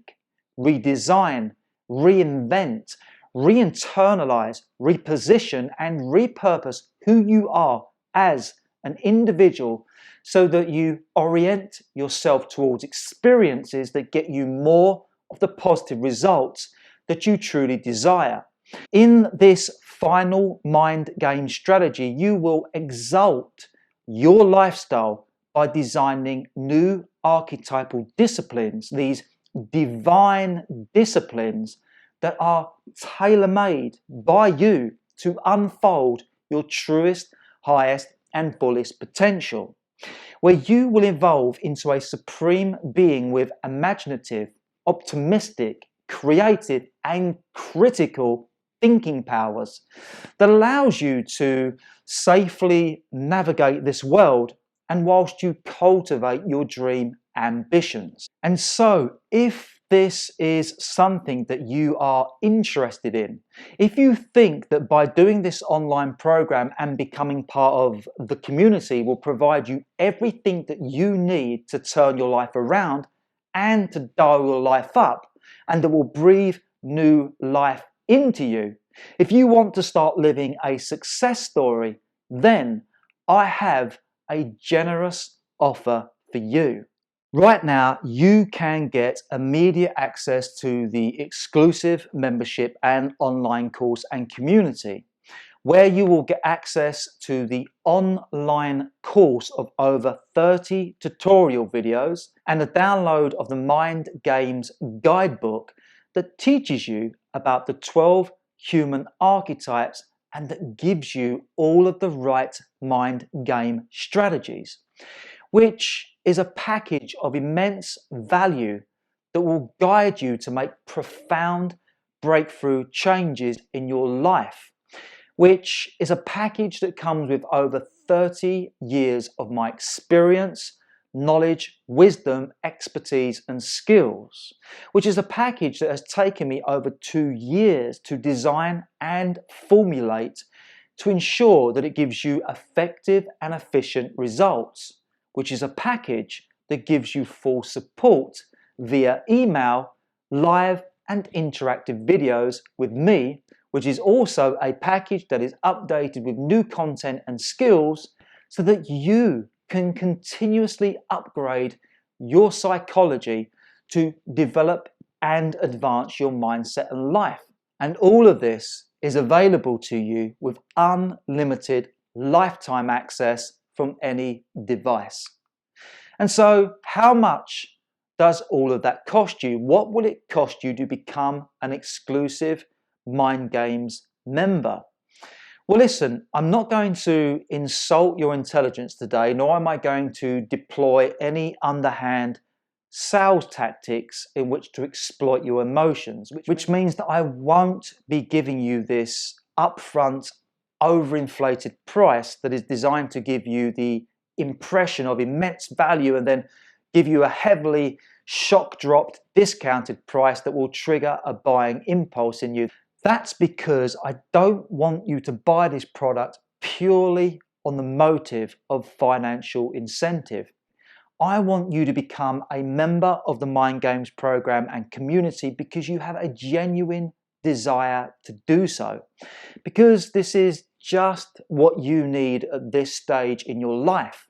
redesign, reinvent, re-internalize, reposition, and repurpose who you are as an individual, so that you orient yourself towards experiences that get you more of the positive results that you truly desire. In this final mind game strategy, you will exalt your lifestyle by designing new archetypal disciplines, these divine disciplines that are tailor-made by you to unfold your truest, highest, and fullest potential, where you will evolve into a supreme being with imaginative, optimistic, creative, and critical thinking powers that allows you to safely navigate this world, and whilst you cultivate your dream ambitions. And so, if this is something that you are interested in, if you think that by doing this online program and becoming part of the community will provide you everything that you need to turn your life around and to dial your life up, and that will breathe new life into you, if you want to start living a success story, then I have a generous offer for you. Right now, you can get immediate access to the exclusive membership and online course and community, where you will get access to the online course of over 30 tutorial videos and a download of the Mind Games guidebook that teaches you about the 12 human archetypes and that gives you all of the right mind game strategies, which is a package of immense value that will guide you to make profound breakthrough changes in your life, which is a package that comes with over 30 years of my experience, knowledge, wisdom, expertise, and skills, which is a package that has taken me over 2 years to design and formulate to ensure that it gives you effective and efficient results, which is a package that gives you full support via email, live and interactive videos with me, which is also a package that is updated with new content and skills so that you can continuously upgrade your psychology to develop and advance your mindset and life. And all of this is available to you with unlimited lifetime access from any device. And so, how much does all of that cost you? What will it cost you to become an exclusive Mind Games member? Well, listen, I'm not going to insult your intelligence today, nor am I going to deploy any underhand sales tactics in which to exploit your emotions, which means that I won't be giving you this upfront, overinflated price that is designed to give you the impression of immense value and then give you a heavily shock-dropped, discounted price that will trigger a buying impulse in you. That's because I don't want you to buy this product purely on the motive of financial incentive. I want you to become a member of the Mind Games program and community because you have a genuine desire to do so, because this is just what you need at this stage in your life.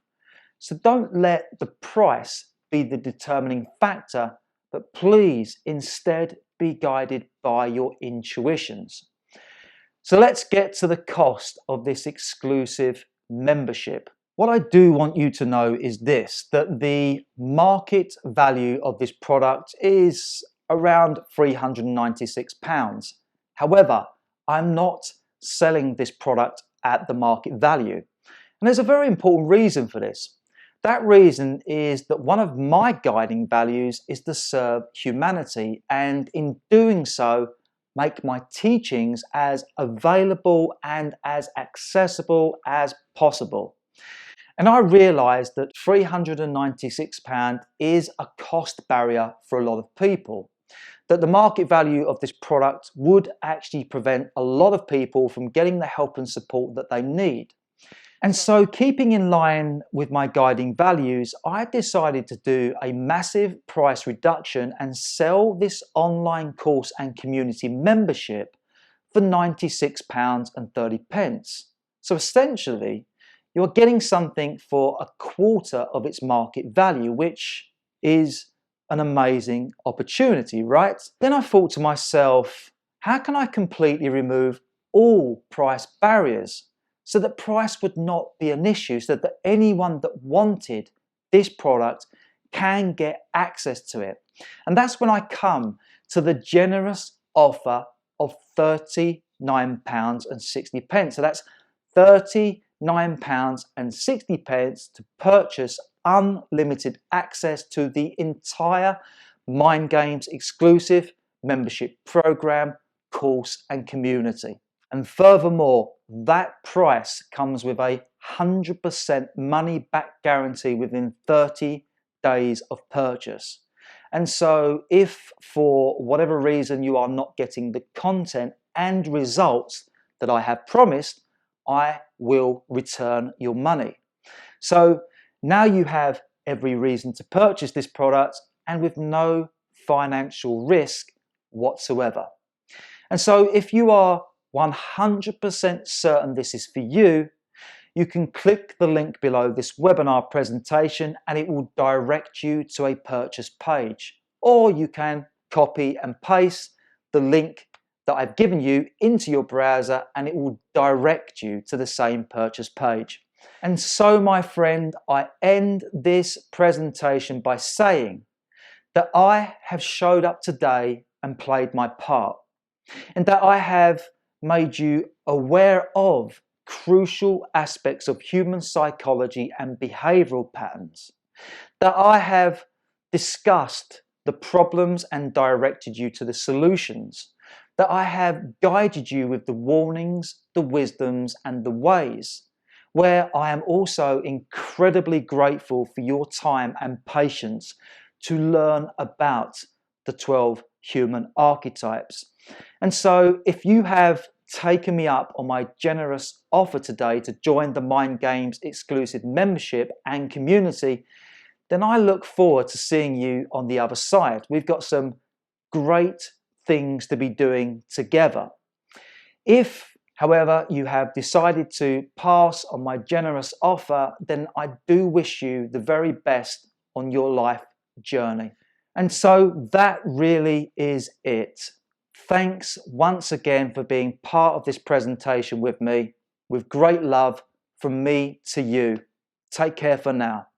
So don't let the price be the determining factor, but please instead be guided by your intuitions. So let's get to the cost of this exclusive membership. What I do want you to know is this, that the market value of this product is around £396. However, I'm not selling this product at the market value. And there's a very important reason for this. That reason is that one of my guiding values is to serve humanity, and in doing so, make my teachings as available and as accessible as possible. And I realised that £396 is a cost barrier for a lot of people, that the market value of this product would actually prevent a lot of people from getting the help and support that they need. And so, keeping in line with my guiding values, I decided to do a massive price reduction and sell this online course and community membership for £96.30. So essentially, you're getting something for a quarter of its market value, which is an amazing opportunity, right? Then I thought to myself, how can I completely remove all price barriers so that price would not be an issue, so that anyone that wanted this product can get access to it? And that's when I come to the generous offer of £39.60. So that's £39.60 to purchase unlimited access to the entire Mind Games exclusive membership program, course and community. And furthermore, that price comes with a 100% money back guarantee within 30 days of purchase. And so if for whatever reason you are not getting the content and results that I have promised, I will return your money. So now you have every reason to purchase this product, and with no financial risk whatsoever. And so if you are 100% certain this is for you, you can click the link below this webinar presentation and it will direct you to a purchase page. Or you can copy and paste the link that I've given you into your browser and it will direct you to the same purchase page. And so, my friend, I end this presentation by saying that I have showed up today and played my part, and that I have made you aware of crucial aspects of human psychology and behavioral patterns, that I have discussed the problems and directed you to the solutions, that I have guided you with the warnings, the wisdoms and the ways, where I am also incredibly grateful for your time and patience to learn about the 12 human archetypes. And so if you have taken me up on my generous offer today to join the Mind Games exclusive membership and community, then I look forward to seeing you on the other side. We've got some great things to be doing together. If, however, you have decided to pass on my generous offer, then I do wish you the very best on your life journey. And so that really is it. Thanks once again for being part of this presentation with me. With great love from me to you. Take care for now.